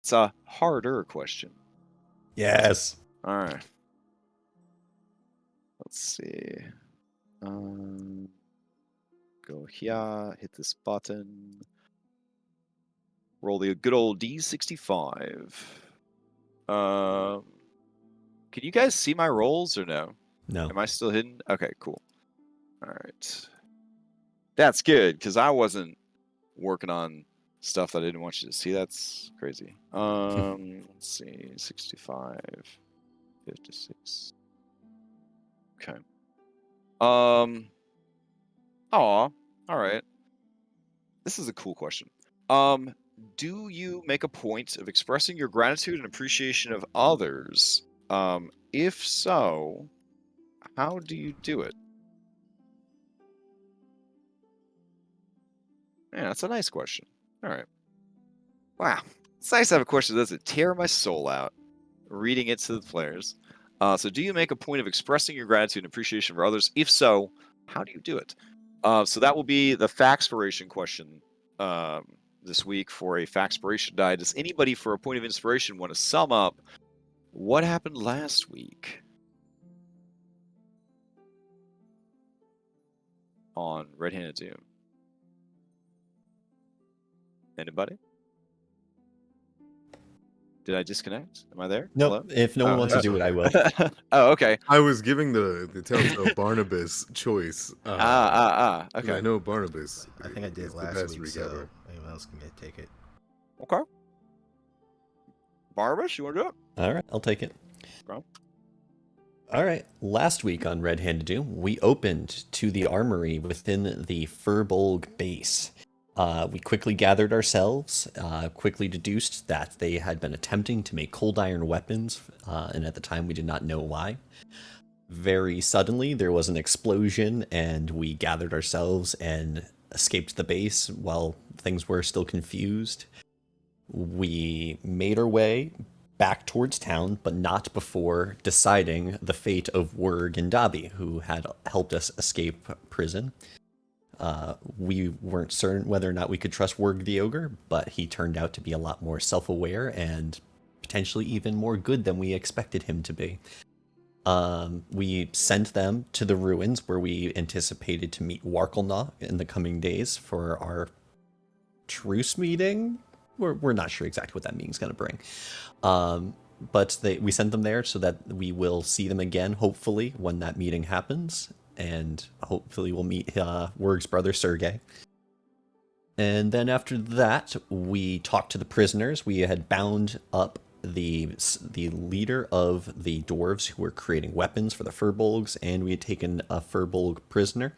It's a harder question. Yes. All right. Let's see. Go here, hit this button. Roll the good old D65. Can you guys see my rolls or no? No. Am I still hidden? Okay, cool. All right. That's good, because I wasn't working on stuff that I didn't want you to see. That's crazy. Let's see. 65. 56. Okay. Aw. All right. This is a cool question. Do you make a point of expressing your gratitude and appreciation of others? If so, how do you do it? Yeah, that's a nice question. All right. Wow. It's nice to have a question that doesn't tear my soul out reading it to the players. So do you make a point of expressing your gratitude and appreciation for others? If so, how do you do it? So that will be the Faxpiration question this week for a Faxpiration die. Does anybody, for a point of inspiration, want to sum up what happened last week on Red-Handed Doom? Anybody? Did I disconnect? Am I there? Nope. Hello? If no one wants to do it, I will. Oh, okay. I was giving the Telltale Barnabas choice. Okay. I know Barnabas. I think I did is the last best week, recaller. so anyone else can take it. Okay. Barnabas, you want to do it? All right, I'll take it. Bro. All right, last week on Red-Handed Doom, we opened to the armory within the Furbolg base. We quickly gathered ourselves, quickly deduced that they had been attempting to make cold iron weapons, and at the time we did not know why. Very suddenly, there was an explosion, and we gathered ourselves and escaped the base while things were still confused. We made our way back towards town, but not before deciding the fate of Wurg and Dabi, who had helped us escape prison. We weren't certain whether or not we could trust Wurg the Ogre, but he turned out to be a lot more self-aware and potentially even more good than we expected him to be. We sent them to the ruins where we anticipated to meet Warkelnaw in the coming days for our truce meeting. We're not sure exactly what that meeting's going to bring. But we sent them there so that we will see them again, hopefully, when that meeting happens. And hopefully we'll meet Wurg's brother, Sergei. And then after that, we talked to the prisoners. We had bound up the leader of the dwarves who were creating weapons for the Furbolgs, and we had taken a Furbolg prisoner.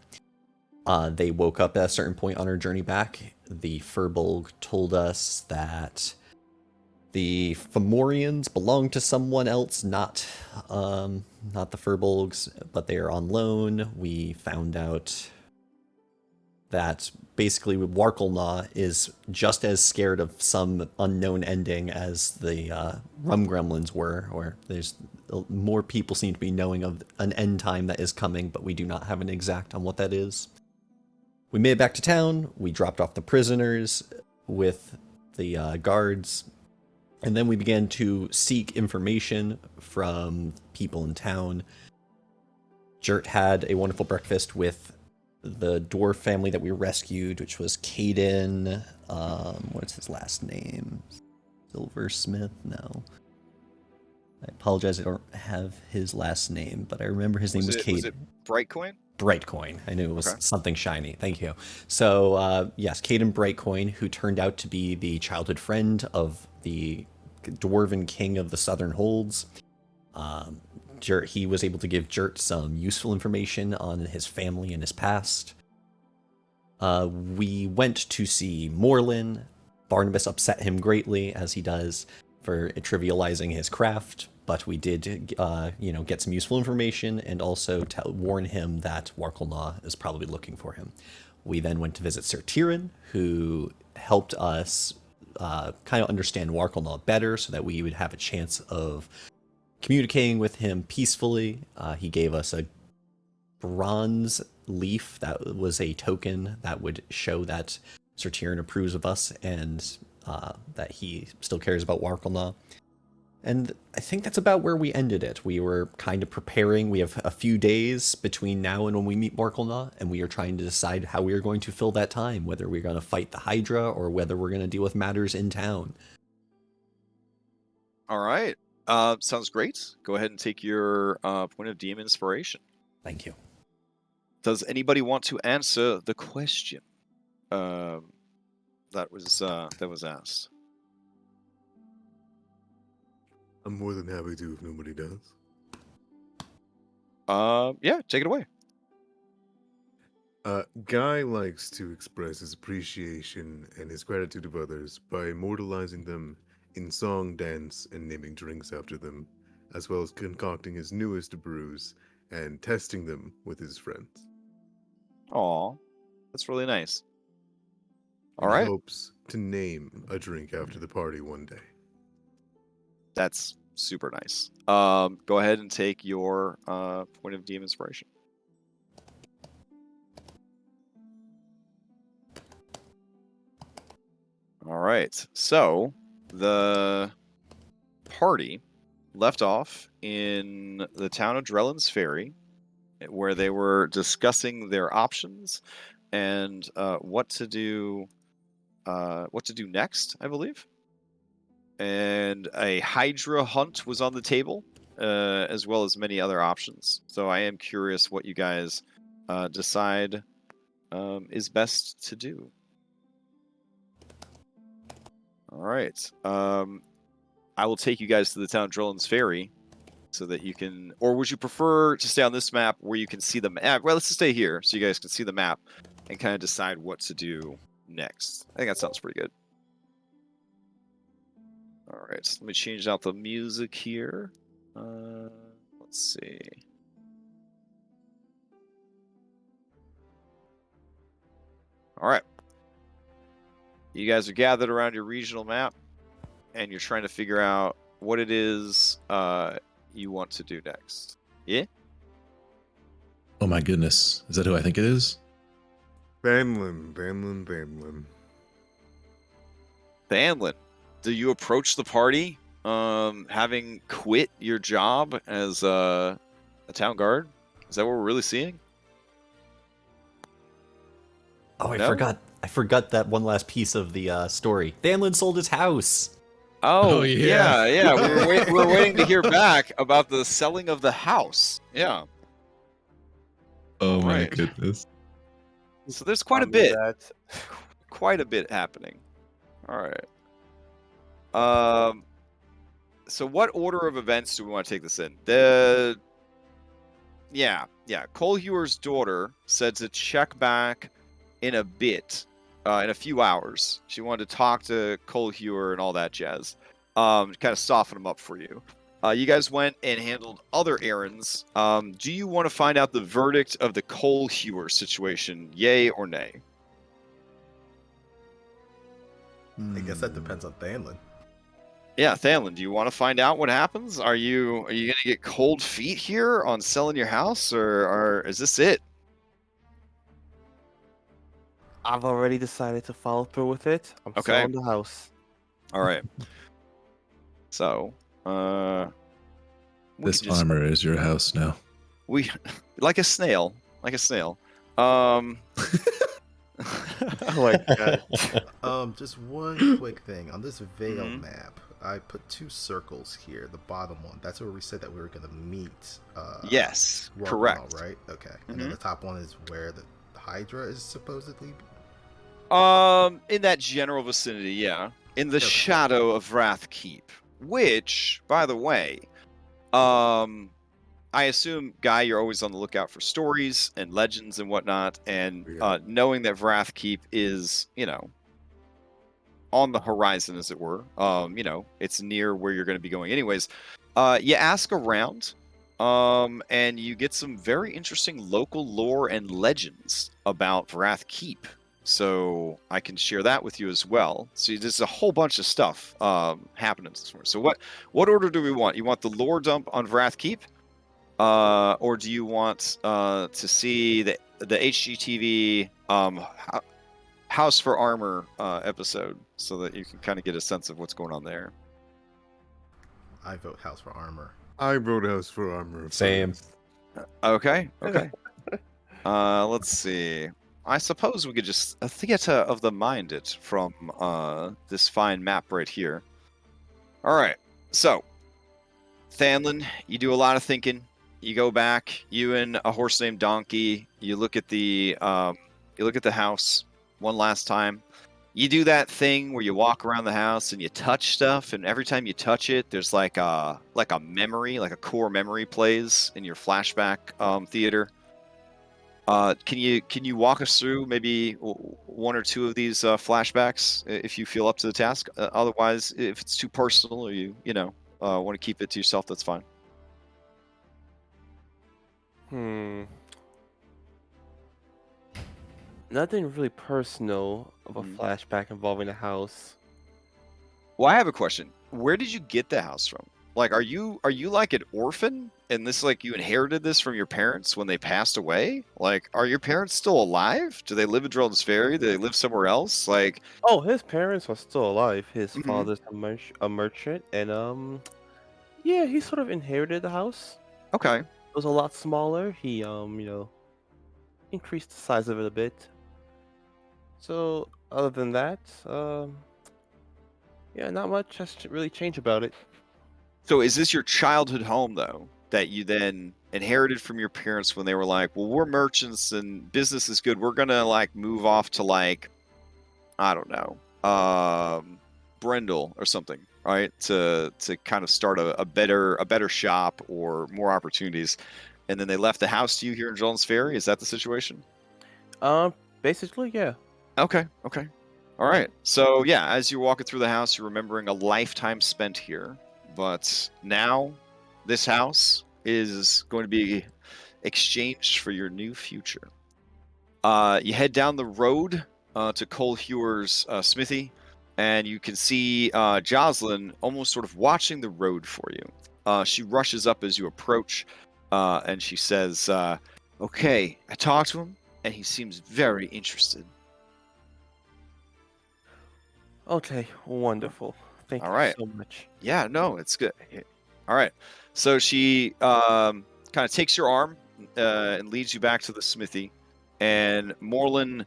They woke up at a certain point on our journey back. The Furbolg told us that the Fomorians belong to someone else, not the Furbolgs, but they are on loan. We found out that basically Warkelnaw is just as scared of some unknown ending as the Rum Gremlins were, or there's more people seem to be knowing of an end time that is coming, but we do not have an exact on what that is. We made it back to town. We dropped off the prisoners with the guards. And then we began to seek information from people in town. Jert had a wonderful breakfast with the dwarf family that we rescued, which was Caden. What's his last name? Silversmith? No. I apologize, I don't have his last name, but I remember his name was Caden. Was it Brightcoin? Brightcoin. I knew it was something shiny. Thank you. So, yes, Caden Brightcoin, who turned out to be the childhood friend of the Dwarven King of the Southern Holds. He was able to give Jert some useful information on his family and his past. We went to see Morlin. Barnabas upset him greatly, as he does, for trivializing his craft, but we did, get some useful information and also warn him that Warkelnaw is probably looking for him. We then went to visit Sir Tyrion, who helped us kind of understand Warkelnaw better so that we would have a chance of communicating with him peacefully. He gave us a bronze leaf that was a token that would show that Sir Tyrion approves of us and that he still cares about Warkelnaw. And I think that's about where we ended it. We were kind of preparing. We have a few days between now and when we meet Warkelnaw, and we are trying to decide how we are going to fill that time, whether we're going to fight the Hydra or whether we're going to deal with matters in town. All right. Sounds great. Go ahead and take your point of DM inspiration. Thank you. Does anybody want to answer the question that was asked? I'm more than happy to if nobody does. Yeah, take it away. Guy likes to express his appreciation and his gratitude of others by immortalizing them in song, dance, and naming drinks after them, as well as concocting his newest brews and testing them with his friends. Aw, that's really nice. All He right. hopes to name a drink after the party one day. That's super nice. Go ahead and take your point of DM inspiration. All right. So the party left off in the town of Drellin's Ferry, where they were discussing their options and what to do next, I believe. And a Hydra hunt was on the table, as well as many other options. So I am curious what you guys decide is best to do. All right. I will take you guys to the town of Drellin's Ferry so that you can... Or would you prefer to stay on this map where you can see the map? Well, let's just stay here so you guys can see the map and kind of decide what to do next. I think that sounds pretty good. All right, so let me change out the music here. Let's see. All right. You guys are gathered around your regional map, and you're trying to figure out what it is you want to do next. Yeah? Oh my goodness. Is that who I think it is? Banlin. Banlin, do you approach the party having quit your job as a town guard? Is that what we're really seeing? Oh, No? I forgot that one last piece of the story. Banlin sold his house. Oh, Oh, yeah. yeah. We're waiting to hear back about the selling of the house. Yeah. Oh my Right. goodness. So there's quite a bit. Quite a bit happening. All right. So what order of events do we want to take this in? Yeah. Colhewer's daughter said to check back in a bit, in a few hours. She wanted to talk to Colhewer and all that jazz. Kind of soften him up for you. You guys went and handled other errands. Do you want to find out the verdict of the Colhewer situation, yay or nay? I guess that depends on Thanlin. Yeah, Thanlin, do you want to find out what happens? Are you gonna get cold feet here on selling your house, or is this it? I've already decided to follow through with it. I'm Okay. selling the house. All right. So, This armor is your house now. We like a snail. Oh my god. Just one quick thing. On this Vale Mhm. map, I put 2 circles here. The bottom one, that's where we said that we were going to meet. Yes, Warlock, correct. right? Okay. And then the top one is where the Hydra is supposedly. In that general vicinity, yeah. In the Okay. shadow of Wrath Keep, which, by the way, I assume, Guy, you're always on the lookout for stories and legends and whatnot, and knowing that Wrath Keep is, on the horizon, as it were, it's near where you're going to be going anyways. You ask around, and you get some very interesting local lore and legends about Wrath Keep. So I can share that with you as well. So there's a whole bunch of stuff happening this morning. So what order do we want? You want the lore dump on Wrath Keep? Or do you want to see the HGTV House for Armor episode? so that you can kind of get a sense of what's going on there. I vote house for armor. I wrote house for armor. Same. first. Okay. Let's see. I suppose we could just a theater of the mind it from this fine map right here. All right. So, Thanlin, you do a lot of thinking. You go back. You and a horse named Donkey. You look at the house one last time. You do that thing where you walk around the house and you touch stuff, and every time you touch it, there's like a memory, like a core memory plays in your flashback theater. Can you walk us through maybe one or two of these flashbacks if you feel up to the task? Otherwise, if it's too personal or you want to keep it to yourself, that's fine. Nothing really personal of a Mhm. flashback involving the house. Well, I have a question. Where did you get the house from? Like, are you like an orphan, and this like you inherited this from your parents when they passed away? Like, are your parents still alive? Do they live in Drellin's Ferry? Do they live somewhere else? Like, Oh, his parents are still alive. His Mhm. father's a merchant, and yeah, he sort of inherited the house. okay, It was a lot smaller. He increased the size of it a bit. So other than that, yeah, not much has really changed about it. so is this your childhood home though, that you then inherited from your parents when they were like, well, we're merchants and business is good. We're gonna like move off to like, I don't know, Brendel or something, right? To kind of start a better shop or more opportunities. And then they left the house to you here in Jones Ferry. Is that the situation? Basically, yeah. Okay. All right. So yeah, as you're walking through the house, you're remembering a lifetime spent here. But now, this house is going to be exchanged for your new future. You head down the road to Cole Hewer's smithy, and you can see Jocelyn almost sort of watching the road for you. She rushes up as you approach, and she says, okay, I talked to him, and he seems very interested. Okay, wonderful. Thank All you right. so much. Yeah, no, it's good. All right. So she kind of takes your arm and leads you back to the smithy, and Morlin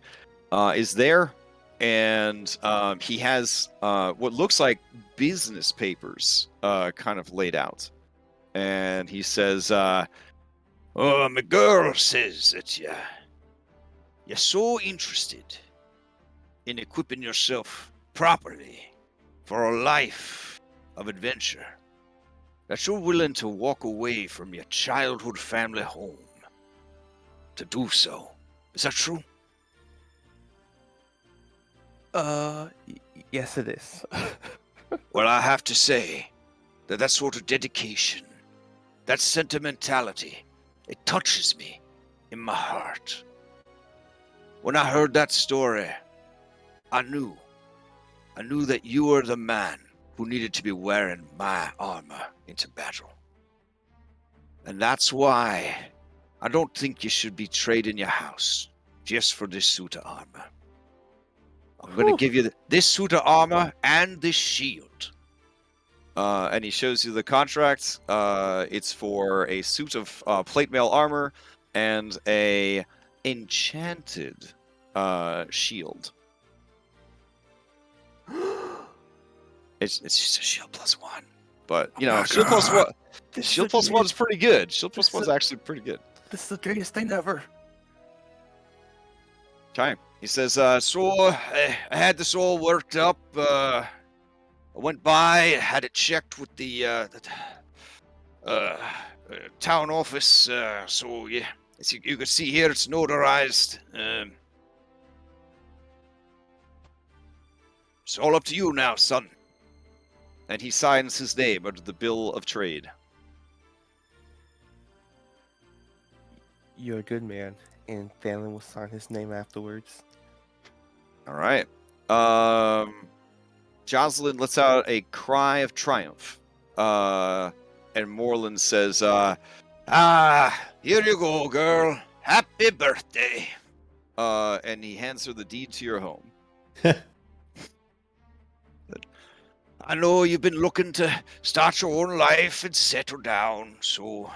is there, and he has what looks like business papers kind of laid out, and he says, "Oh, my girl says that you're so interested in equipping yourself properly for a life of adventure that you're willing to walk away from your childhood family home to do so. Is that true?" Yes, it is. Well, I have to say that sort of dedication, that sentimentality, it touches me in my heart. When I heard that story, I knew that you were the man who needed to be wearing my armor into battle. And that's why I don't think you should be trading your house just for this suit of armor. I'm going to give you this suit of armor and this shield. And he shows you the contract. It's for a suit of plate mail armor and a enchanted shield. It's just a shield plus one, but shield plus one. Shield plus one is pretty good. Shield plus one is actually pretty good. This is the greatest thing ever. Okay. He says, so I had this all worked up. I went by, had it checked with the town office. So yeah, as you can see here, it's notarized. It's all up to you now, son. And he signs his name under the bill of trade. You're a good man, and Thanlin will sign his name afterwards. All right. Jocelyn lets out a cry of triumph. And Moreland says, here you go, girl. Happy birthday. And he hands her the deed to your home. I know you've been looking to start your own life and settle down, so,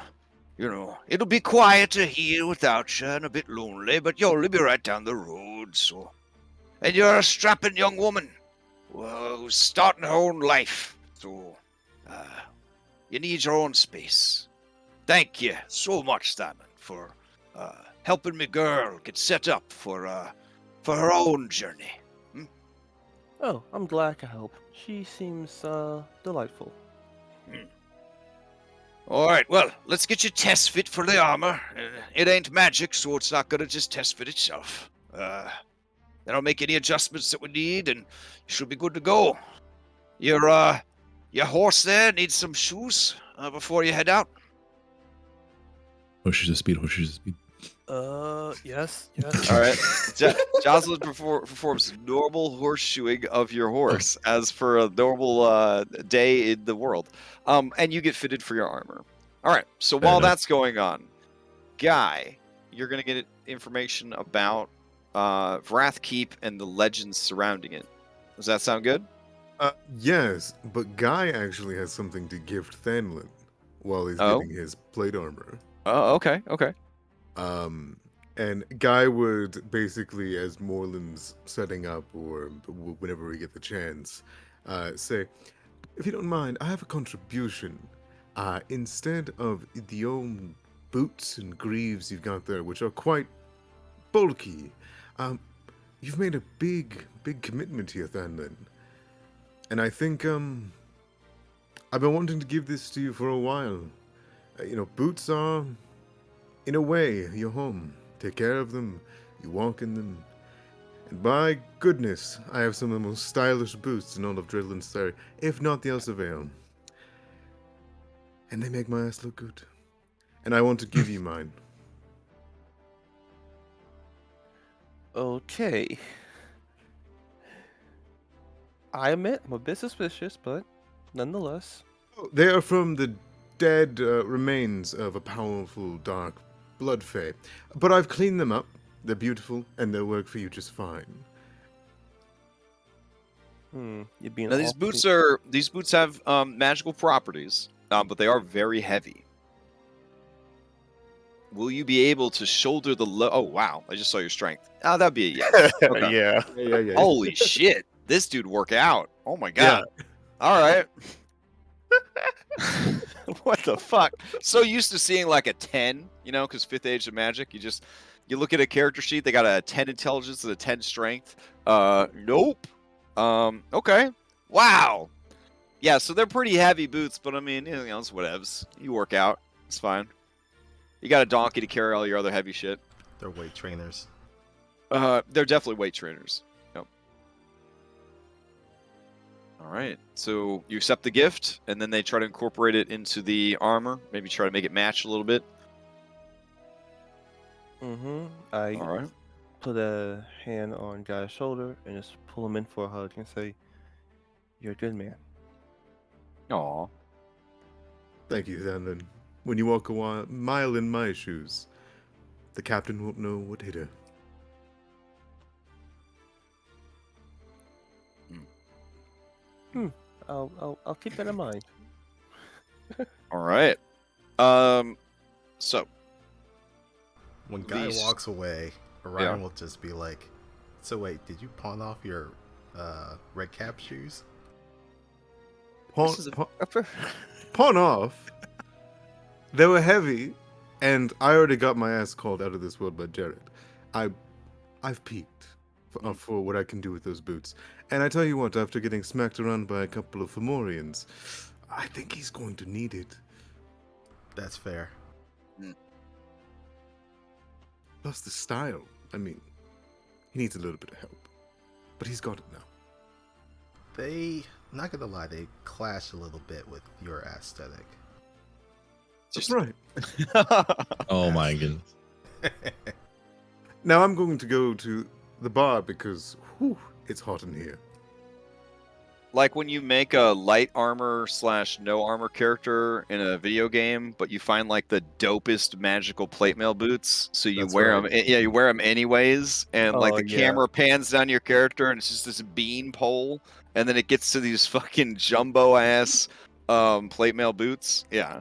it'll be quieter here without you and a bit lonely, but you'll only be right down the road, so. And you're a strapping young woman who's starting her own life, so, you need your own space. Thank you so much, Stanley, for helping me girl get set up for her own journey. Oh, I'm glad I could help. She seems delightful. All right, well, let's get you test fit for the armor. It ain't magic, so it's not gonna just test fit itself. Then I'll make any adjustments that we need, and you should be good to go. Your horse there needs some shoes before you head out. Horses of speed, horses of speed. Yes. All right. Jocelyn performs normal horseshoeing of your horse as for a normal day in the world. And you get fitted for your armor. All right. So Fair while enough. that's going on, Guy, you're going to get information about Wrathkeep and the legends surrounding it. Does that sound good? Yes, but Guy actually has something to gift Thanlin while he's Oh. getting his plate armor. Oh, okay. And Guy would basically, as Moreland's setting up, or whenever we get the chance, say, if you don't mind, I have a contribution. Instead of the old boots and greaves you've got there, which are quite bulky, you've made a big commitment here, Thanlin. And I think, I've been wanting to give this to you for a while. Boots are, in a way, your home. Take care of them, you walk in them. And by goodness, I have some of the most stylish boots in all of Drellin's Ferry, if not the Elsir Vale. And they make my ass look good. And I want to give you mine. Okay. I admit I'm a bit suspicious, but nonetheless. They are from the dead remains of a powerful dark blood fae. But I've cleaned them up. They're beautiful, and they'll work for you just fine. You're being Now these awfully- boots have magical properties, but they are very heavy. Will you be able to shoulder the load? Oh wow! I just saw your strength. Oh, that'd be a yes. Okay. Yeah. Yeah. Holy shit! This dude work out. Oh my god! All right. What the fuck? So used to seeing like a 10, because 5th age of magic, you look at a character sheet, they got a 10 intelligence and a 10 strength. Nope. Okay. Wow. Yeah, so they're pretty heavy boots, but I mean, it's whatevs. You work out. It's fine. You got a donkey to carry all your other heavy shit. They're weight trainers. They're definitely weight trainers. Yep. All right. So you accept the gift, and then they try to incorporate it into the armor. Maybe try to make it match a little bit. I All right. put a hand on Guy's shoulder and just pull him in for a hug and say, "You're a good man." Aw. Thank you, Thanlin. When you walk a mile in my shoes, the captain won't know what hit her. I'll keep that in mind. All right. So When Guy These- walks away, Orion will just be like, "So wait, did you pawn off your red cap shoes?" Pawn, This is a- pawn off. They were heavy, and I already got my ass called out of this world by Jared. I've peaked for what I can do with those boots. And I tell you what, after getting smacked around by a couple of Fomorians, I think he's going to need it. That's fair. Plus the style. I mean, he needs a little bit of help. But he's got it now. They, not gonna lie, they clash a little bit with your aesthetic. That's right. Oh my goodness. Now I'm going to go to the bar because, it's hot in here. Like when you make a light armor / no armor character in a video game, but you find like the dopest magical plate mail boots, so you That's wear right. them. Yeah, you wear them anyways, and like Oh, the yeah. camera pans down your character, and it's just this bean pole, and then it gets to these fucking jumbo ass plate mail boots. Yeah.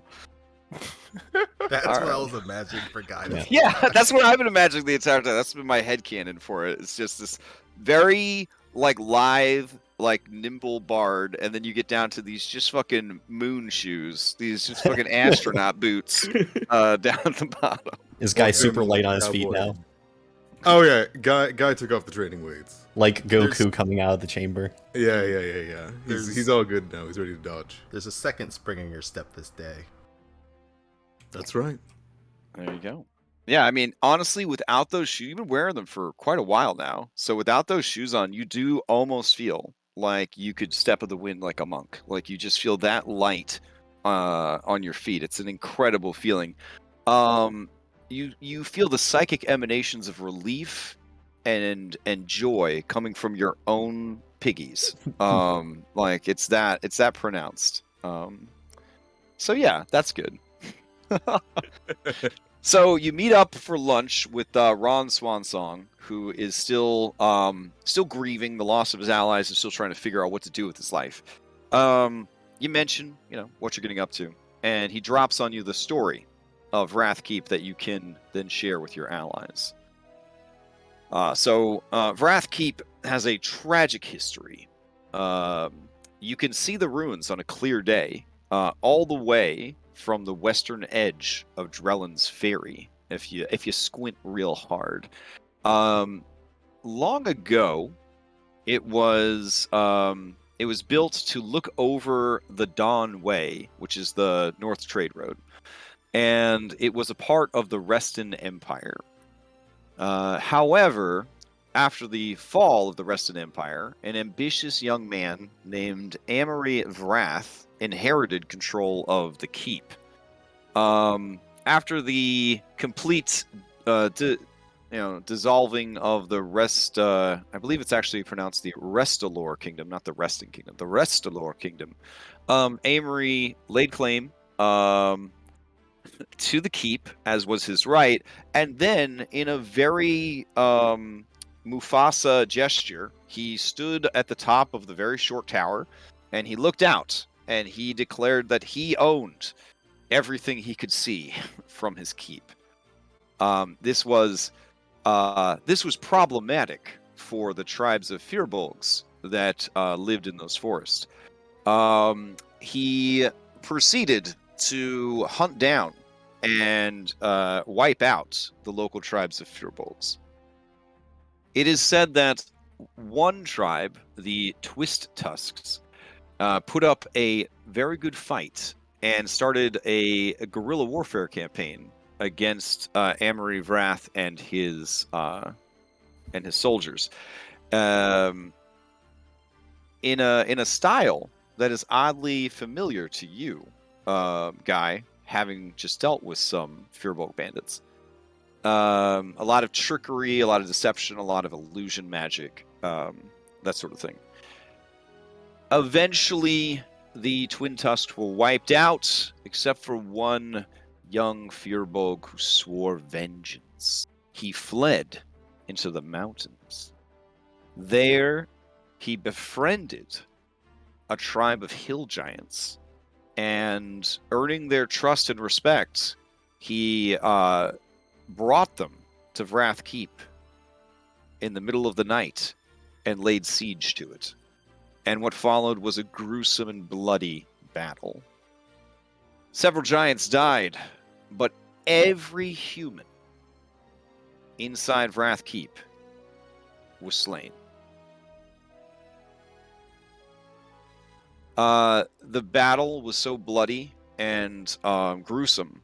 That's All what I right. was imagining for guidance. Yeah, that's what I've been imagining the entire time. That's been my headcanon for it. It's just this very like lithe, like nimble bard, and then you get down to these just fucking moon shoes, these just fucking astronaut boots down at the bottom. This guy's Welcome, super light on his feet cowboy. now. Oh yeah, guy took off the training weights. Like Goku There's- coming out of the chamber. Yeah. There's- He's all good now. He's ready to dodge. There's a second spring in your step this day. That's right. There you go. Yeah, I mean, honestly, without those shoes, you've been wearing them for quite a while now. So without those shoes on, you do almost feel like you could step of the wind like a monk. Like you just feel that light on your feet. It's an incredible feeling. You feel the psychic emanations of relief and joy coming from your own piggies. Like it's that pronounced. So yeah, that's good. So you meet up for lunch with Ron Swansong, who is still grieving the loss of his allies and still trying to figure out what to do with his life. You mention, what you're getting up to, and he drops on you the story of Wrathkeep that you can then share with your allies. So Wrathkeep has a tragic history. You can see the ruins on a clear day, all the way from the western edge of Drellin's Ferry, if you squint real hard. Long ago, it was built to look over the Dawn Way, which is the North Trade Road, and it was a part of the Reston Empire. However, after the fall of the Reston Empire, an ambitious young man named Amory Vrath inherited control of the keep. After the complete dissolving of the I believe it's actually pronounced the Restalor Kingdom, not the Resting Kingdom, the Restalor Kingdom. Amory laid claim to the keep, as was his right, and then in a very Mufasa gesture, he stood at the top of the very short tower, and he looked out, and he declared that he owned everything he could see from his keep. This was problematic for the tribes of Firbolgs that lived in those forests. He proceeded to hunt down and wipe out the local tribes of Firbolgs. It is said that one tribe, the Twist Tusks, put up a very good fight and started a guerrilla warfare campaign against Amory Vrath and his soldiers, in a style that is oddly familiar to you, Guy, having just dealt with some Firbolg bandits. A lot of trickery, a lot of deception, a lot of illusion magic, that sort of thing. Eventually, the Twin Tusks were wiped out, except for one young Firbolg who swore vengeance. He fled into the mountains. There, he befriended a tribe of hill giants, and earning their trust and respect, he brought them to Vrath Keep in the middle of the night and laid siege to it. And what followed was a gruesome and bloody battle. Several giants died, but every human inside Vrath Keep was slain. The battle was so bloody and gruesome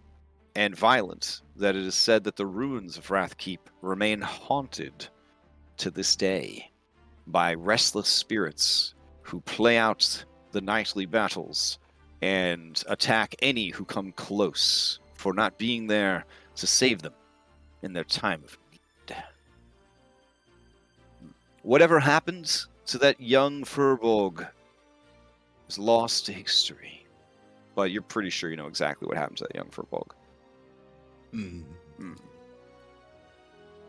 and violent that it is said that the ruins of Vrath Keep remain haunted to this day by restless spirits who play out the nightly battles and attack any who come close for not being there to save them in their time of need. Whatever happened to that young Firbolg is lost to history. But you're pretty sure you know exactly what happened to that young Firbolg.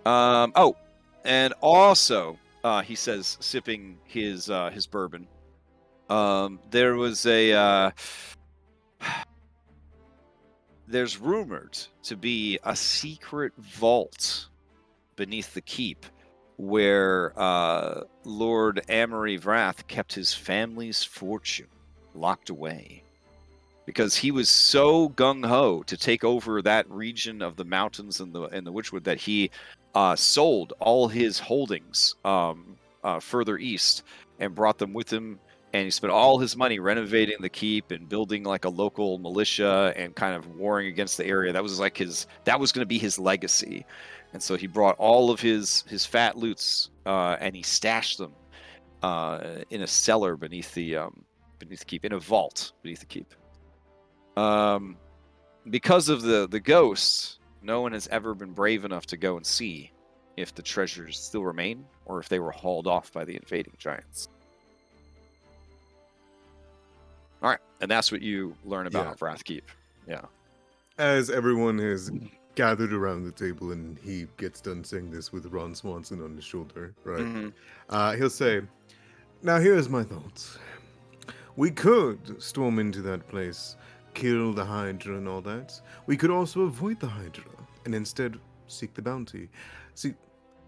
Oh, and also, he says, sipping his bourbon, There was a. There's rumored to be a secret vault beneath the keep where Lord Amory Vrath kept his family's fortune locked away. Because he was so gung-ho to take over that region of the mountains and the Witchwood that he sold all his holdings further east and brought them with him. And he spent all his money renovating the keep and building like a local militia and kind of warring against the area. That was like that was going to be his legacy. And so he brought all of his fat loots and he stashed them in a cellar beneath the keep, in a vault beneath the keep. Because of the ghosts, no one has ever been brave enough to go and see if the treasures still remain or if they were hauled off by the invading giants. All right, and that's what you learn about Vrath Keep. Yeah. As everyone has gathered around the table and he gets done saying this with Ron Swanson on his shoulder, right? Mm-hmm. He'll say, "Now here's my thoughts. We could storm into that place, kill the Hydra and all that. We could also avoid the Hydra and instead seek the bounty. See,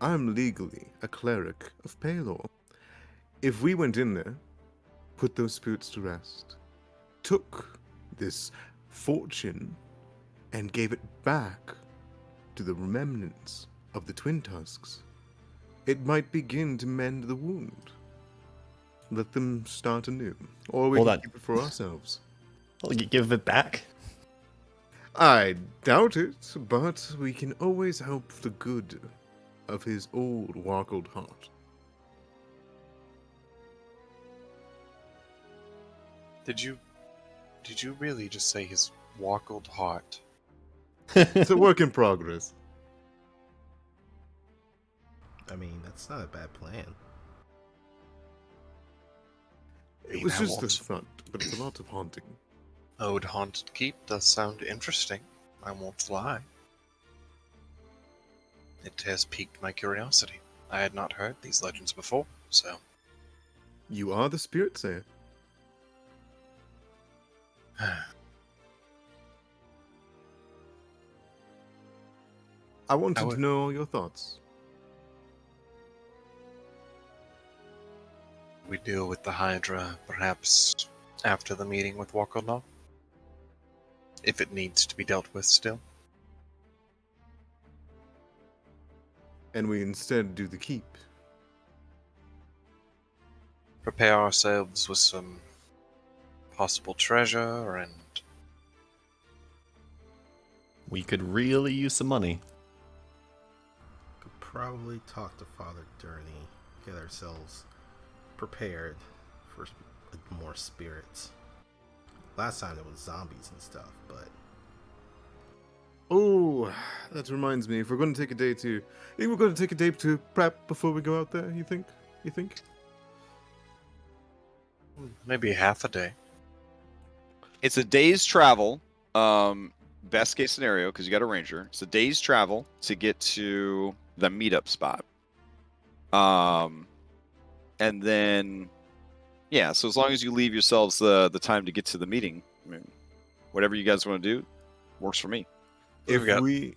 I'm legally a cleric of Paylor. If we went in there, put those spirits to rest, took this fortune and gave it back to the remnants of the Twin Tusks, it might begin to mend the wound. Let them start anew, or we can keep it for ourselves." Well, you give it back? I doubt it, but we can always hope for the good of his old wackled heart. Did you really just say his wackled heart? It's a work in progress. I mean, that's not a bad plan. It was just a thought, but it's a lot of haunting. Old Haunted Keep does sound interesting. I won't lie. It has piqued my curiosity. I had not heard these legends before, so... You are the spirit sayer. I wanted to know your thoughts. We deal with the Hydra, perhaps after the meeting with Walkerlaw? If it needs to be dealt with still. And we instead do the keep. Prepare ourselves with some possible treasure and... We could really use some money. Could probably talk to Father Durney, get ourselves prepared for more spirits. Last time it was zombies and stuff, but... Oh, that reminds me. If we're going to take a day to... I think we're going to take a day to prep before we go out there, you think? Maybe half a day. It's a day's travel. Best case scenario, because you got a ranger. It's a day's travel to get to the meetup spot. And then, yeah, so as long as you leave yourselves the time to get to the meeting, I mean, whatever you guys want to do, works for me. If we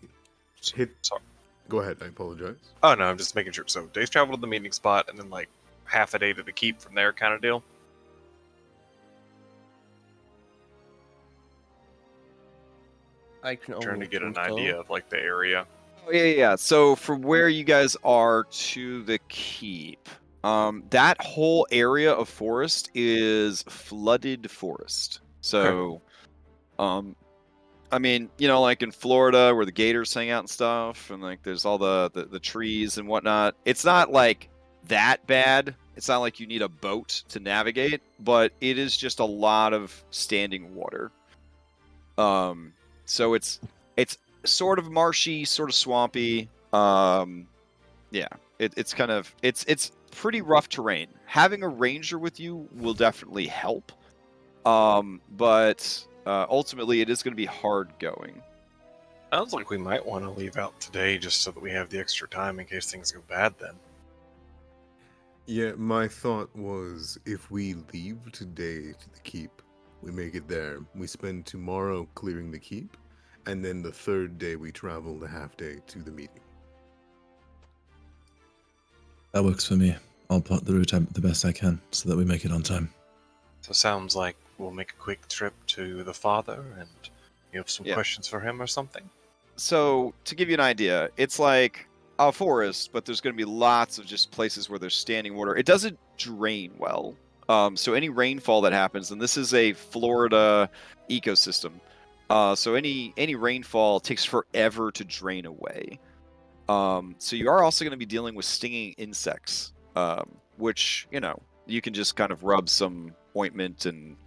hit... Sorry. Go ahead, I apologize. Oh no, I'm just making sure. So, day's travel to the meeting spot, and then like half a day to the keep from there kind of deal? I can Trying to get an idea of like the area. Oh, yeah. So from where you guys are to the keep, that whole area of forest is flooded forest. So, I mean, you know, like in Florida where the gators hang out and stuff, and like there's all the trees and whatnot. It's not like that bad. It's not like you need a boat to navigate, but it is just a lot of standing water. So it's sort of marshy, sort of swampy. Yeah, it's kind of it's pretty rough terrain. Having a ranger with you will definitely help. But ultimately, it is going to be hard going. Sounds like we might want to leave out today just so that we have the extra time in case things go bad then. Yeah, my thought was if we leave today to the keep, we make it there. We spend tomorrow clearing the keep, and then the third day we travel the half day to the meeting. That works for me. I'll plot the route the best I can so that we make it on time. So sounds like we'll make a quick trip to the father, and you have some Yeah. questions for him or something. So to give you an idea, it's like a forest, but there's going to be lots of just places where there's standing water. It doesn't drain well. So any rainfall that happens, and this is a Florida ecosystem, so any rainfall takes forever to drain away. So you are also going to be dealing with stinging insects, which you can just kind of rub some ointment and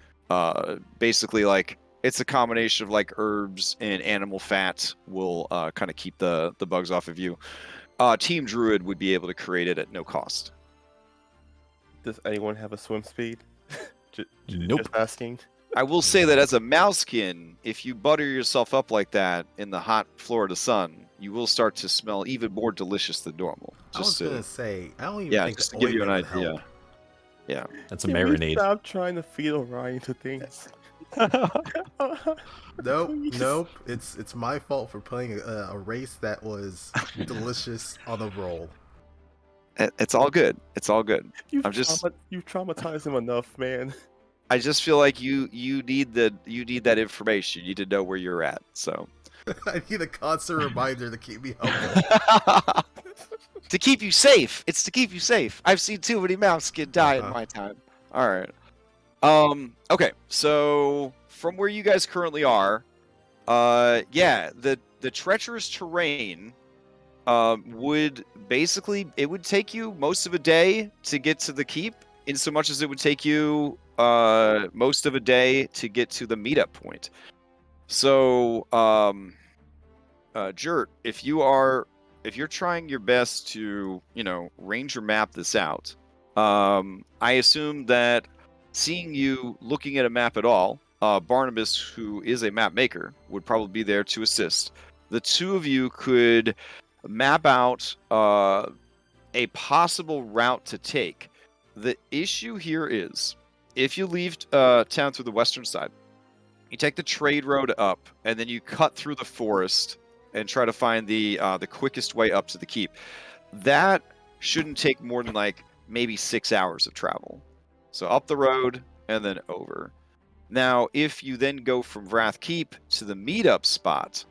basically like it's a combination of like herbs and animal fat will kind of keep the bugs off of you. Team Druid would be able to create it at no cost. Does anyone have a swim speed? Nope. Just asking. I will say that as a mousekin, if you butter yourself up like that in the hot Florida sun, you will start to smell even more delicious than normal. I was gonna say, I don't even yeah, think just the to give you an ointment would idea. help. Yeah. That's a Can we marinade. stop trying to feed Orion to things? Nope, Please. nope. It's my fault for playing a race that was delicious on the roll. It's all good. It's all good. You've I'm you've traumatized him enough, man. I just feel like you need that information. You need to know where you're at. So I need a constant reminder to keep me humble. to keep you safe. It's to keep you safe. I've seen too many mousekin die in my time. All right. Okay. So from where you guys currently are, yeah, the treacherous terrain would basically it would take you most of a day to get to the keep, in so much as it would take you most of a day to get to the meetup point. So Jert, if you're trying your best to ranger map this out, I assume that seeing you looking at a map at all, Barnabas, who is a map maker, would probably be there to assist. The two of you could map out a possible route to take. The issue here is, if you leave town through the western side, you take the trade road up, and then you cut through the forest and try to find the quickest way up to the keep. That shouldn't take more than like maybe 6 hours of travel. So up the road and then over. Now, if you then go from Wrath Keep to the meetup spot,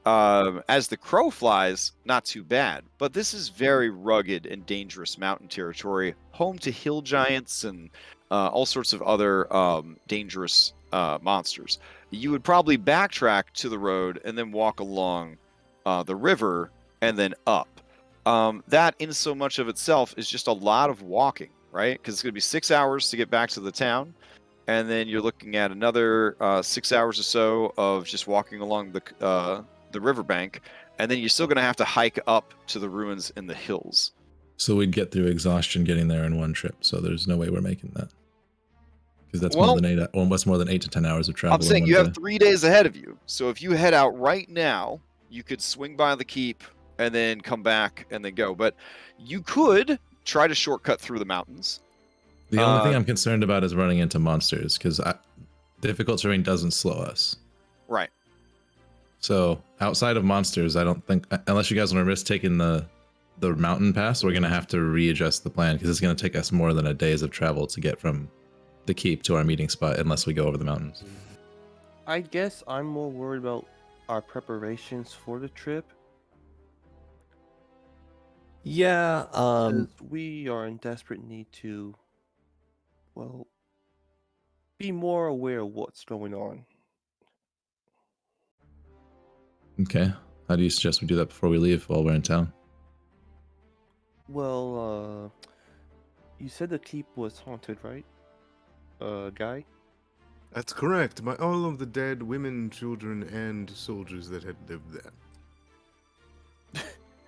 as the crow flies, not too bad. But this is very rugged and dangerous mountain territory, home to hill giants and all sorts of other dangerous monsters. You would probably backtrack to the road and then walk along the river and then up. That, in so much of itself, is just a lot of walking, right? Because it's going to be 6 hours to get back to the town. And then you're looking at another 6 hours or so of just walking along the riverbank, and then you're still going to have to hike up to the ruins in the hills. So we'd get through exhaustion getting there in one trip. So there's no way we're making that, because that's more than 8 to 10 hours of travel. I'm saying you have 3 days ahead of you. So if you head out right now, you could swing by the keep and then come back and then go. But you could try to shortcut through the mountains. The only thing I'm concerned about is running into monsters, because difficult terrain doesn't slow us. Right. So outside of monsters, I don't think, unless you guys want to risk taking the mountain pass, we're going to have to readjust the plan, because it's going to take us more than a days of travel to get from the keep to our meeting spot unless we go over the mountains. I guess I'm more worried about our preparations for the trip. Yeah, 'Cause we are in desperate need to, well, be more aware of what's going on. Okay. How do you suggest we do that before we leave while we're in town? Well, you said the keep was haunted, right? Guy? That's correct. By all of the dead women, children, and soldiers that had lived there.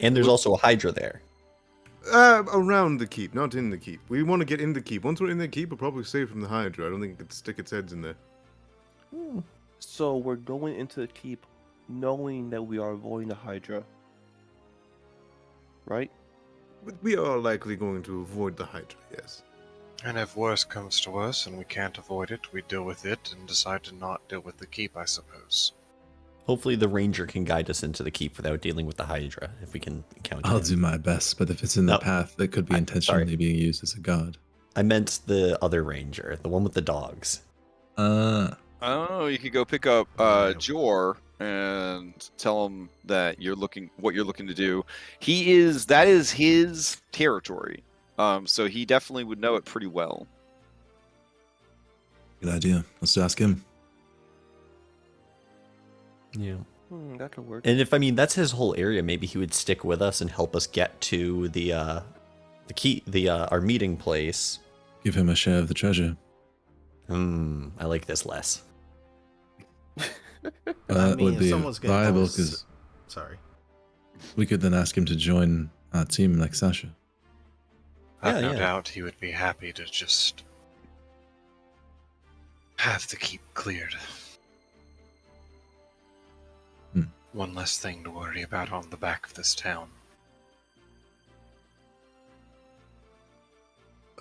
and there's also a Hydra there. Around the keep, not in the keep. We want to get in the keep. Once we're in the keep, we're probably safe from the Hydra. I don't think it could stick its heads in there. So we're going into the keep knowing that we are avoiding the Hydra. Right? But we are likely going to avoid the Hydra, yes. And if worse comes to worse and we can't avoid it, we deal with it and decide to not deal with the keep, I suppose. Hopefully the ranger can guide us into the keep without dealing with the Hydra, if we can encounter I'll him. do my best, but if it's in the No, path, it could be intentionally being used as a god. I meant the other ranger, the one with the dogs. Oh, you could go pick up Jor and tell him that what you're looking to do. That is his territory. So he definitely would know it pretty well. Good idea. Let's ask him. Yeah. That could work. And if that's his whole area, maybe he would stick with us and help us get to the our meeting place. Give him a share of the treasure. I like this less. That would if be someone's gonna viable always- because Sorry. we could then ask him to join our team like Sasha. I've Yeah, no yeah. doubt he would be happy to just have the keep cleared. One less thing to worry about on the back of this town.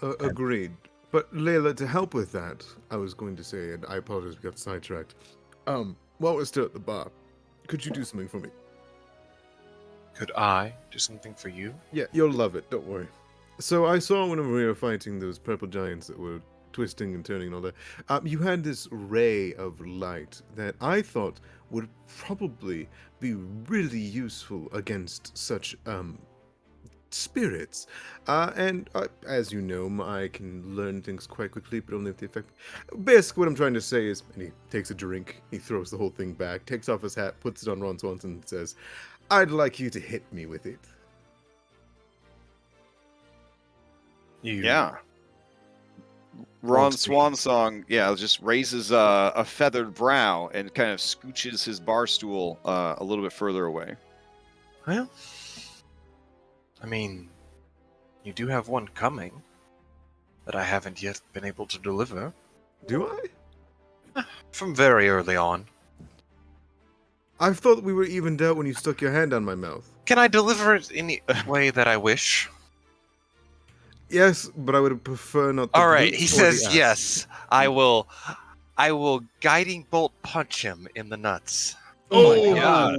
Agreed. But Layla, to help with that, I was going to say, and I apologize we got sidetracked. While we're still at the bar, could you do something for me? Could I do something for you? Yeah, you'll love it, don't worry. So I saw whenever we were fighting those purple giants that were twisting and turning and all that, you had this ray of light that I thought would probably be really useful against such spirits. And as you know, I can learn things quite quickly, but only if they affect me. Basically, what I'm trying to say is, and he takes a drink, he throws the whole thing back, takes off his hat, puts it on Ron Swanson, and says, "I'd like you to hit me with it." Yeah. Ron Swansong, just raises a feathered brow and kind of scooches his bar stool a little bit further away. Well, you do have one coming that I haven't yet been able to deliver. Do I? From very early on. I thought we were evened out when you stuck your hand on my mouth. Can I deliver it any way that I wish? Yes, but I would prefer not. All right, glutes he or says the ass. yes. I will guiding bolt punch him in the nuts. Oh my my God.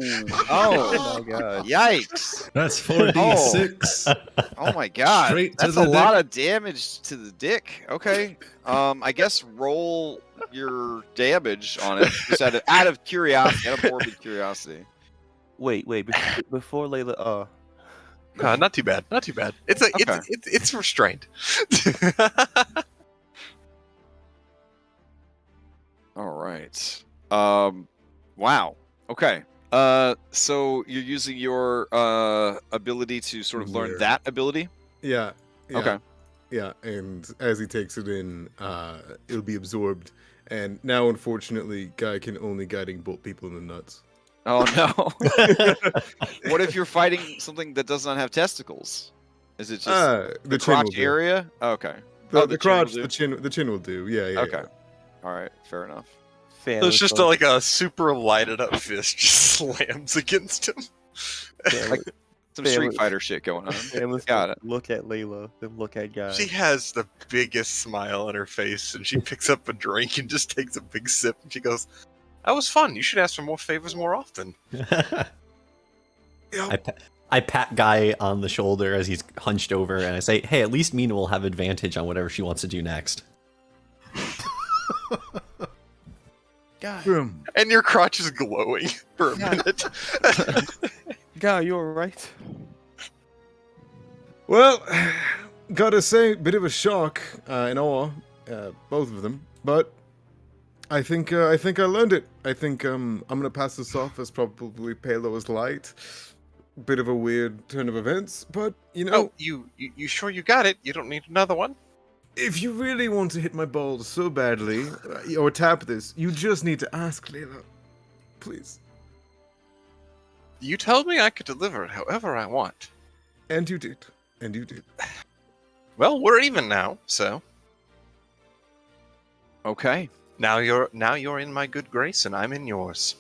Oh my god. Yikes! That's 4d6. Oh my god, Straight to that's the a lot dick. of damage to the dick. Okay, I guess roll your damage on it just out of curiosity, out of morbid curiosity. Wait. Before Layla. Not too bad. Not too bad. It's restrained. All right. Wow. Okay. So you're using your ability to sort of learn Weird. that ability. Yeah. Okay. Yeah, and as he takes it in, it'll be absorbed. And now, unfortunately, Guy can only guiding bolt people in the nuts. Oh no. What if you're fighting something that does not have testicles? Is it just The the chin will crotch do. area? Okay. The chin will crotch, do? the chin will do. Yeah. Okay. All right. Fair enough. So it's just like a super lighted up fist just slams against him. Like some Family- Street Fighter shit going on. Let's Got it. Look at Layla, then look at Guy. She has the biggest smile on her face, and she picks up a drink and just takes a big sip, and she goes, "That was fun. You should ask for more favors more often." I pat Guy on the shoulder as he's hunched over, and I say, "Hey, at least Mina will have advantage on whatever she wants to do next." Guy, And your crotch is glowing for a minute. Guy, you alright? Well, gotta say, bit of a shock and awe, both of them. But I think I learned it. I think I'm gonna pass this off as probably Palo as light. Bit of a weird turn of events, but you know, Oh, you sure you got it? You don't need another one? if you really want to hit my balls so badly, or tap this, you just need to ask Layla, please. You told me I could deliver it however I want. And you did. And you did. Well, we're even now, so Okay. now you're in my good grace and I'm in yours.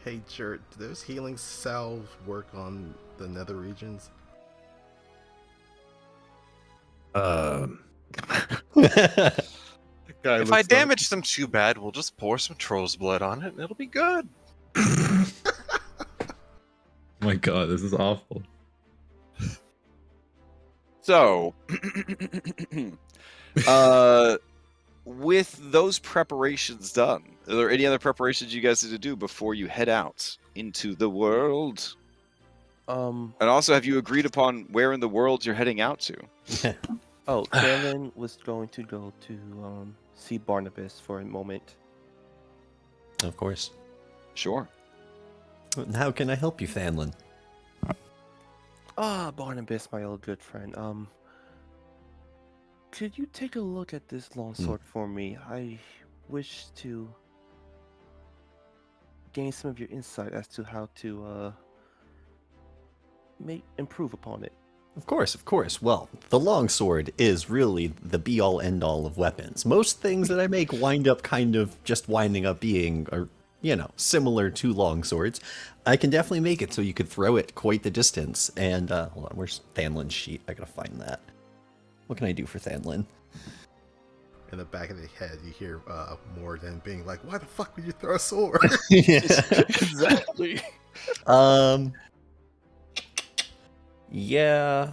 Hey, Jert, do those healing salves work on the nether regions? Guy If I looks up. damage them too bad, we'll just pour some troll's blood on it and it'll be good. Oh my god, this is awful. So, with those preparations done, are there any other preparations you guys need to do before you head out into the world? And also, have you agreed upon where in the world you're heading out to? Oh, Drellin was going to go to see Barnabas for a moment. Of course. Sure. How can I help you, Fanlin? Ah, Barnabas, my old good friend. Could you take a look at this longsword for me? I wish to gain some of your insight as to how to improve upon it. Of course, of course. Well, the longsword is really the be-all, end-all of weapons. Most things that I make wind up kind of just winding up being, similar to longswords. I can definitely make it so you could throw it quite the distance. And, hold on, where's Thanlin's sheet? I gotta find that. What can I do for Thanlin? In the back of the head, you hear Morden being like, "Why the fuck would you throw a sword?" Exactly. Yeah.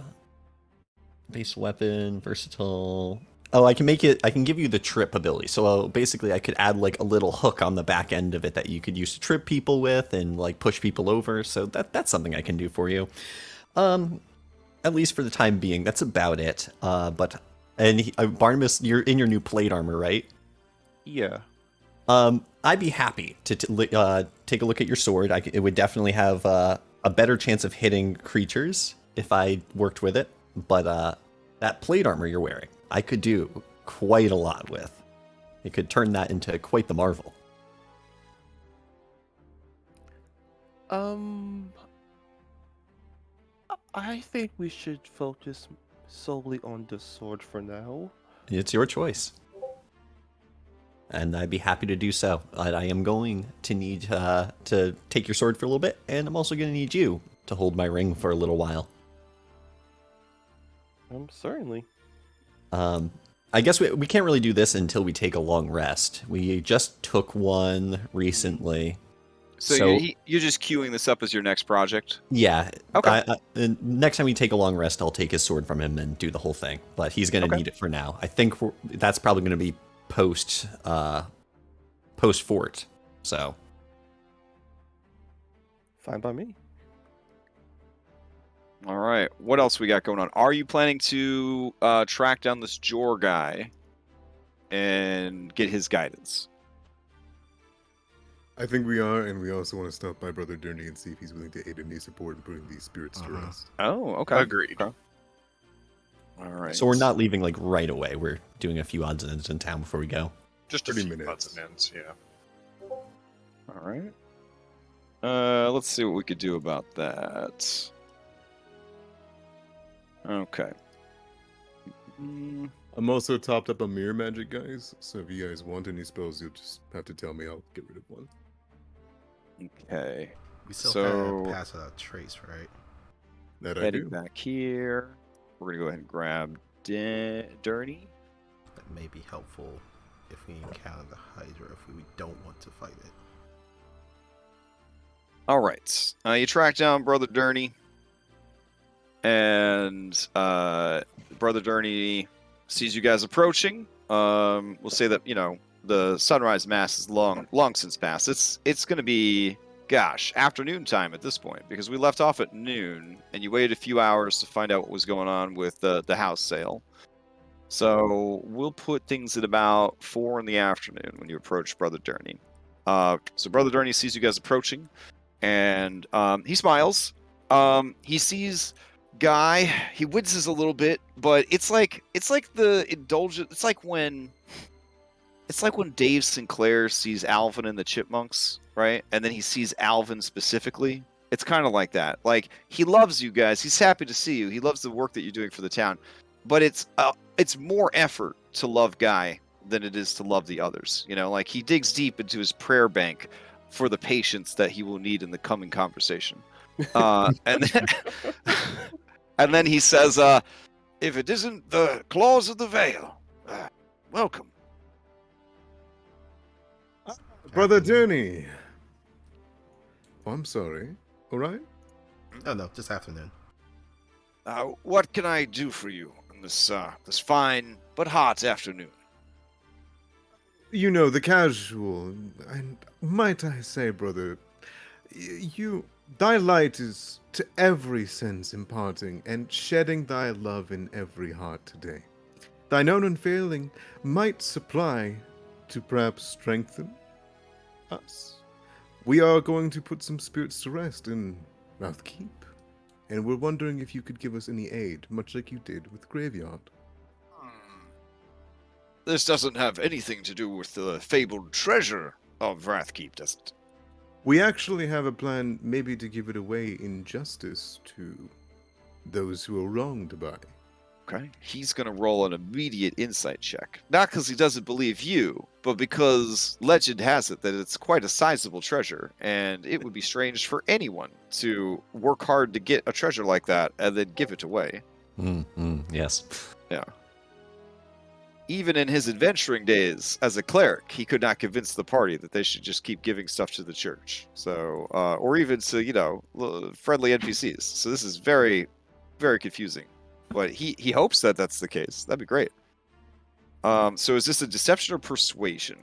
Base weapon, versatile. Oh, I can give you the trip ability. So basically I could add like a little hook on the back end of it that you could use to trip people with and like push people over. So that's something I can do for you. At least for the time being, that's about it. Barnabas, you're in your new plate armor, right? Yeah. I'd be happy to take a look at your sword. It would definitely have a better chance of hitting creatures if I worked with it. But that plate armor you're wearing, I could do quite a lot with. It could turn that into quite the marvel. I think we should focus solely on the sword for now. It's your choice. And I'd be happy to do so. I am going to need to take your sword for a little bit, and I'm also going to need you to hold my ring for a little while. Certainly. I guess we can't really do this until we take a long rest. We just took one recently. So you're just queuing this up as your next project? Yeah. Okay. Next time we take a long rest, I'll take his sword from him and do the whole thing. But he's going to need it for now. I think that's probably going to be post fort. So. Fine by me. All right. What else we got going on? Are you planning to track down this Jor guy and get his guidance? I think we are, and we also want to stop by Brother Dirny and see if he's willing to aid in the support in putting these spirits to rest. Oh, okay. Agreed. Okay. All right. So we're not leaving like right away. We're doing a few odds and ends in town before we go. Just a 30 few minutes. odds and ends, yeah. All right. Let's see what we could do about that. Okay. I'm also topped up on mirror magic, guys. So if you guys want any spells, you'll just have to tell me. I'll get rid of one. Okay. We still So- have pass a trace, right? That I Heading do. back here. We're gonna go ahead and grab Dirty. That may be helpful if we encounter the Hydra if we don't want to fight it. All right. You track down Brother Dirty, and Brother Dirty sees you guys approaching. We'll say that the sunrise mass is long since passed. It's going to be, afternoon time at this point because we left off at noon, and you waited a few hours to find out what was going on with the house sale. So we'll put things at about 4 in the afternoon when you approach Brother Dirty. So Brother Dirty sees you guys approaching. And he smiles. He sees Guy. He winces a little bit, but it's like the indulgent. It's like when Dave Sinclair sees Alvin and the Chipmunks, right? And then he sees Alvin specifically. It's kind of like that. Like he loves you guys. He's happy to see you. He loves the work that you're doing for the town. But it's more effort to love Guy than it is to love the others. Like he digs deep into his prayer bank for the patience that he will need in the coming conversation. And then he says, if it isn't the claws of the veil. Welcome. Brother Afternoon. Journey. Oh, I'm sorry. All right. Oh no, just afternoon. What can I do for you on this fine but hot afternoon? You know, the casual, and might I say, brother, thy light is to every sense imparting, and shedding thy love in every heart today. Thine own unfailing might supply to perhaps strengthen us. We are going to put some spirits to rest in Mouthkeep, and we're wondering if you could give us any aid, much like you did with Graveyard. This doesn't have anything to do with the fabled treasure of Wrathkeep, does it? We actually have a plan maybe to give it away in justice to those who are wronged by. Okay. He's going to roll an immediate insight check. Not because he doesn't believe you, but because legend has it that it's quite a sizable treasure, and it would be strange for anyone to work hard to get a treasure like that and then give it away. Yes. Yeah. Even in his adventuring days as a cleric, he could not convince the party that they should just keep giving stuff to the church. So, or even to, friendly NPCs. So this is very, very confusing. But he hopes that that's the case. That'd be great. So is this a deception or persuasion?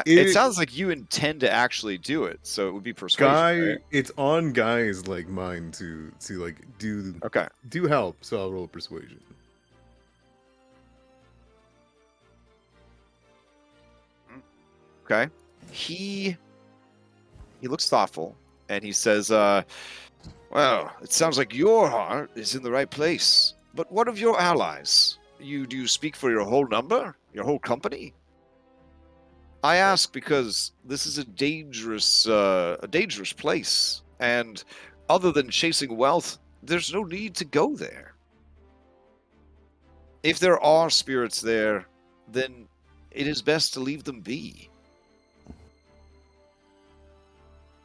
It sounds like you intend to actually do it, so it would be persuasion, right? It's on guys like mine to like do Okay. do help, so I'll roll persuasion. Okay. He looks thoughtful, and he says, well, it sounds like your heart is in the right place. But what of your allies? Do you speak for your whole number? Your whole company? I ask because this is a dangerous place, and other than chasing wealth, there's no need to go there. If there are spirits there, then it is best to leave them be.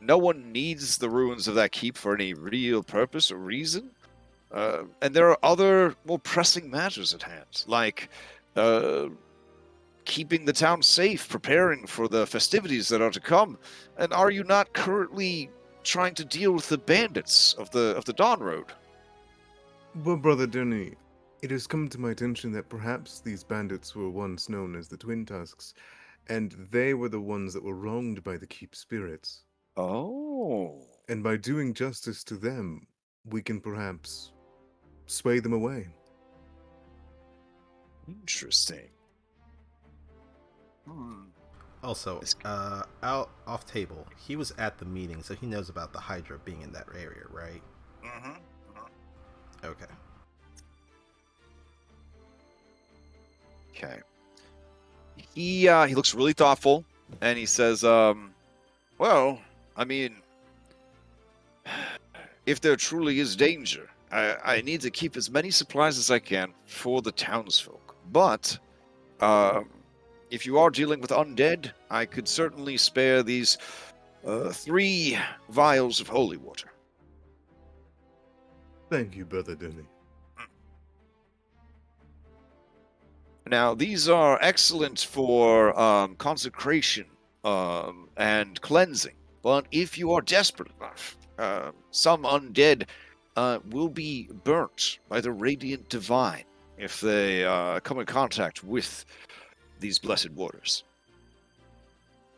No one needs the ruins of that keep for any real purpose or reason. And there are other more pressing matters at hand, like keeping the town safe, preparing for the festivities that are to come. And are you not currently trying to deal with the bandits of the Dawn Road? Well, Brother Denny, it has come to my attention that perhaps these bandits were once known as the Twin Tusks, and they were the ones that were wronged by the keep spirits. Oh. And by doing justice to them, we can perhaps sway them away. Interesting. Also, out off table, he was at the meeting, so he knows about the Hydra being in that area, right? Mm-hmm. Okay. Okay. He looks really thoughtful, and he says, well, I mean, if there truly is danger, I need to keep as many supplies as I can for the townsfolk. But, if you are dealing with undead, I could certainly spare these 3 vials of holy water. Thank you, Brother Denny. Now, these are excellent for consecration and cleansing. But if you are desperate enough, some undead will be burnt by the radiant divine if they come in contact with these blessed waters.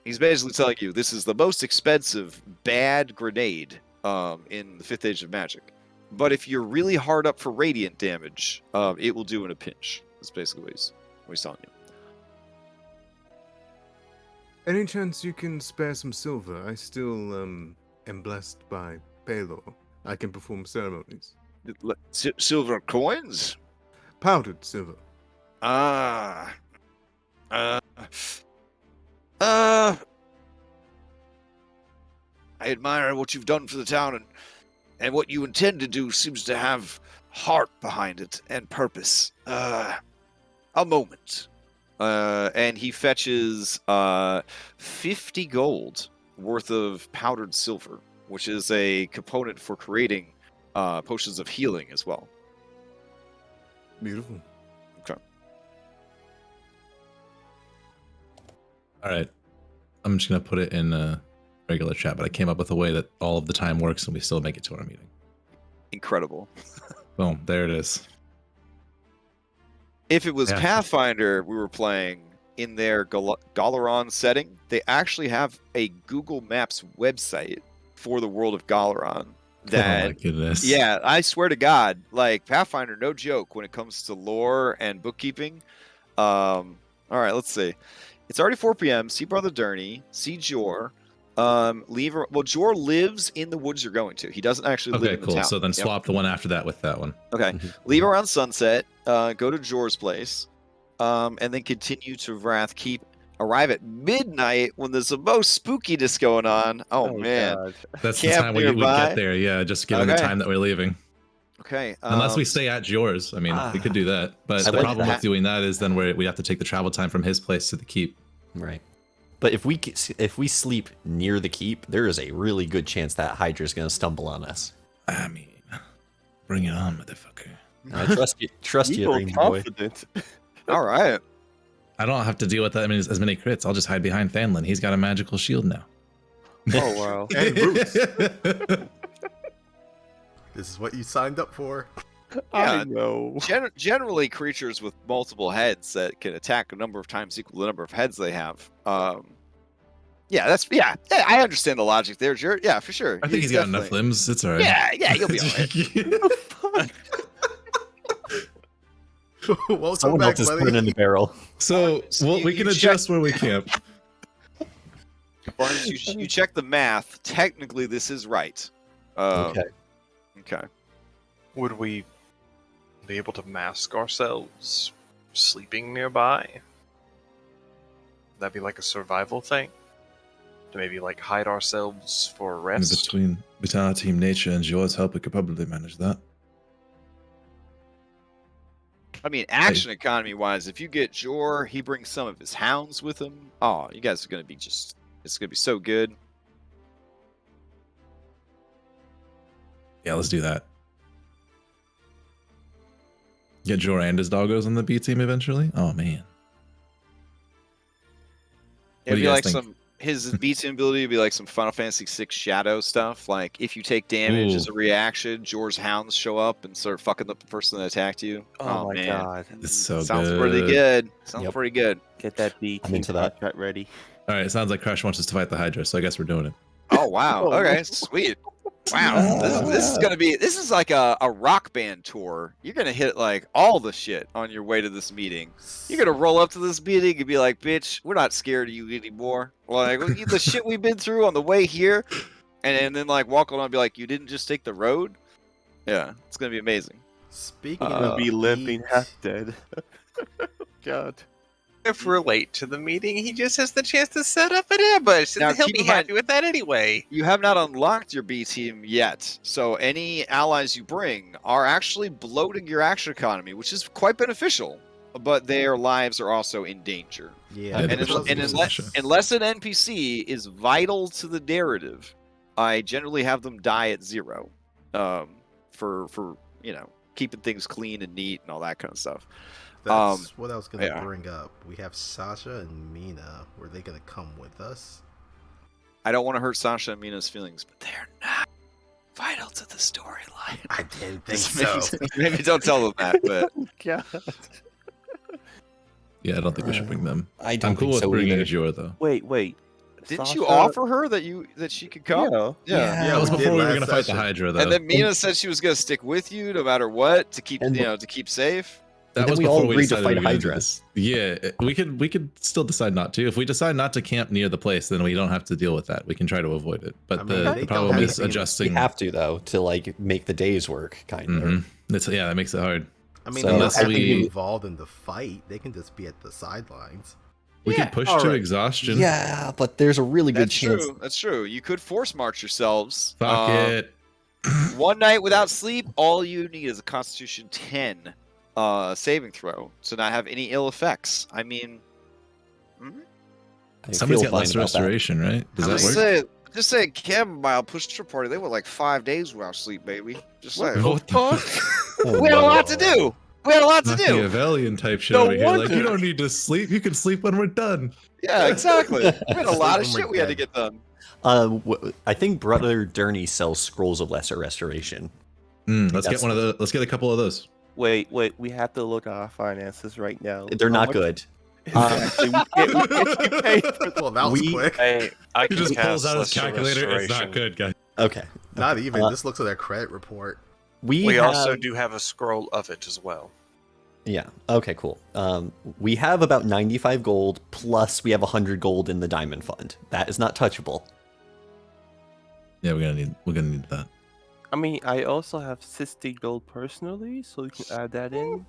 He's basically telling you this is the most expensive bad grenade in the 5th Age of Magic. But if you're really hard up for radiant damage, it will do in a pinch. That's basically what he's telling you. Any chance you can spare some silver? I still am blessed by Palor. I can perform ceremonies. Silver coins? Powdered silver. I admire what you've done for the town, and what you intend to do seems to have heart behind it and purpose. A moment. And he fetches 50 gold worth of powdered silver, which is a component for creating potions of healing as well. Beautiful. Okay. All right. I'm just gonna put it in a regular chat, but I came up with a way that all of the time works and we still make it to our meeting. Incredible. Boom, there it is. If it was Yeah. Pathfinder we were playing in their Galaron setting, they actually have a Google Maps website for the world of Galaron. Oh my goodness. Yeah, I swear to God, like Pathfinder, no joke when it comes to lore and bookkeeping. All right, let's see. It's already 4 p.m. See Brother Durney. See Jor. Leave. Well, Jor lives in the woods you're going to. He doesn't actually live Okay, in the cool. town. So then Yep. swap the one after that with that one. Okay. Mhm. Leave around sunset. Go to Jor's place. And then continue to Wrath Keep. Arrive at midnight when there's the most spookiness going on. Oh man. God. That's the Camp time we would nearby. get there. Yeah, just given the Okay. time that we're leaving. Okay. Unless we stay at yours. I mean, we could do that. But I the like problem that. with doing that is then we have to take the travel time from his place to the keep. Right. But if we sleep near the keep, there is a really good chance that Hydra's going to stumble on us. I mean, bring it on, motherfucker. I trust you. Trust you, feel Rainbow Boy. confident. All right. I don't have to deal with that. I mean, as many crits. I'll just hide behind Fanlin. He's got a magical shield now. Oh wow. And boots. This is what you signed up for. Yeah. I know. Generally, creatures with multiple heads that can attack a number of times equal to the number of heads they have. Yeah, I understand the logic there, Jared. Yeah, for sure. I think he's got enough limbs. It's all right. Yeah, you'll be all right. Welcome Someone back, else is buddy. putting in the barrel. So we can adjust where we camp. Barnes, you check the math. Technically, this is right. Okay. Okay. Would we be able to mask ourselves sleeping nearby? That'd be like a survival thing? To maybe like hide ourselves for rest? Between our team nature and yours help, we could probably manage that. I mean, action economy wise, if you get Jor, he brings some of his hounds with him. Oh, you guys are gonna be it's gonna be so good. Yeah, let's do that. Get Jor and his doggos on the B team eventually? Oh man. It'd do be you guys like think? some his beating ability would be like some Final Fantasy VI shadow stuff. Like if you take damage as a reaction, Jor's hounds show up and start fucking up the person that attacked you. Oh, my man. god. It's so Sounds good. pretty good. Sounds Yep. pretty good. Get that beat. I'm into that. Got ready. All right, it sounds like Crash wants us to fight the Hydra, so I guess we're doing it. Oh wow. Oh, Okay, no. sweet. Wow. This is like a rock band tour. You're gonna hit like all the shit on your way to this meeting. You're gonna roll up to this meeting and be like, bitch, we're not scared of you anymore. Like the shit we've been through on the way here, and then like walk on and be like, you didn't just take the road? Yeah, it's gonna be amazing. Speaking I'm gonna of be limping beat, half dead. God. If we're late to the meeting, he just has the chance to set up an ambush, and Now, he'll keep be in mind- happy with that anyway. You have not unlocked your B team yet, so any allies you bring are actually bloating your action economy, which is quite beneficial. But their lives are also in danger. yeah, Yeah, And, which is unless an NPC is vital to the narrative, I generally have them die at 0, for keeping things clean and neat and all that kind of stuff. that's what I was gonna yeah. bring up. We have Sasha and Mina. Were they gonna come with us? I don't want to hurt Sasha and Mina's feelings, but they're not vital to the storyline. I didn't think Maybe- so. Maybe don't tell them that, but God. Yeah, I don't think we should bring them. I don't I'm cool think with so bringing either. Jor though. Wait. didn't you Sasha- offer her that she could come? Yeah. Yeah. That was we before did we were last gonna fight the session. Hydra though. And then Mina said she was gonna stick with you no matter what to keep And- to keep safe. that and then was we all before we agreed to decided fight we were gonna do Hydra. this. Yeah, we could still decide not to. If we decide not to camp near the place, then we don't have to deal with that. We can try to avoid it. But I mean, the they don't problem have is to be- We adjusting. have to though to like make the days work, kind of. Mhm. Yeah, that makes it hard. I mean, So they don't unless have to be we- involved in the fight. They can just be at the sidelines. We Yeah, could push all to right. exhaustion. Yeah, but there's a really good That's chance. true. That's true. You could force march yourselves. Fuck it. One night without sleep, all you need is a Constitution 10 saving throw to not have any ill effects. I mean, I Somebody's feel got less fine about that. restoration, right? Does that just work? say chamomile pushed your party. They went like 5 days without sleep, baby. Just saying. What the fuck? Oh, We had a no. lot to do. We had a lot to do. Machiavellian type shit No over here. Like, wonder. you don't need to sleep. You can sleep when we're done. Yeah, exactly. We had a lot of Sleep when shit we're we had to dead. get done. I think Brother Durney sells scrolls of lesser restoration. Let's get one of the. Let's get a couple of those. Wait, we have to look at our finances right now. They're How not much- good. Exactly. we can't get paid for Well, that was We- quick. I He can just pulls cast out his Lesser calculator. It's not Restoration. good, guys. Okay. Not even. Uh, This looks at their credit report. We also do have a scroll of it as well. Yeah. Okay. Cool. We have about 95 gold plus we have 100 gold in the diamond fund. That is not touchable. Yeah, we're gonna need that. I mean, I also have 60 gold personally, so you can add that in.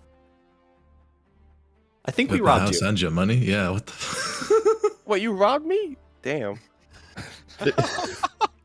I think we Wait, my robbed house you. and your money. Yeah. What the? Wait, you robbed me? Damn.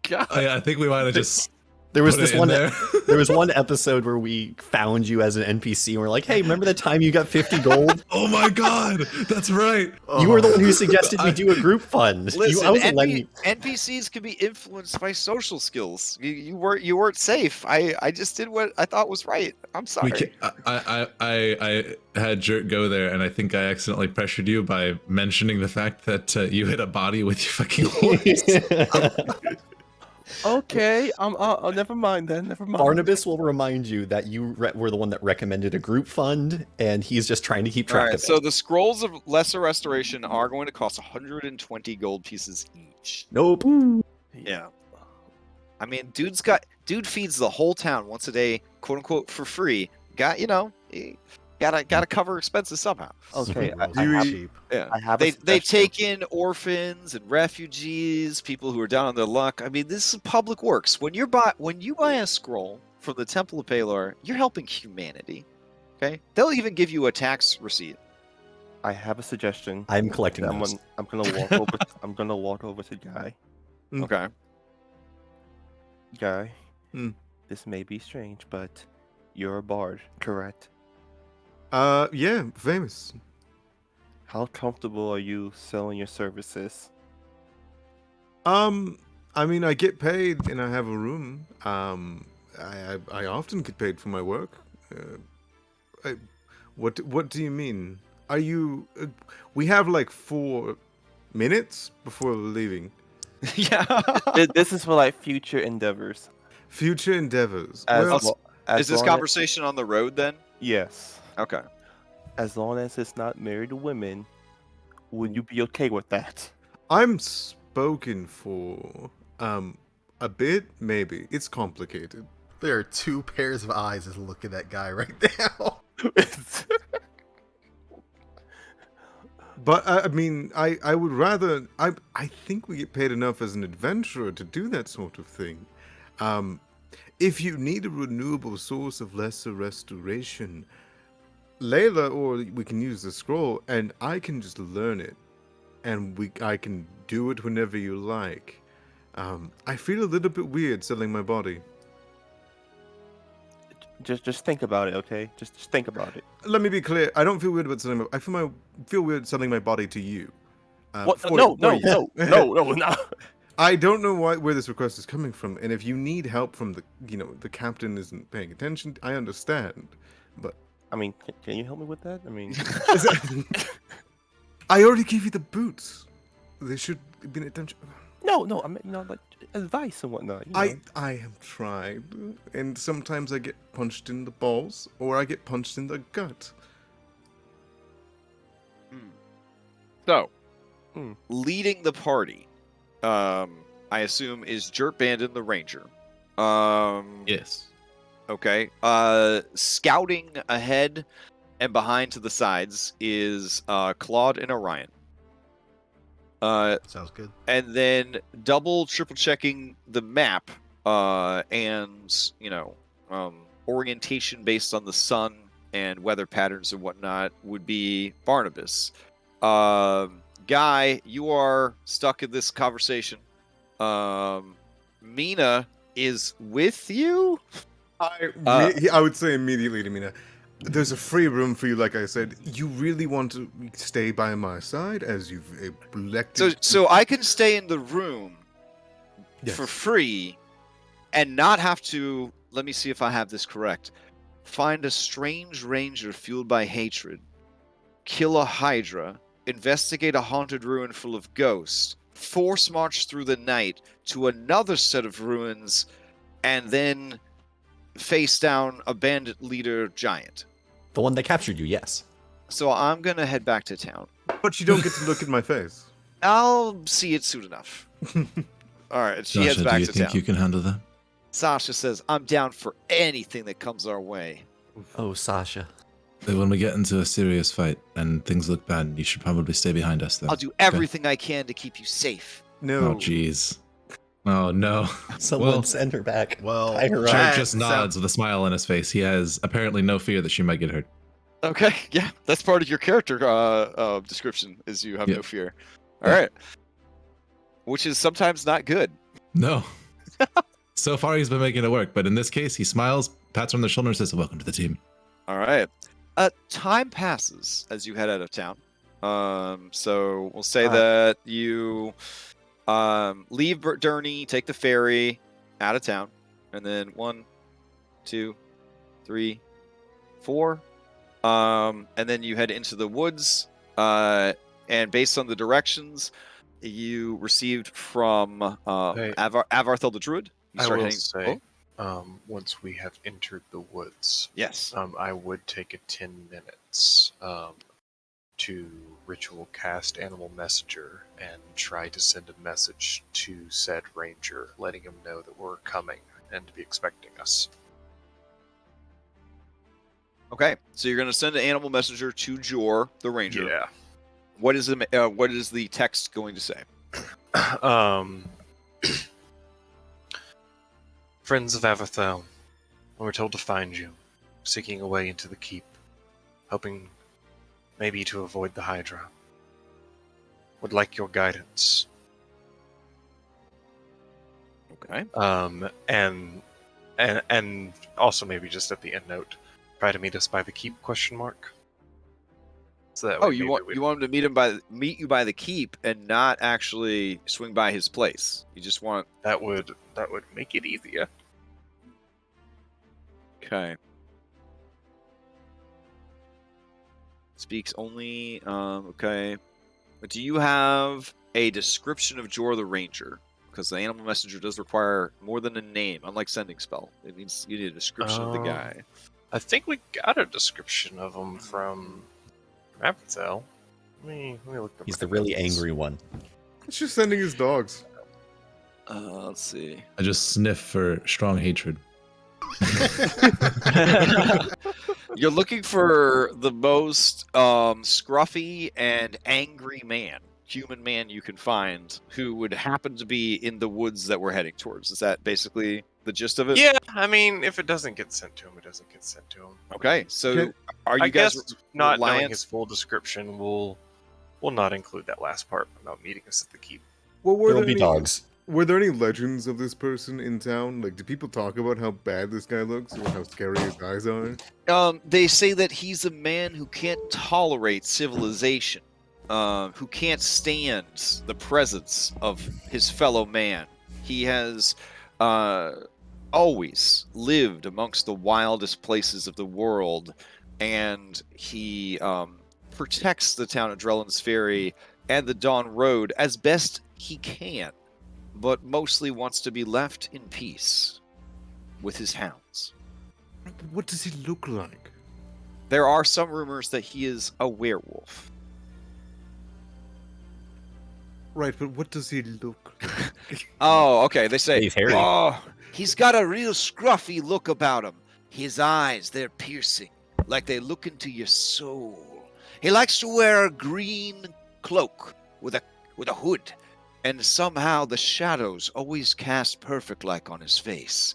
God. I think we might have just. There was put this it in one. there. There was one episode where we found you as an NPC and we're like, "Hey, remember the time you got 50 gold? Oh my god, that's right. You were the one who suggested we do a group fund. Listen, I wasn't letting NPCs can be influenced by social skills. You weren't safe. I just did what I thought was right. I'm We sorry. I had Jerk go there, and I think I accidentally pressured you by mentioning the fact that you hit a body with your fucking horse. Okay, never mind then. Never mind. Barnabas will remind you that you were the one that recommended a group fund, and he's just trying to keep All track right, of it. so the scrolls of lesser restoration are going to cost 120 gold pieces each. Nope. Yeah. I mean, dude feeds the whole town once a day, quote unquote, for free. Gotta cover expenses somehow. Okay, Rolls I are have, cheap. Yeah. I have They a suggestion. take in orphans and refugees, people who are down on their luck. I mean, this is public works. When you buy a scroll from the Temple of Pelor, you're helping humanity. Okay? They'll even give you a tax receipt. I have a suggestion. I'm collecting I'm those. gonna walk over. I'm gonna walk over to Guy. Okay. Guy. Hmm. This may be strange, but you're a bard, correct? Yeah, famous. How comfortable are you selling your services? I mean, I get paid and I have a room. I often get paid for my work. What do you mean? Are you? We have like 4 minutes before leaving. Yeah. This is for like future endeavors. Future endeavors. As, Well, lo- as Is this long conversation on the road then? yes. Okay. As long as it's not married to women, would you be okay with that? I'm spoken for. A bit, maybe. It's complicated. There are 2 pairs of eyes just looking at Guy right now. But I mean, I would rather. I think we get paid enough as an adventurer to do that sort of thing. If you need a renewable source of lesser restoration, Layla, or we can use the scroll, and I can just learn it, and I can do it whenever you like. I feel a little bit weird selling my body. just think about it, okay? Just think about it. Let me be clear. I don't feel weird about selling. I feel weird selling my body to you. What? for- No, for no, you. no. I don't know where this request is coming from, and if you need help from the captain isn't paying attention, I understand. But I mean, can you help me with that? I mean, I already gave you the boots. They should be an attention. no. I mean, like advice and whatnot. You know? I have tried, and sometimes I get punched in the balls, or I get punched in the gut. So, Hmm. leading the party, I assume is Jerk Bandit the Ranger. Yes. Okay. Scouting ahead and behind to the sides is Claude and Orion. Sounds good. And then triple checking the map and orientation based on the sun and weather patterns and whatnot would be Barnabas. Guy, you are stuck in this conversation. Mina is with you. I would say immediately to Mina, there's a free room for you, like I said. You really want to stay by my side as you've elected. So I can stay in the room Yes. for free and not have to. Let me see if I have this correct. find a strange ranger fueled by hatred, kill a Hydra, investigate a haunted ruin full of ghosts, force march through the night to another set of ruins, and then face down a bandit leader giant. The one that captured you, yes. So I'm gonna head back to town. But you don't get to look at my face. I'll see it soon enough. All right, she heads Sasha, back do you to think town. you can handle that? Sasha says, "I'm down for anything that comes our way." Oh, Sasha. When we get into a serious fight and things look bad, you should probably stay behind us, though. I'll do everything I can to keep you safe. No. Oh, jeez. Oh, no. Someone Well, send her back. Well, Tie her that up. Dirk just nods with a smile on his face. He has apparently no fear that she might get hurt. Okay, yeah, that's part of your character description, is you have Yeah. no fear. All right, which is sometimes not good. No. So far, he's been making it work, but in this case, he smiles, pats her on the shoulder, and says, "Welcome to the team." All right. Time passes as you head out of town. So we'll say that you leave Durney, take the ferry out of town, and then 1, 2, 3, 4. And then you head into the woods. And based on the directions you received from Hey. Avarthel the Druid, you I start will heading. say, once we have entered the woods, Yes. I would take a 10 minutes to ritual cast Animal Messenger and try to send a message to said ranger, letting him know that we're coming and to be expecting us. Okay, so you're going to send an animal messenger to Jor, the ranger. Yeah. What is the text going to say? Friends of Avarthel, we were told to find you, seeking a way into the keep, hoping maybe to avoid the Hydra. Would like your guidance. Okay. And also maybe just at the end note, try to meet us by the keep ? So that Oh, way you maybe want him to meet you by the keep and not actually swing by his place. You just want. that would make it easier. Okay. Speaks only. Okay. But do you have a description of Jor the Ranger? Because the animal messenger does require more than a name, unlike sending spell. It means you need a description of the guy. I think we got a description of him from Avarthel. Let me look. up He's my the really notes. angry one. It's just sending his dogs. Let's see. I just sniff for strong hatred. You're looking for the most scruffy and angry human man you can find, who would happen to be in the woods that we're heading towards. Is that basically the gist of it? Yeah, I mean, if it doesn't get sent to him, it doesn't get sent to him. Okay, so Okay. are you I guys guess not knowing reliant? his full description, we'll not include that last part about meeting us at the keep. Well, were There'll there be any, dogs. Were there any legends of this person in town? Like, do people talk about how bad this guy looks or how scary his eyes are? They say that he's a man who can't tolerate civilization, who can't stand the presence of his fellow man. He has always lived amongst the wildest places of the world, and he protects the town of Drellin's Ferry and the Dawn Road as best he can, but mostly wants to be left in peace with his hounds. What does he look like? There are some rumors that he is a werewolf. Right, but what does he look like? Oh, okay. They say, He's hairy. oh, he's got a real scruffy look about him. His eyes, they're piercing, like they look into your soul. He likes to wear a green cloak with a hood, and somehow the shadows always cast perfect-like on his face.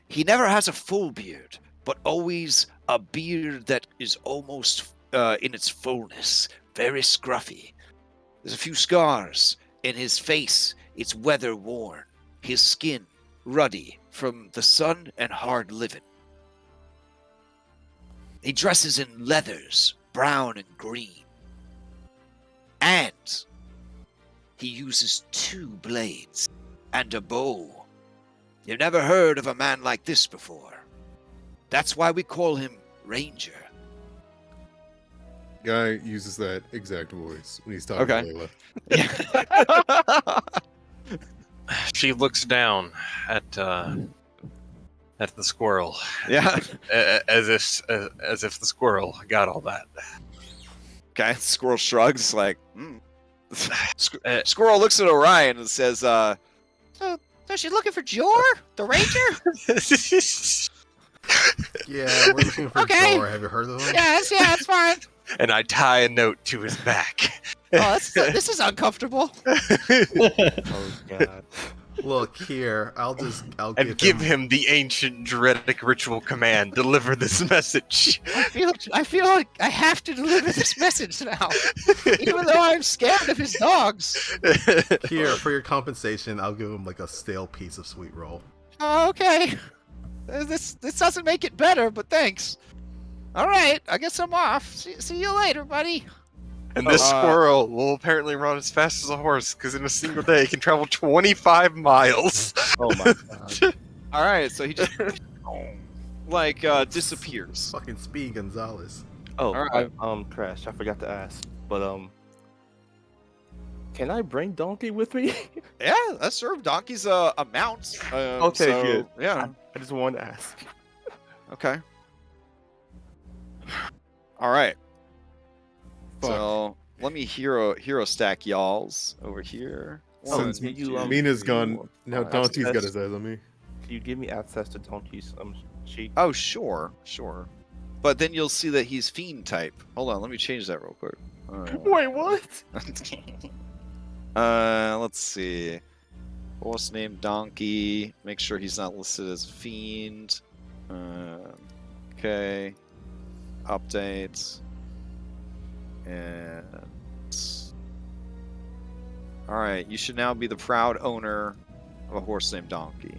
He never has a full beard, but always a beard that is almost in its fullness, very scruffy. There's a few scars, and his face, it's weather-worn. His skin, ruddy from the sun and hard living. He dresses in leathers, brown and green. And he uses 2 blades and a bow. You've never heard of a man like this before. That's why we call him Ranger. Guy uses that exact voice when he's talking Okay. to Layla. Yeah. She looks down at the squirrel, Yeah. as if the squirrel got all that. Okay. Squirrel shrugs like. Squirrel looks at Orion and says, "So she's looking for Jor, the Ranger." Yeah, we're looking for Okay. Jor. Have you heard of him? Yes, that's fine. And I tie a note to his back. Oh, this is uncomfortable. Oh god. Look here, I'll And give him the ancient druidic ritual command. Deliver this message. I feel like I have to deliver this message now, even though I'm scared of his dogs. Here, for your compensation, I'll give him like a stale piece of sweet roll. Oh, okay. This doesn't make it better, but thanks. All right, I guess I'm off. See you later, buddy. And this squirrel will apparently run as fast as a horse, because in a single day he can travel 25 miles. Oh my god. All right, so he just disappears. Fucking Speed Gonzalez. Oh, All right. Trash. I forgot to ask, but can I bring Donkey with me? Yeah, that's sure. Donkey's a mount. Okay, so, good. Yeah. I just wanted to ask. Okay. All right. Fuck. So let me hero stack y'all's over here. Since can you, Mina's you, gone, now access- Donkey's got his eyes on me. Can you give me access to Donkey's sheet? Oh, sure. But then you'll see that he's fiend type. Hold on, let me change that real quick. Wait, what? Let's see. Horse named Donkey. Make sure he's not listed as fiend. Okay. Update. And all right, you should now be the proud owner of a horse named Donkey.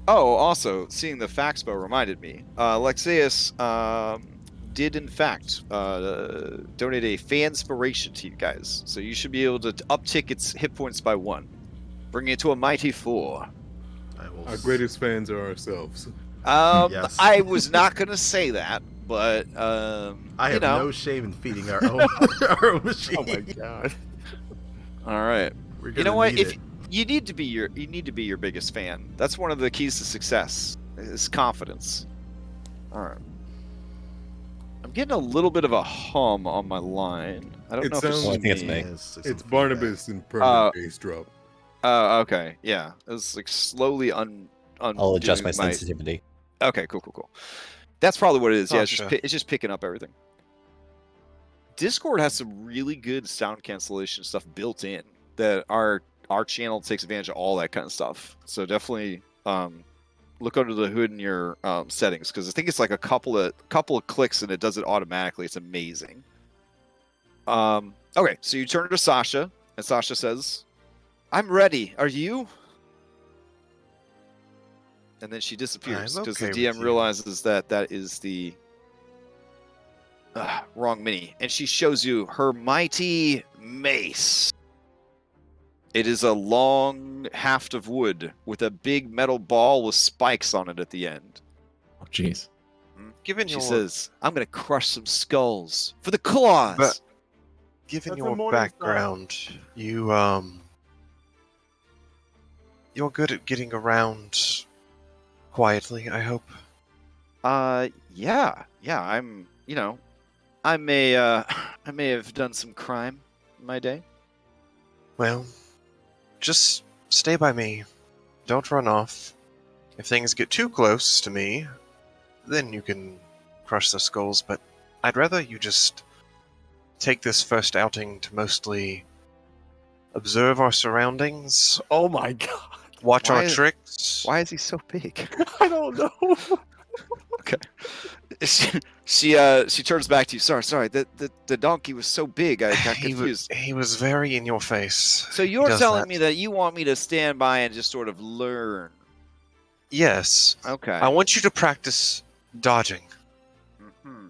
Oh, also, seeing the Faxpo reminded me. Lexius did in fact donate a Fanspiration to you guys, so you should be able to uptick its hit points by 1, bringing it to a mighty 4. Our greatest fans are ourselves. Yes. I was not gonna say that, but I have no shame in feeding our own our own machine. Oh my god. All right. We're You know gonna what? need If it. you need to be your biggest fan. That's one of the keys to success. Is confidence. All right. I'm getting a little bit of a hum on my line. I don't It know if it's sounds- Well, I think it's me. me. It's Barnabas in permanent bass drop. Oh, okay. Yeah. It was like slowly I'll adjust my undoing sensitivity. Okay, cool. That's probably what it is. Yeah, Gotcha. it's just picking up everything. Discord has some really good sound cancellation stuff built in that our channel takes advantage of all that kind of stuff. So definitely look under the hood in your settings, because I think it's like a couple of clicks and it does it automatically. It's amazing. Okay, so you turn to Sasha and Sasha says, "I'm ready. Are you?" And then she disappears I'm because okay the with DM you. realizes that is the wrong mini, and she shows you her mighty mace. It is a long haft of wood with a big metal ball with spikes on it at the end. Oh, jeez. Given She your says, "I'm going to crush some skulls for the claws." But- given That's a your morning background, you're good at getting around quietly, I hope. Yeah. I'm, I may have done some crime in my day. Well, just stay by me. Don't run off. If things get too close to me, then you can crush the skulls, but I'd rather you just take this first outing to mostly observe our surroundings, Oh my god. watch Why our is- tricks. Why is he so big? I don't know. She turns back to you. Sorry. The donkey was so big, I got confused. He was very in your face. So He you're does telling that. me that you want me to stand by and just sort of learn? Yes. Okay. I want you to practice dodging. Mhm.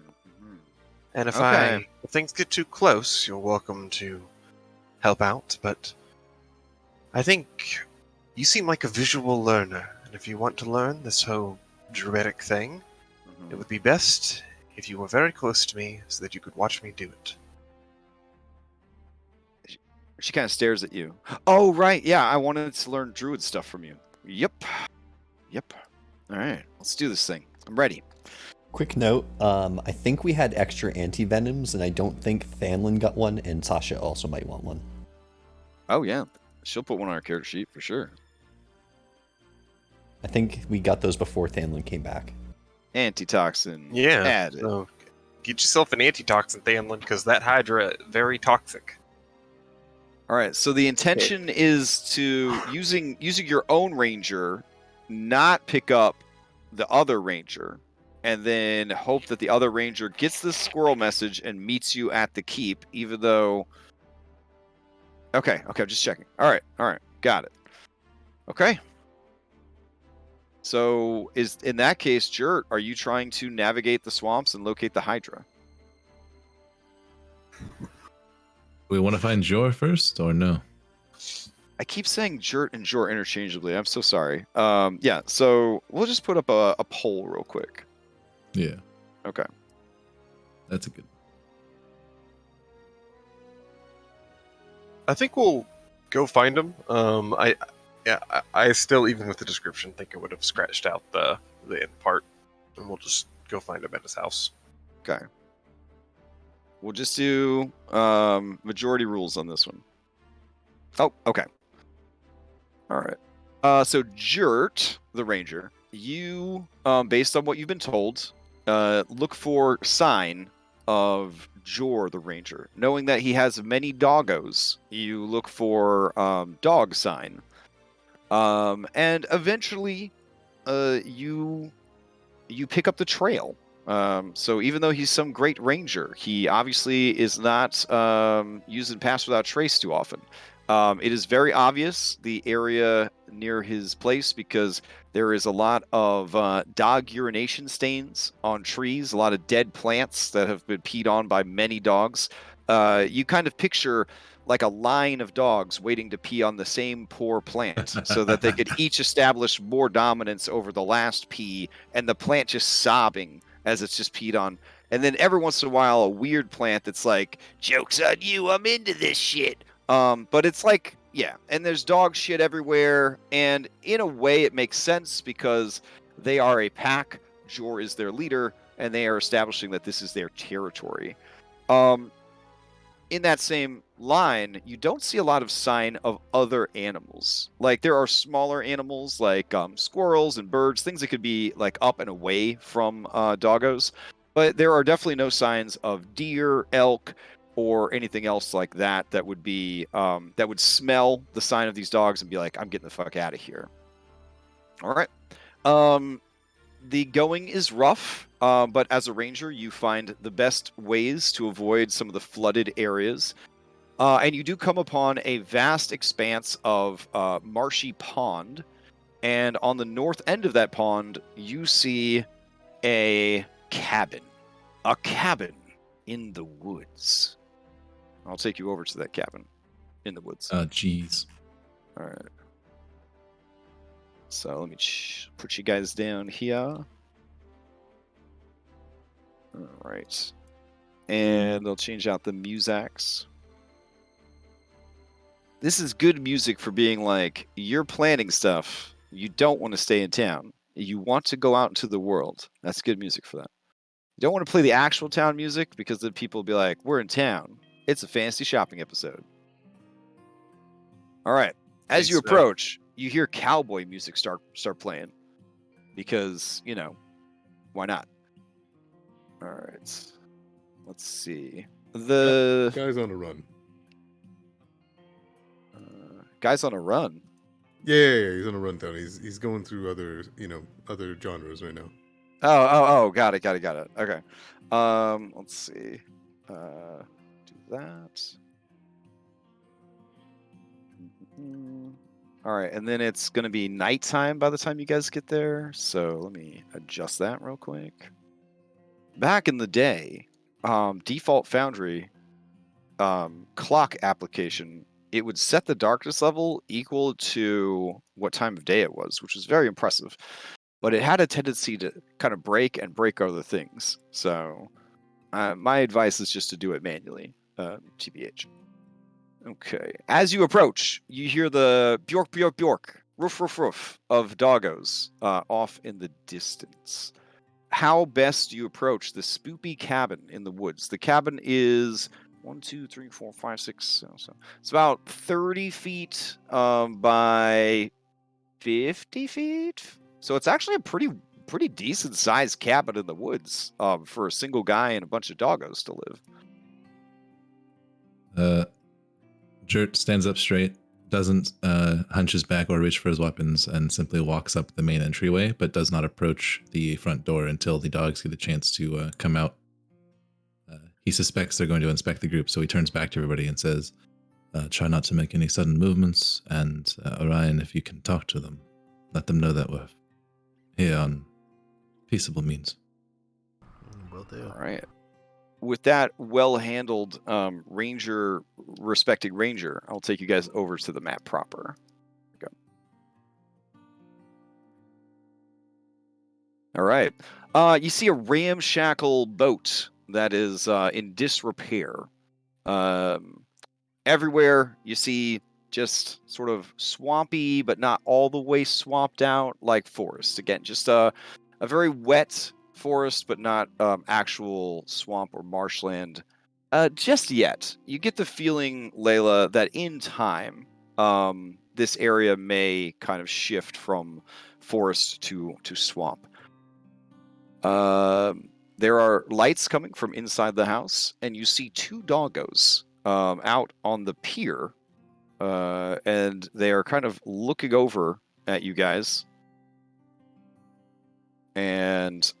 And if Okay. if things get too close, you're welcome to help out, but I think you seem like a visual learner, and if you want to learn this whole druidic thing, It would be best if you were very close to me so that you could watch me do it. She kind of stares at you. Oh, right. Yeah, I wanted to learn druid stuff from you. Yep. All right, let's do this thing. I'm ready. Quick note, I think we had extra anti-venoms, and I don't think Thanlin got one, and Sasha also might want one. Oh, yeah. She'll put one on our character sheet for sure. I think we got those before Thanlin came back. Antitoxin. Yeah. Added. So get yourself an antitoxin, Thanlin, because that Hydra very toxic. All right, so the intention is to, using your own ranger, not pick up the other ranger, and then hope that the other ranger gets the squirrel message and meets you at the keep, even though... Okay, just checking. All right, got it. Okay. So, in that case, Jert, are you trying to navigate the swamps and locate the Hydra? We want to find Jor first, or no? I keep saying Jert and Jor interchangeably. I'm so sorry. Yeah, so we'll just put up a poll real quick. Yeah. Okay. That's a good. I think we'll go find him. I still, even with the description, think I would have scratched out the end part, and we'll just go find him at his house. Okay. We'll just do majority rules on this one. Oh, okay. All right. So Jert, the ranger, you, based on what you've been told, look for sign of Jor, the ranger. Knowing that he has many doggos, you look for dog sign. And eventually, you pick up the trail. So even though he's some great ranger, he obviously is not using Pass Without Trace too often. It is very obvious, the area near his place, because there is a lot of dog urination stains on trees, a lot of dead plants that have been peed on by many dogs. You kind of picture like a line of dogs waiting to pee on the same poor plant so that they could each establish more dominance over the last pee, and the plant just sobbing as it's just peed on. And then every once in a while, a weird plant that's like, joke's on you, I'm into this shit. But it's like, yeah, and there's dog shit everywhere, and in a way it makes sense because they are a pack, Jor is their leader, and they are establishing that this is their territory. In that same line, you don't see a lot of sign of other animals. Like, there are smaller animals like squirrels and birds, things that could be like up and away from doggos, but there are definitely no signs of deer, elk, or anything else like that that would be that would smell the sign of these dogs and be like, I'm getting the fuck out of here. All right. The going is rough, but as a ranger, you find the best ways to avoid some of the flooded areas. And you do come upon a vast expanse of marshy pond. And on the north end of that pond, you see a cabin. A cabin in the woods. I'll take you over to that cabin in the woods. Jeez. All right. So let me put you guys down here. All right. And they'll change out the musax. This is good music for being like, you're planning stuff. You don't want to stay in town. You want to go out into the world. That's good music for that. You don't want to play the actual town music because then people will be like, we're in town. It's a fantasy shopping episode. All right. As you approach, you hear cowboy music start playing. Because, you know, why not? All right. Let's see. The Guy's on a run. Guy's on a run. Yeah, he's on a run down. He's going through other genres right now. Oh, got it. Okay. Let's see. Do that. All right, and then it's going to be nighttime by the time you guys get there. So let me adjust that real quick. Back in the day, default Foundry clock application, it would set the darkness level equal to what time of day it was, which was very impressive. but it had a tendency to kind of break and break other things. So my advice is just to do it manually, TBH. Okay. As you approach, you hear the bjork, bjork, bjork, roof, roof, roof of doggos off in the distance. How best do you approach the spoopy cabin in the woods? The cabin is 1, 2, 3, 4, 5, 6. So it's about 30 feet by 50 feet. So it's actually a pretty decent sized cabin in the woods for a single guy and a bunch of doggos to live. Jert stands up straight, doesn't hunch his back or reach for his weapons, and simply walks up the main entryway, but does not approach the front door until the dogs get a chance to come out. He suspects they're going to inspect the group, so he turns back to everybody and says, try not to make any sudden movements, and Orion, if you can talk to them, let them know that we're here on peaceable means. Will do. All right. With that well-handled ranger, respected ranger, I'll take you guys over to the map proper. Go. All right. You see a ramshackle boat that is in disrepair. Everywhere you see just sort of swampy, but not all the way swamped out like forest. Again, just a very wet forest, but not actual swamp or marshland just yet. You get the feeling, Layla, that in time, this area may kind of shift from forest to swamp. There are lights coming from inside the house, and you see 2 doggos out on the pier, and they are kind of looking over at you guys. And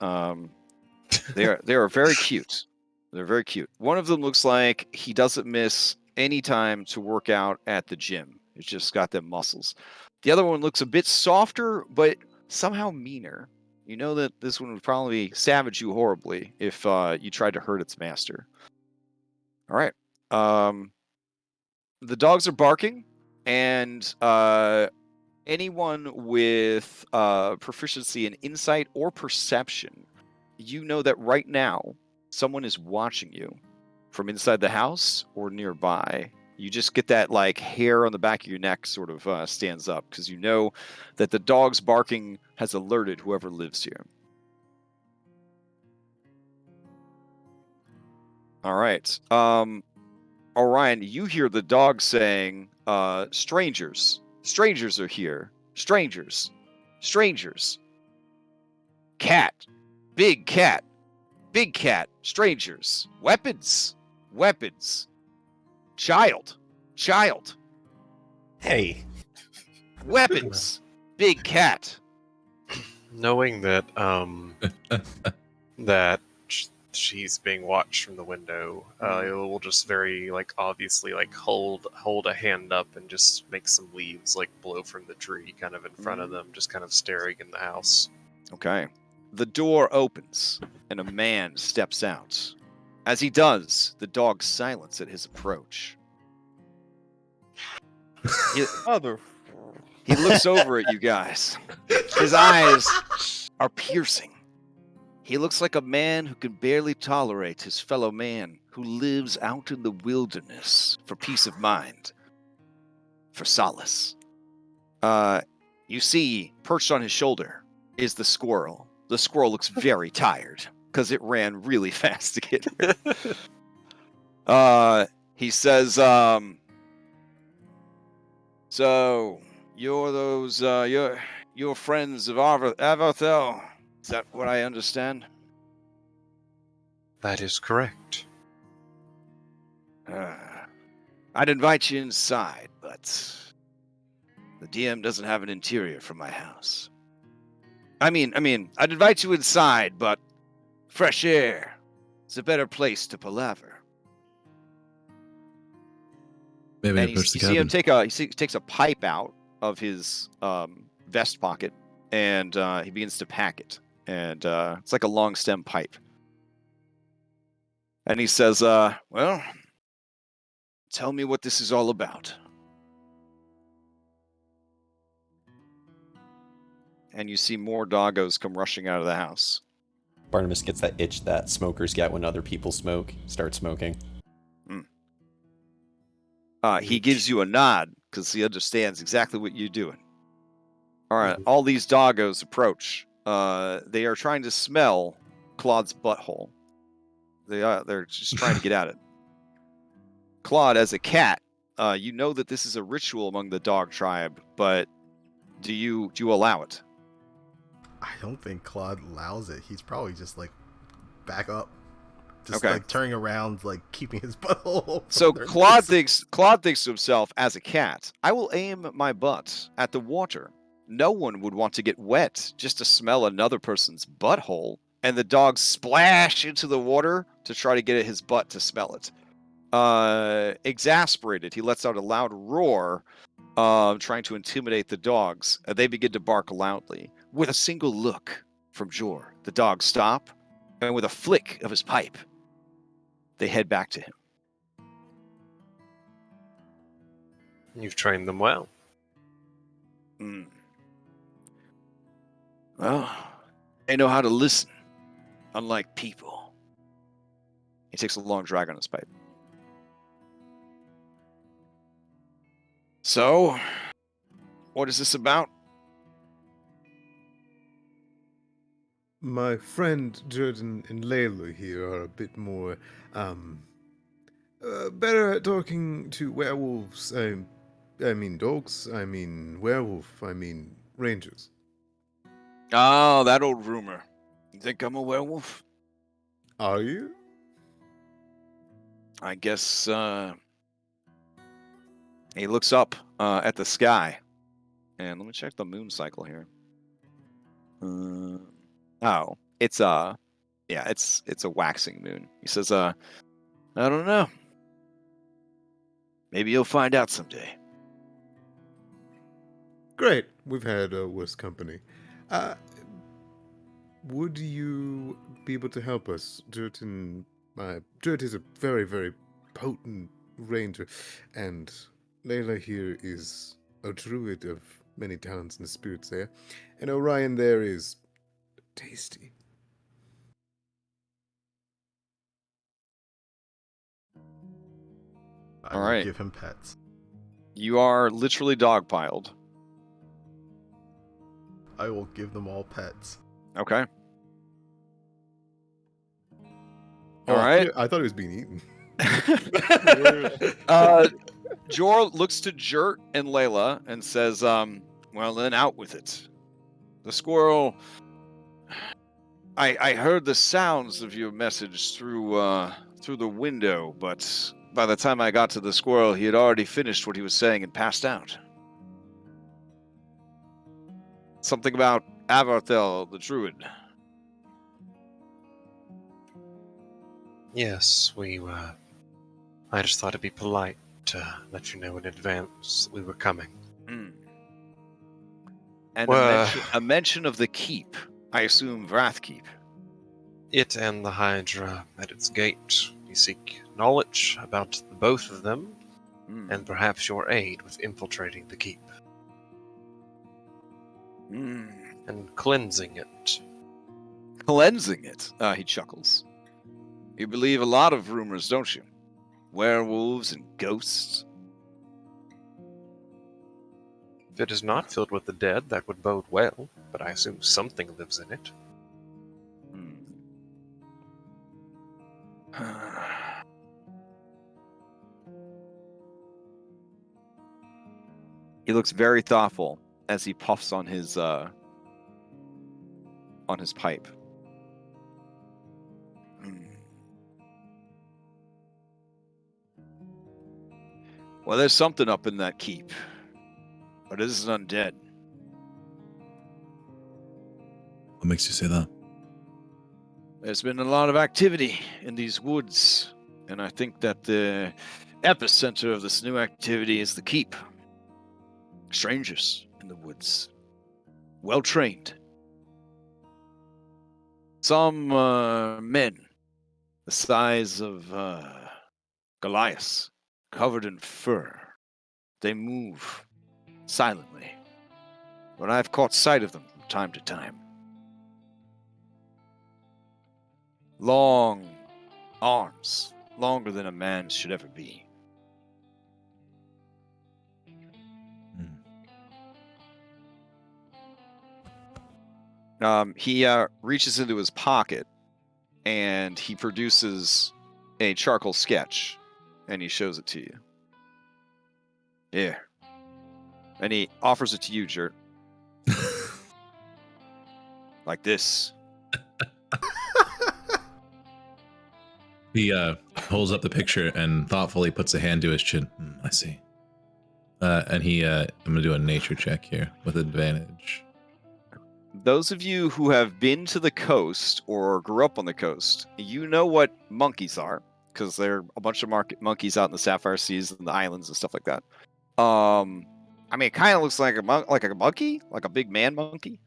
they are very cute. They're very cute. One of them looks like he doesn't miss any time to work out at the gym. It's just got them muscles. The other one looks a bit softer, but somehow meaner. You know that this one would probably savage you horribly if you tried to hurt its master. All right. The dogs are barking, and anyone with proficiency in insight or perception, you know that right now someone is watching you from inside the house or nearby. You just get that like hair on the back of your neck sort of stands up because you know that the dog's barking has alerted whoever lives here. All right. Orion, you hear the dog saying, strangers. Strangers are here. Strangers. Strangers. Cat. Big cat. Big cat. Strangers. Weapons. Weapons. Child. Child. Hey, Weapons. Big cat. Knowing that that she's being watched from the window, we'll just very like obviously like hold a hand up and just make some leaves like blow from the tree kind of in front of them, just kind of staring in the house. Okay. The door opens and a man steps out. As he does, the dog silence at his approach. He looks over at you guys. His eyes are piercing. He looks like a man who can barely tolerate his fellow man who lives out in the wilderness for peace of mind, for solace. You see, perched on his shoulder is the squirrel. The squirrel looks very tired because it ran really fast to get here. He says, so you're those, you're friends of Avathel. Is that what I understand? That is correct. I'd invite you inside, but the DM doesn't have an interior for my house. I mean, I'd invite you inside, but fresh air. It's a better place to palaver. Maybe And approach the you see him cabin. takes a pipe out of his vest pocket, and he begins to pack it. And it's like a long stem pipe. And he says, well, tell me what this is all about. and you see more doggos come rushing out of the house. Barnabas gets that itch that smokers get when other people smoke. Start smoking. He gives you a nod because he understands exactly what you're doing. All right, all these doggos approach. They are trying to smell Claude's butthole. They're just trying to get at it. Claude, as a cat, you know that this is a ritual among the dog tribe, but do you allow it? I don't think Claude allows it. He's probably just like back up. Just Okay. like turning around, like keeping his butthole. So from their Claude nose. thinks to himself, as a cat, I will aim my butt at the water. No one would want to get wet just to smell another person's butthole, and the dog splash into the water to try to get at his butt to smell it. Exasperated, he lets out a loud roar, trying to intimidate the dogs. They begin to bark loudly. With a single look from Jor, the dogs stop, and with a flick of his pipe, they head back to him. You've trained them well. Well, they know how to listen, unlike people. He takes a long drag on his pipe. So, what is this about? My friend Jordan and Layla here are a bit more, better at talking to werewolves. I mean dogs. I mean werewolf. I mean rangers. Oh, that old rumor. You think I'm a werewolf? Are you? I guess, he looks up at the sky. And let me check the moon cycle here. Oh, it's a waxing moon. He says, I don't know. Maybe you'll find out someday. Great. We've had worse company. Would you be able to help us? Dirt is a very, very potent ranger, and Layla here is a druid of many talents and spirits there, and Orion there is tasty. I All will right. give him pets. You are literally dogpiled. I will give them all pets. Okay. Oh, All right. I thought it was being eaten. Jor looks to Jert and Layla and says, well, then out with it. The squirrel... I heard the sounds of your message through the window, but by the time I got to the squirrel, he had already finished what he was saying and passed out. Something about Avarthel, the druid. Yes, I just thought it'd be polite to let you know in advance that we were coming. And Well, a mention of the keep. I assume Vrathkeep. It and the Hydra at its gate. We seek knowledge about the both of them, and perhaps your aid with infiltrating the keep. And cleansing it. Cleansing it? He chuckles. You believe a lot of rumors, don't you? Werewolves and ghosts. If it is not filled with the dead, that would bode well, but I assume something lives in it. He looks very thoughtful as he puffs on his pipe. Well, there's something up in that keep, but it isn't undead. What makes you say that? There's been a lot of activity in these woods, and I think that the epicenter of this new activity is the keep. Strangers in the woods. Well trained. Some men the size of Goliath, covered in fur. They move silently, but I've caught sight of them from time to time. Long arms, longer than a man should ever be. He reaches into his pocket and he produces a charcoal sketch and he shows it to you. Here. And he offers it to you, Jert. Like this. He holds up the picture and thoughtfully puts a hand to his chin. I see. And I'm going to do a nature check here with advantage. Those of you who have been to the coast or grew up on the coast, you know what monkeys are, because they're a bunch of monkeys out in the Sapphire Seas and the islands and stuff like that. I mean, it kind of looks like a monkey, like a big man monkey.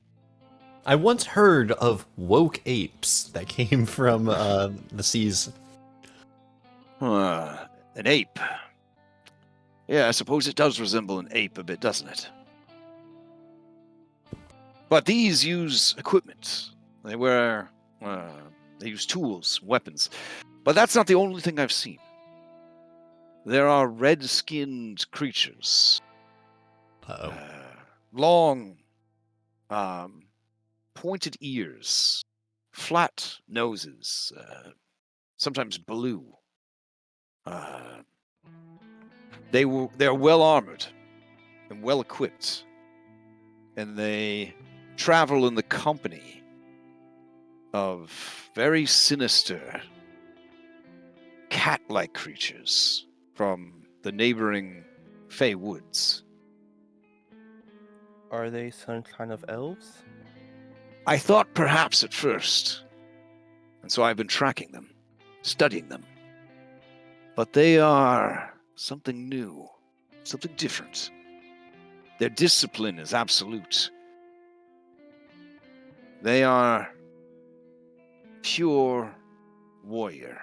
I once heard of woke apes that came from the seas. An ape. Yeah, I suppose it does resemble an ape a bit, doesn't it? But these use equipment. They use tools, weapons. But that's not the only thing I've seen. There are red-skinned creatures. Uh-oh. Long, pointed ears, flat noses, sometimes blue. They're well armored and well equipped, and they travel in the company of very sinister cat-like creatures from the neighboring Fey Woods. Are they some kind of elves? I thought perhaps at first, and so I've been tracking them, studying them. But they are something new, something different. Their discipline is absolute. They are pure warrior.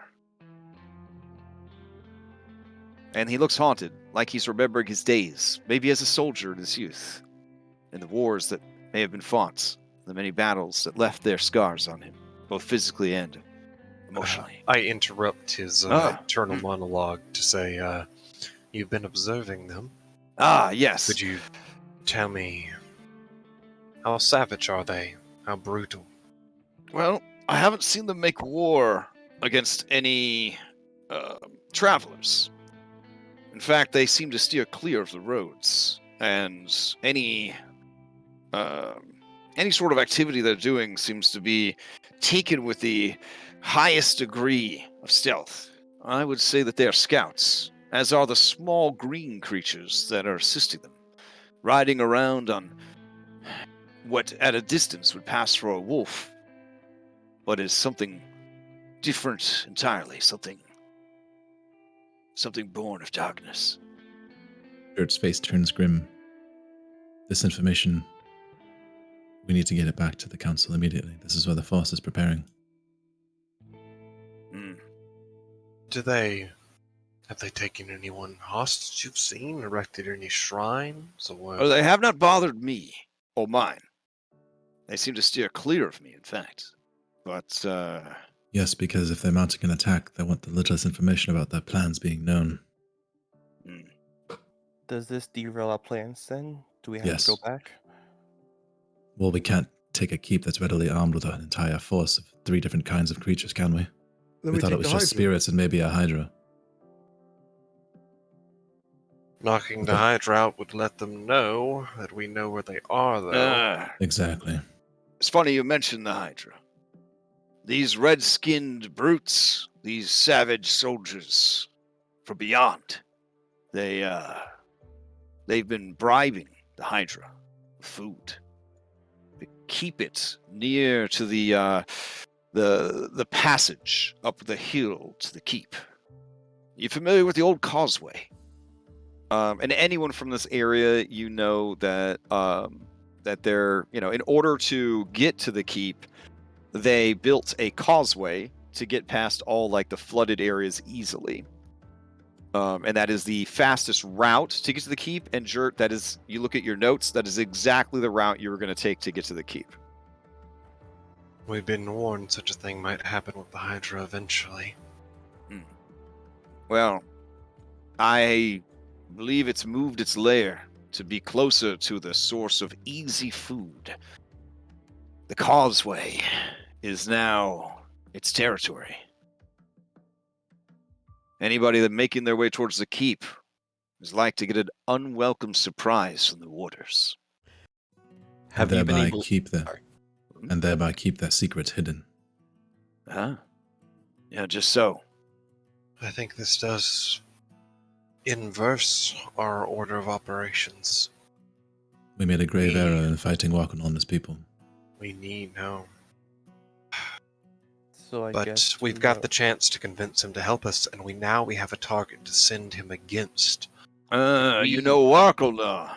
And he looks haunted, like he's remembering his days, maybe as a soldier in his youth, and the wars that may have been fought, the many battles that left their scars on him, both physically and emotionally. I interrupt his internal monologue to say, you've been observing them. Ah, yes. Could you tell me, how savage are they? How brutal? Well, I haven't seen them make war against any travelers. In fact, they seem to steer clear of the roads, and any sort of activity they're doing seems to be taken with the highest degree of stealth. I would say that they are scouts, as are the small green creatures that are assisting them, riding around on what at a distance would pass for a wolf, but is something different entirely, something born of darkness. Dirt's face turns grim. This information, we need to get it back to the council immediately. This is where the force is preparing. Have they taken anyone hostage you've seen, erected any shrines, or... Oh, they have not bothered me, or mine. They seem to steer clear of me, in fact. But, Yes, because if they're mounting an attack, they want the littlest information about their plans being known. Does this derail our plans then? Do we have Yes. to go back? Well, we can't take a keep that's readily armed with an entire force of 3 different kinds of creatures, can we? Then We thought take it was the just Hydra. spirits and maybe a Hydra. Knocking the Hydra out would let them know that we know where they are, though. Exactly. It's funny you mention the Hydra. These red-skinned brutes, these savage soldiers from beyond, they've been bribing the Hydra with food to keep it near to the passage up the hill to the keep. You familiar with the old Causeway? And anyone from this area, you know that that they're, in order to get to the keep, they built a causeway to get past all like the flooded areas easily. And that is the fastest route to get to the keep. And Jert, that is, you look at your notes, that is exactly the route you were going to take to get to the keep. We've been warned such a thing might happen with the Hydra eventually. Well, I believe it's moved its lair to be closer to the source of easy food. The Causeway is now its territory. Anybody that making their way towards the keep is like to get an unwelcome surprise from the warders. Have you been able? And thereby keep their secrets hidden. Huh? Yeah, just so. I think this does inverse our order of operations. We made a grave error in fighting Wakanon's people. We need no. So I But guess we've got the chance to convince him to help us, and we have a target to send him against. You know Warkle.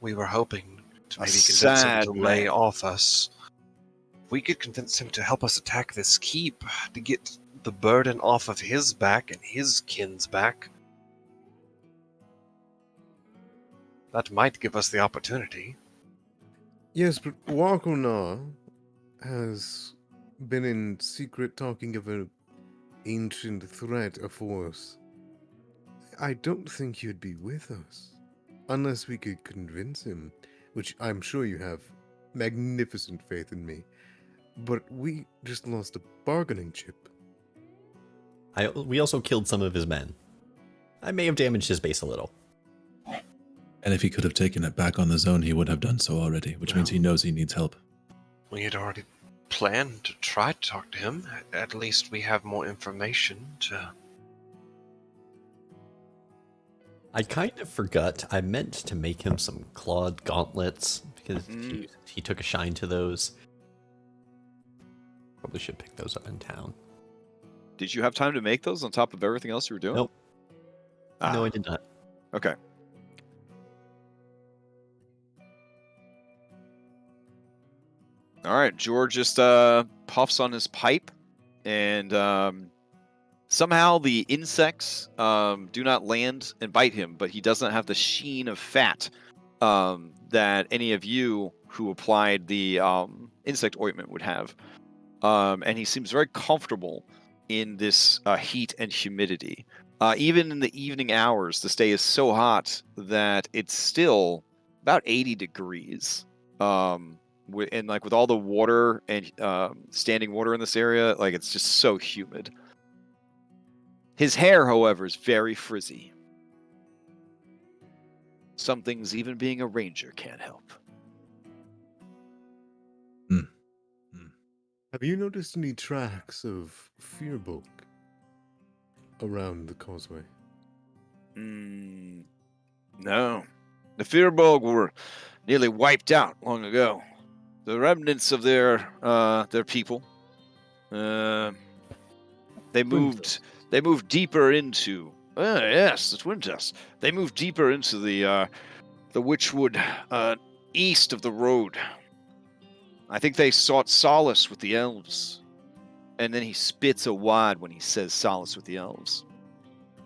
We were hoping to maybe convince sad him to lay man. off us. If we could convince him to help us attack this keep, to get the burden off of his back and his kin's back, that might give us the opportunity. Yes, but Warkle has been in secret talking of an ancient threat of force. I don't think he'd be with us. Unless we could convince him, which I'm sure you have magnificent faith in me. But we just lost a bargaining chip. We also killed some of his men. I may have damaged his base a little. And if he could have taken it back on the zone, he would have done so already, which means he knows he needs help. We had already planned to try to talk to him. At least we have more information to... I kind of forgot. I meant to make him some clawed gauntlets because he took a shine to those. Probably should pick those up in town. Did you have time to make those on top of everything else you were doing? Nope. No, I did not. Okay. All right, George just puffs on his pipe, and somehow the insects do not land and bite him, but he doesn't have the sheen of fat that any of you who applied the insect ointment would have. And he seems very comfortable in this heat and humidity. Even in the evening hours, this day is so hot that it's still about 80 degrees. And like with all the water and standing water in this area, like it's just so humid. His hair, however, is very frizzy. Some things even being a ranger can't help. Have you noticed any tracks of Fearbulk around the causeway? No. The Fearbulk were nearly wiped out long ago. The remnants of their people, they moved deeper into. Yes, the Twin Dust. They moved deeper into the Witchwood, east of the road. I think they sought solace with the elves, and then he spits a wad when he says solace with the elves,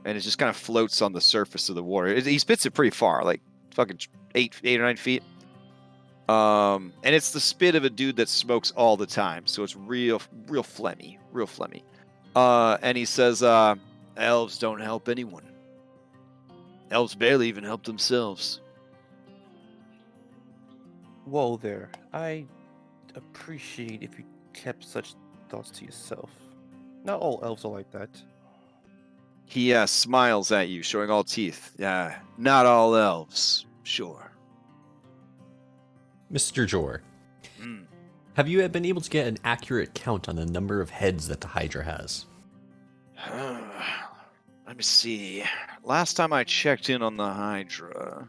and it just kind of floats on the surface of the water. He spits it pretty far, like fucking 8 or 9 feet. And it's the spit of a dude that smokes all the time, so it's real phlegmy. And he says, elves don't help anyone. Elves barely even help themselves. Whoa there. I appreciate if you kept such thoughts to yourself. Not all elves are like that. He smiles at you, showing all teeth. Yeah, not all elves, sure. Mr. Jor, have you been able to get an accurate count on the number of heads that the Hydra has? Let me see. Last time I checked in on the Hydra,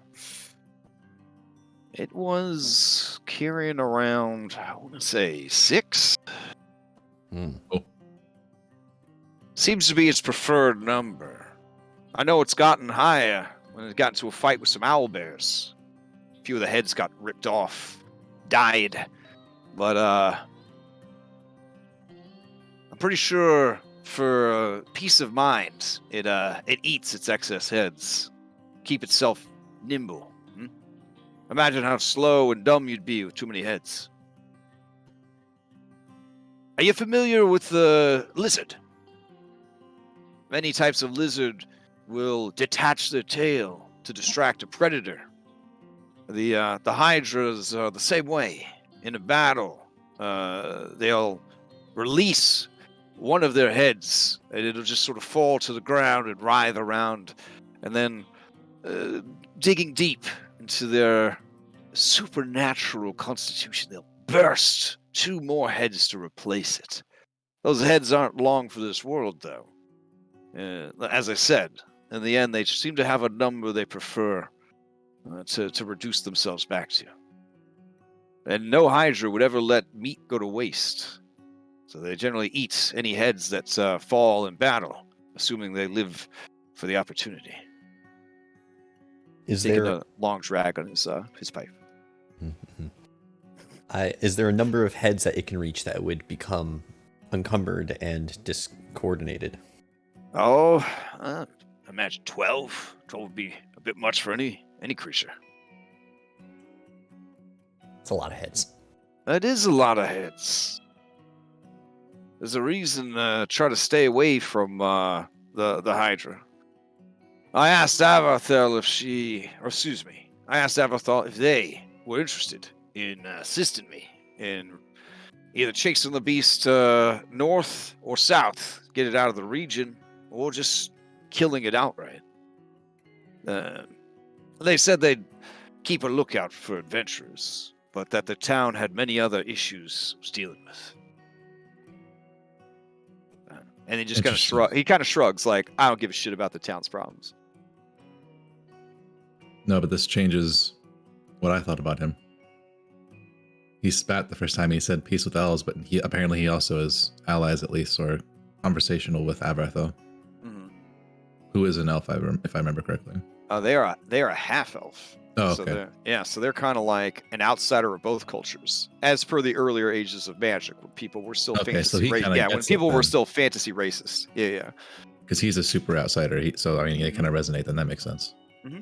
it was carrying around, I want to say, 6? Oh. Seems to be its preferred number. I know it's gotten higher when it got into a fight with some owlbears. A few of the heads got ripped off, died. But I'm pretty sure for peace of mind, it eats its excess heads. Keep itself nimble. Imagine how slow and dumb you'd be with too many heads. Are you familiar with the lizard? Many types of lizard will detach their tail to distract a predator. The hydras are the same way. In a battle, they'll release one of their heads, and it'll just sort of fall to the ground and writhe around, and then digging deep into their supernatural constitution, they'll burst 2 more heads to replace it. Those heads aren't long for this world, though. As I said, in the end, they seem to have a number they prefer to reduce themselves back to. And no Hydra would ever let meat go to waste. So they generally eat any heads that fall in battle, assuming they live for the opportunity. Is Taking there a long drag on his pipe. Is there a number of heads that it can reach that would become encumbered and discoordinated? Oh, imagine 12. 12 would be a bit much for any creature. It's a lot of heads. That is a lot of heads. There's a reason try to stay away from the Hydra. I asked Avathel if they were interested in assisting me in either chasing the beast north or south, get it out of the region, or just killing it outright. They said they'd keep a lookout for adventurers, but that the town had many other issues it was dealing with. And he just kind of shrugs, like, I don't give a shit about the town's problems. No, but this changes what I thought about him. He spat the first time he said peace with elves, but apparently he also is allies, at least, or conversational with Avartho, who is an elf, if I remember correctly. They are a half elf. Oh, so okay. So they're kind of like an outsider of both cultures, as per the earlier ages of magic, when people were still fantasy were still fantasy racist. Yeah. Because he's a super outsider, so I mean, they kind of resonate. Then that makes sense. Mm-hmm.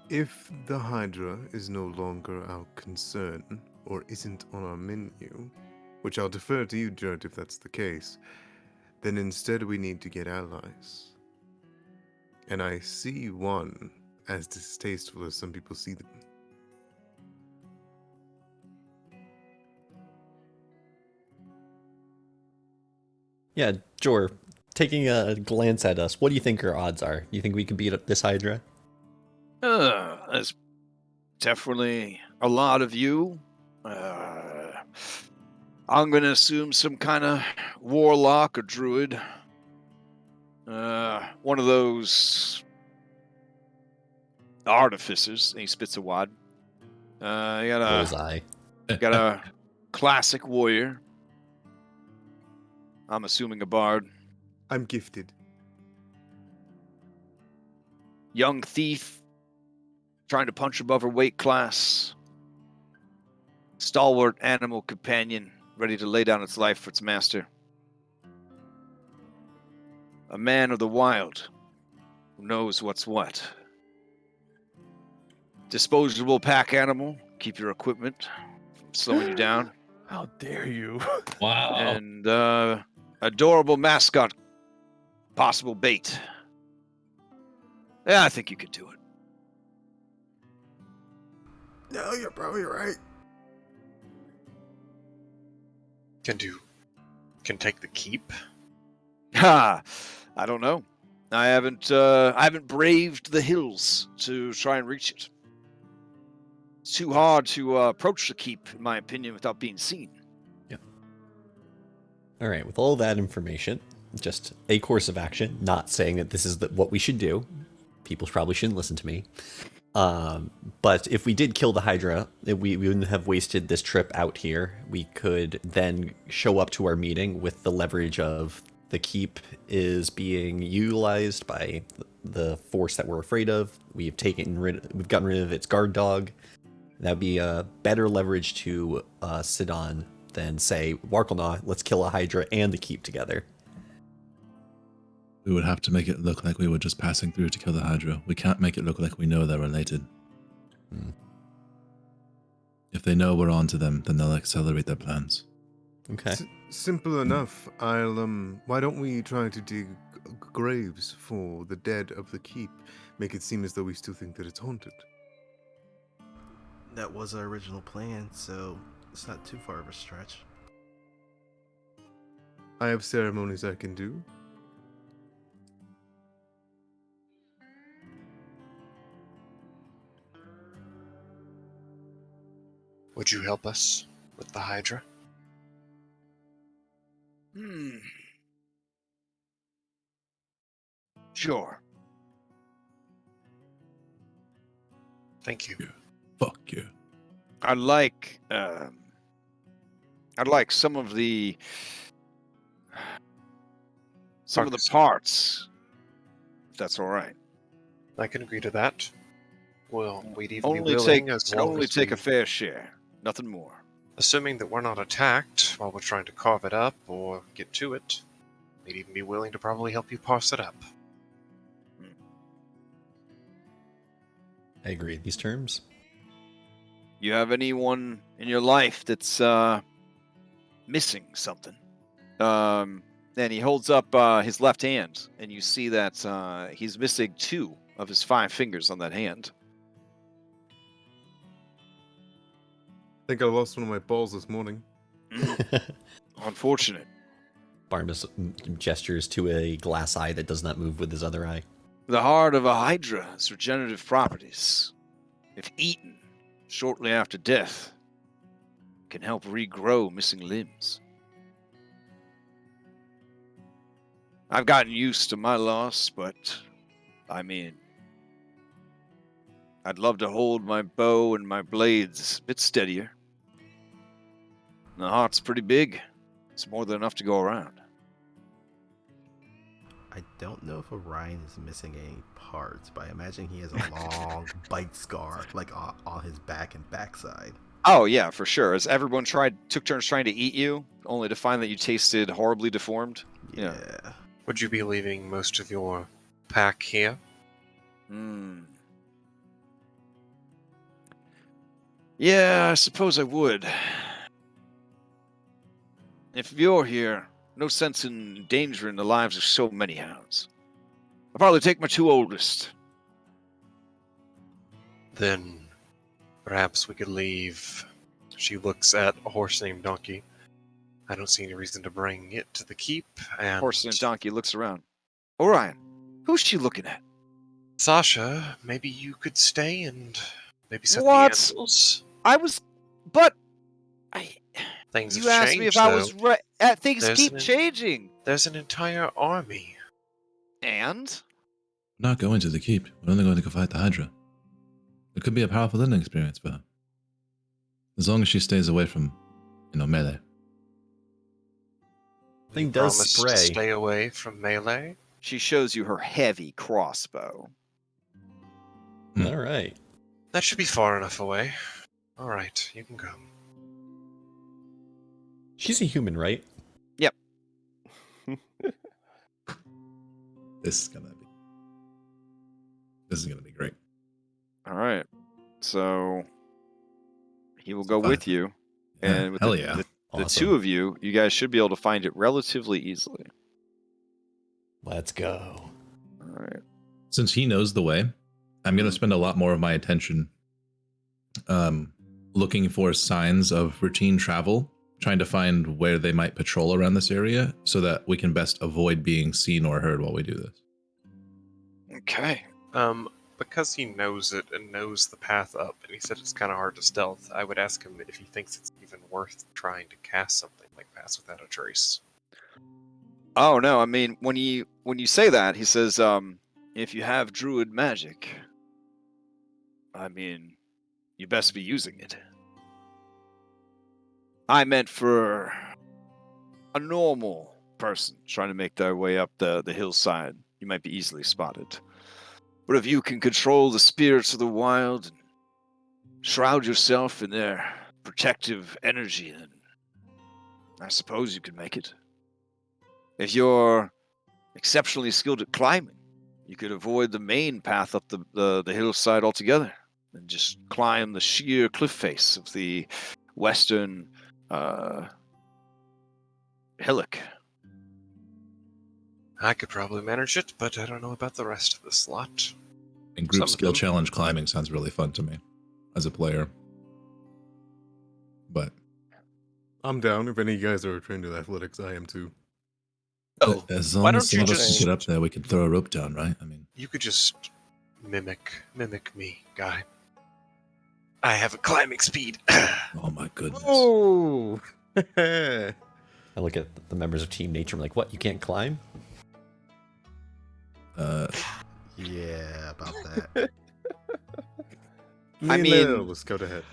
If the Hydra is no longer our concern, or isn't on our menu, which I'll defer to you, Jert, if that's the case, then instead we need to get allies. And I see one as distasteful as some people see them. Yeah, Jor, taking a glance at us, what do you think our odds are? You think we can beat up this Hydra? There's definitely a lot of you. I'm going to assume some kind of warlock or druid. One of those artificers. And he spits a wad. You got a classic warrior. I'm assuming a bard. I'm gifted. Young thief. Trying to punch above her weight class. Stalwart animal companion. Ready to lay down its life for its master. A man of the wild. Who knows what's what. Disposable pack animal. Keep your equipment from slowing you down. How dare you? Wow. And adorable mascot. Possible bait. Yeah, I think you could do it. No, you're probably right. Can take the keep? Ha! I don't know. I haven't braved the hills to try and reach it. It's too hard to approach the keep, in my opinion, without being seen. Yeah. All right. With all that information, just a course of action. Not saying that this is what we should do. People probably shouldn't listen to me. But if we did kill the Hydra, we wouldn't have wasted this trip out here. We could then show up to our meeting with the leverage of the keep is being utilized by the force that we're afraid of. We've gotten rid of its guard dog. That'd be a better leverage to sit on than say, Warkelnaw, let's kill a Hydra and the keep together. We would have to make it look like we were just passing through to kill the Hydra. We can't make it look like we know they're related. If they know we're on to them, then they'll accelerate their plans. Okay. Simple enough. Why don't we try to dig graves for the dead of the keep? Make it seem as though we still think that it's haunted. That was our original plan, so it's not too far of a stretch. I have ceremonies I can do. Would you help us with the Hydra? Sure. Thank you. Yeah. Fuck you. I'd like some of the parts. If that's all right. I can agree to that. Well, we'd even be Only willing as long as take we- a fair share, nothing more. Assuming that we're not attacked while we're trying to carve it up or get to it, we'd even be willing to probably help you parse it up. I agree. These terms? You have anyone in your life that's missing something? And he holds up his left hand, and you see that he's missing 2 of his 5 fingers on that hand. I think I lost one of my balls this morning. Unfortunate. Barnabas gestures to a glass eye that does not move with his other eye. The heart of a Hydra has regenerative properties. If eaten shortly after death, can help regrow missing limbs. I've gotten used to my loss, but I mean, I'd love to hold my bow and my blades a bit steadier. The heart's pretty big. It's more than enough to go around. I don't know if Orion is missing any parts, but I imagine he has a long bite scar, like on his back and backside. Oh yeah, for sure. As everyone took turns trying to eat you, only to find that you tasted horribly deformed. Yeah. Would you be leaving most of your pack here? Yeah, I suppose I would. If you're here, no sense in endangering the lives of so many hounds. I'll probably take my 2 oldest. Then perhaps we could leave. She looks at a horse named Donkey. I don't see any reason to bring it to the keep. And Horse and donkey looks around. Orion, who's she looking at? Sasha, maybe you could stay and maybe set What? the animals. Things You have asked changed, me if I though. was right. Things There's keep an- changing. There's an entire army. And? We're not going to the keep. We're only going to go fight the Hydra. It could be a powerful learning experience for her. As long as she stays away from, melee. Thing You does promise to spray. stay away from melee. She shows you her heavy crossbow. All right. That should be far enough away. All right, you can come. She's a human, right? This is gonna be great. All right. So he will go Fun. with you. Yeah, And with hell the, yeah. the Awesome. 2 of you guys should be able to find it relatively easily. Let's go. All right. Since he knows the way, I'm going to spend a lot more of my attention looking for signs of routine travel, trying to find where they might patrol around this area so that we can best avoid being seen or heard while we do this. Okay. Because he knows it and knows the path up, and he said it's kind of hard to stealth, I would ask him if he thinks it's even worth trying to cast something like Pass Without a Trace. Oh no, I mean when you say that, he says, if you have druid magic, I mean, you best be using it. I meant for a normal person trying to make their way up the hillside. You might be easily spotted. But if you can control the spirits of the wild and shroud yourself in their protective energy, then I suppose you could make it. If you're exceptionally skilled at climbing, you could avoid the main path up the hillside altogether and just climb the sheer cliff face of the western hillock. I could probably manage it, but I don't know about the rest of this lot. And group Some of skill them. challenge climbing sounds really fun to me as a player. But I'm down. If any of you guys are trained in athletics, I am too. Oh, as why long don't as you some of us just- can get up there, we can throw a rope down, right? I mean, You could just mimic me, guy. I have a climbing speed. oh my goodness. Oh! I look at the members of Team Nature. I'm like, what? You can't climb? Yeah, about that. I mean- let's go ahead.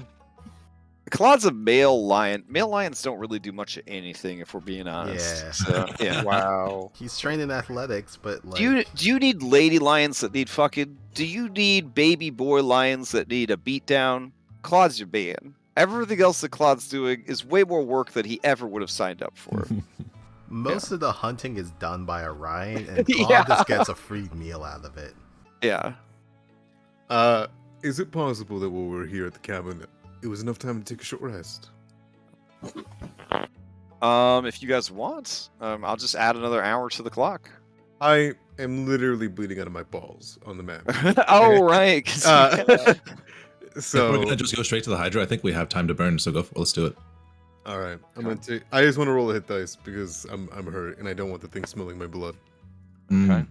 Claude's a male lion. Male lions don't really do much of anything, if we're being honest. Yeah. So, yeah. Wow. He's trained in athletics, but like, Do you need lady lions that need fucking? Do you need baby boy lions that need a beatdown? Claude's your man. Everything else that Claude's doing is way more work than he ever would have signed up for. most of the hunting is done by Orion, and Claude Yeah. just gets a free meal out of it. Yeah. Is it possible that while we're here at the cabin, it was enough time to take a short rest? If you guys want, I'll just add another hour to the clock. I am literally bleeding out of my balls on the map. Oh, right. 'cause If So, we're gonna just go straight to the Hydra, I think we have time to burn, so go for it. Let's do it. all right, I'm gonna take. I just want to roll a hit dice because I'm hurt and I don't want the thing smelling my blood. Okay.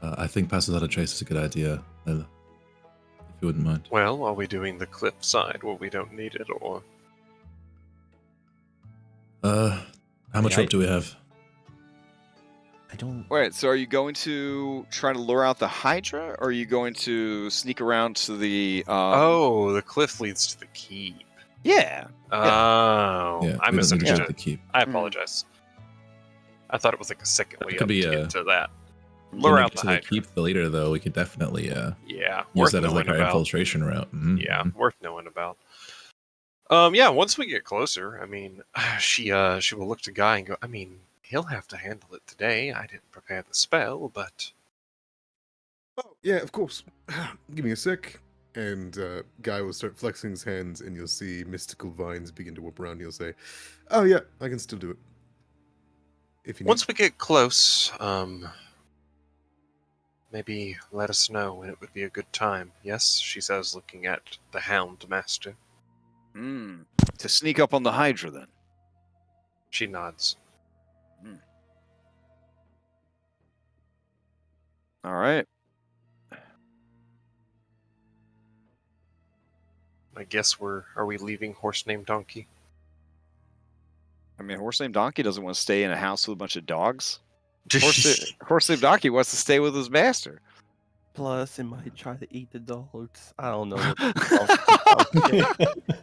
I think Pass Without a Trace is a good idea, Layla, if you wouldn't mind. Well, are we doing the cliff side where we don't need it, or How much Yeah, rope do we have? I don't. Wait, so are you going to try to lure out the Hydra, or are you going to sneak around to the? oh, the cliff leads to the keep. Yeah. Oh, Yeah, I we don't need to go to misunderstood. the keep. I apologize. I thought it was like a second way It could up be to a- get to that. When Lure we out get the to the Hydra. keep later, though, we could definitely Yeah, use worth that as like knowing our about. infiltration route. Yeah, worth knowing about. Yeah, once we get closer, I mean, she will look to Guy and go, I mean, he'll have to handle it today. I didn't prepare the spell, but Oh yeah, of course. Give me a sec. And Guy will start flexing his hands, and you'll see mystical vines begin to whip around. He'll say, "Oh yeah, I can still do it." If you need. once we get close, maybe let us know when it would be a good time. Yes, she says, looking at the Hound Master. To sneak up on the Hydra, then. She nods. All right. I guess are we leaving Horse Named Donkey? I mean, horse named Donkey doesn't want to stay in a house with a bunch of dogs. Horse named Donkey wants to stay with his master. Plus, it might try to eat the dogs. I don't know. What the dogs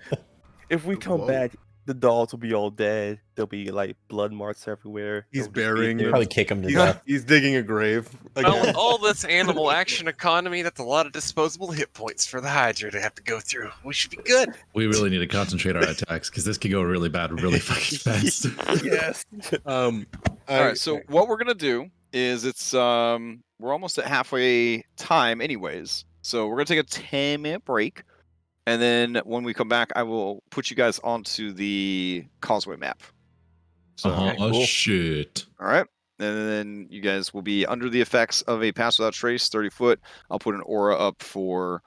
if we come Whoa. back, the dogs will be all dead. There'll be like blood marks everywhere. He's They'll just be burying there. them. Probably kick him to he's, death. he's digging a grave. Well, Again. all this animal action economy, that's a lot of disposable hit points for the Hydra to have to go through. We should be good. We really need to concentrate our attacks because this could go really bad really fucking fast. Yes. All right. So what we're gonna do is we're almost at halfway time, anyways. So we're gonna take a 10-minute break, and then when we come back, I will put you guys onto the Causeway Map. So, Oh cool. shit! all right. And then you guys will be under the effects of a Pass Without Trace, 30 foot. I'll put an aura up for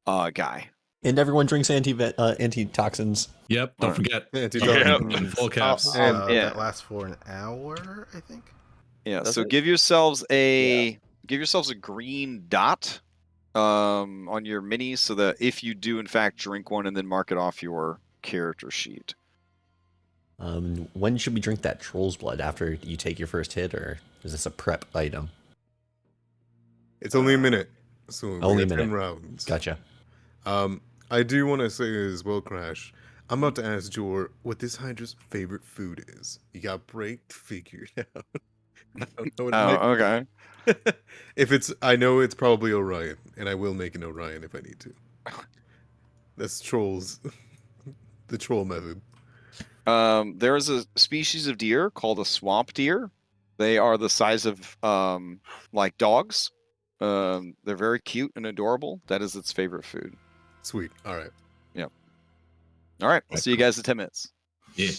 Guy. And everyone drinks antitoxins. Yep. Don't Alright. forget. Yeah. In full caps. Yeah. That lasts for an hour, I think. Yeah. Does So it? give yourselves a green dot on your minis, so that if you do in fact drink one, and then mark it off your character sheet. When should we drink that troll's blood? After you take your first hit, or is this a prep item? It's only a minute. So we Only a got 10 minute. rounds. Gotcha. I do want to say as well, Crash. I'm about to ask Jor what this Hydra's favorite food is. You got break figured out. I don't know what Oh, okay. I know it's probably Orion, and I will make an Orion if I need to. That's trolls. The troll method. There is a species of deer called a swamp deer. They are the size of like dogs. They're very cute and adorable. That is its favorite food. Sweet. All right. Yep. All right. I'll Right, see you cool. guys in 10 minutes. Yeah.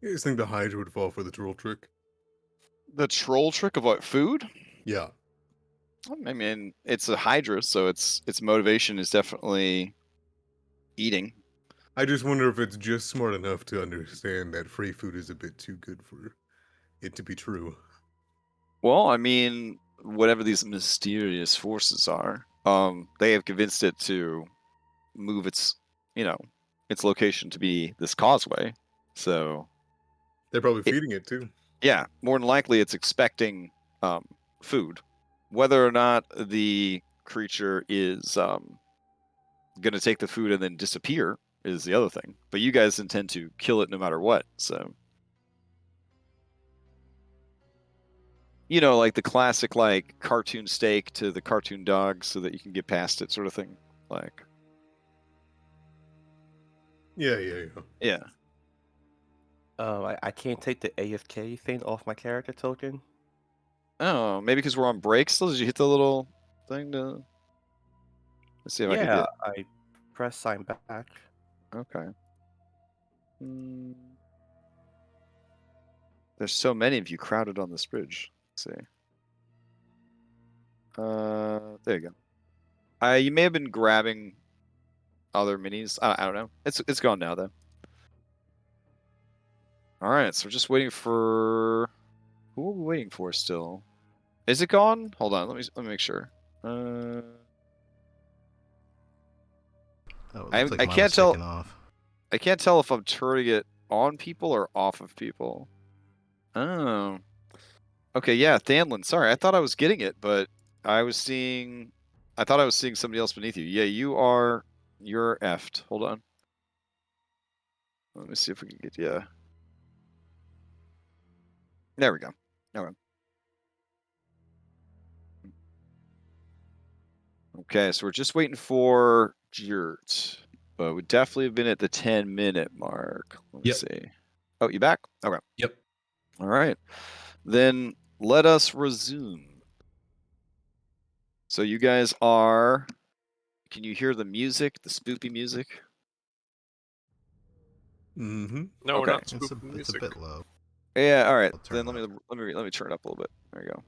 You guys think the Hydra would fall for the troll trick? The troll trick of what, food? Yeah. I mean, it's a Hydra, so its motivation is definitely eating. I just wonder if it's just smart enough to understand that free food is a bit too good for it to be true. Well, I mean, whatever these mysterious forces are, they have convinced it to move its, its location to be this causeway. So They're probably feeding it too. yeah, more than likely it's expecting food. Whether or not the creature is going to take the food and then disappear is the other thing. But you guys intend to kill it no matter what, so. Like the classic, like, cartoon steak to the cartoon dog so that you can get past it sort of thing. Like. Yeah. Yeah. I can't take the AFK thing off my character token. Oh, maybe because we're on break still? Did you hit the little thing to... Let's see if I can get... I press sign back. Okay. There's so many of you crowded on this bridge. Let's see. There you go. You may have been grabbing other minis. I don't know. It's gone now though. All right, so we're just waiting for. Who are we waiting for still? Is it gone? Hold on. Let me make sure. I can't tell. Off. I can't tell if I'm turning it on people or off of people. Oh. Okay, yeah, Thanlin. Sorry, I thought I was getting it, but I thought I was seeing somebody else beneath you. Yeah, you're effed. Hold on. Let me see if we can get you. There we go. Okay, so we're just waiting for Jert. But we definitely have been at the 10-minute mark. Let me see. Oh, you back? Okay. Yep. All right. Then let us resume. So you guys are... Can you hear the music, the spoopy music? Mm-hmm. No, we're Okay. not It's spoofing a music. bit low. Yeah, all right. I'll turn Then it let me turn it up a little bit. There you go.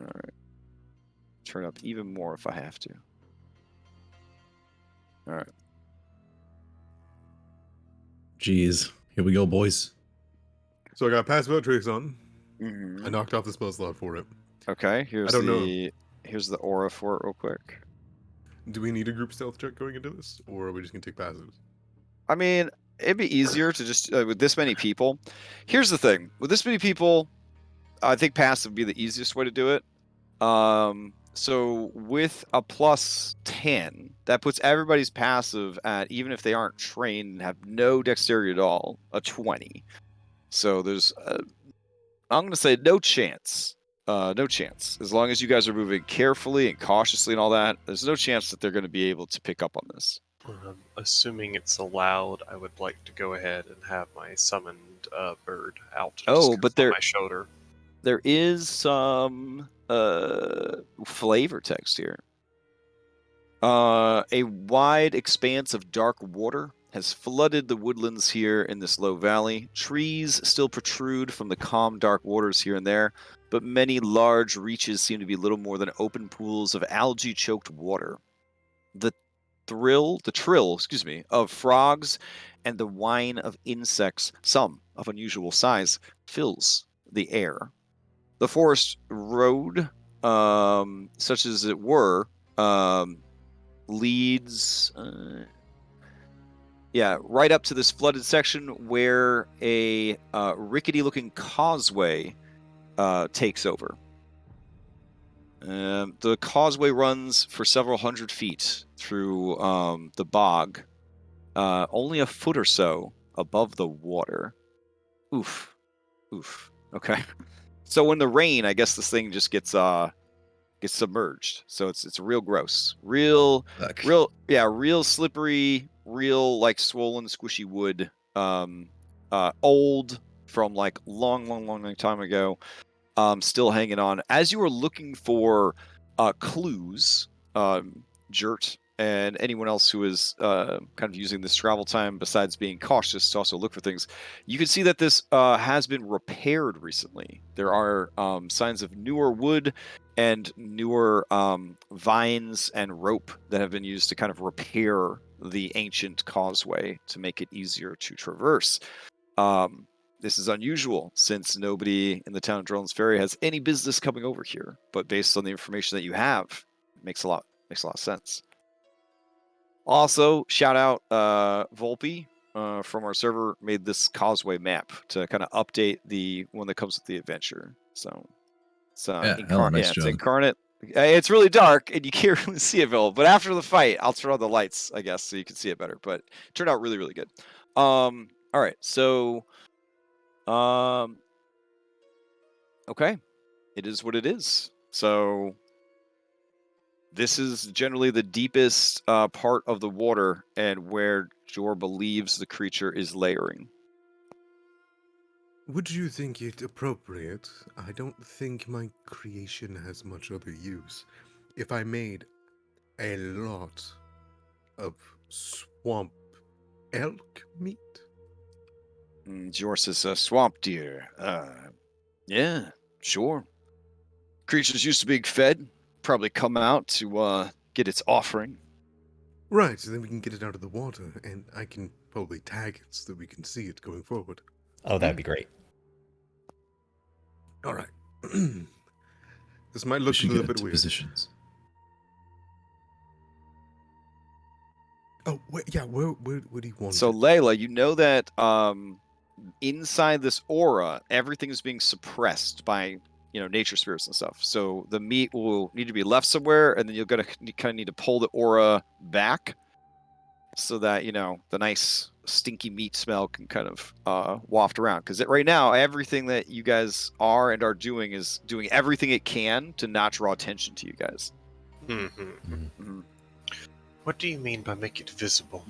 All right. Turn up even more if I have to. All right. Jeez. Here we go, boys. So I got passive out trace on. Mhm. I knocked off the spell slot for it. Okay. Here's don't know. Here's the aura for it real quick. Do we need a group stealth check going into this, or are we just gonna take passives? I mean, it'd be easier to just with this many people. Here's the thing: with this many people, I think passive would be the easiest way to do it. So with a +10, that puts everybody's passive at, even if they aren't trained and have no dexterity at all, a 20. So there's, I'm going to say no chance. No chance. As long as you guys are moving carefully and cautiously and all that, there's no chance that they're going to be able to pick up on this. Assuming it's allowed, I would like to go ahead and have my summoned bird out. Oh, but on my shoulder. There is some flavor text here. A wide expanse of dark water has flooded the woodlands here in this low valley. Trees still protrude from the calm dark waters here and there, but many large reaches seem to be little more than open pools of algae-choked water. The trill, of frogs and the whine of insects, some of unusual size, fills the air. The forest road, such as it were, leads, right up to this flooded section where a rickety-looking causeway takes over. The causeway runs for several hundred feet through the bog, only a foot or so above the water. Oof. Okay. So in the rain, I guess this thing just gets submerged. So it's real gross, real slippery, real like swollen, squishy wood. Old from like long time ago. Still hanging on. As you are looking for clues, Jert and anyone else who is kind of using this travel time, besides being cautious to also look for things, you can see that this has been repaired recently. There are signs of newer wood and newer vines and rope that have been used to kind of repair the ancient causeway to make it easier to traverse. This is unusual since nobody in the town of Drellin's Ferry has any business coming over here. But based on the information that you have, it makes a lot of sense. Also, shout out Volpe from our server made this Causeway map to kind of update the one that comes with the adventure. So it's nice it's job. incarnate. It's really dark and you can't really see it, Bill. But after the fight, I'll turn on the lights, I guess, so you can see it better. But it turned out really, really good. All right, so okay, it is what it is. So this is generally the deepest part of the water and where Jor believes the creature is layering. Would you think it appropriate? I don't think my creation has much other use. If I made a lot of swamp elk meat? Jor says, swamp deer. Yeah, sure. Creature's used to being fed. Probably come out to get its offering. Right, so then we can get it out of the water, and I can probably tag it so that we can see it going forward. Oh, that'd be great. All right. This might look a little bit weird. Positions. Oh, wait, yeah, where do you want So, it? Layla, you know that inside this aura, everything is being suppressed by, nature spirits and stuff. So the meat will need to be left somewhere, and then you're going to kind of need to pull the aura back so that, the nice stinky meat smell can kind of waft around. Because right now, everything that you guys are and are doing is doing everything it can to not draw attention to you guys. Mm-hmm. What do you mean by make it visible?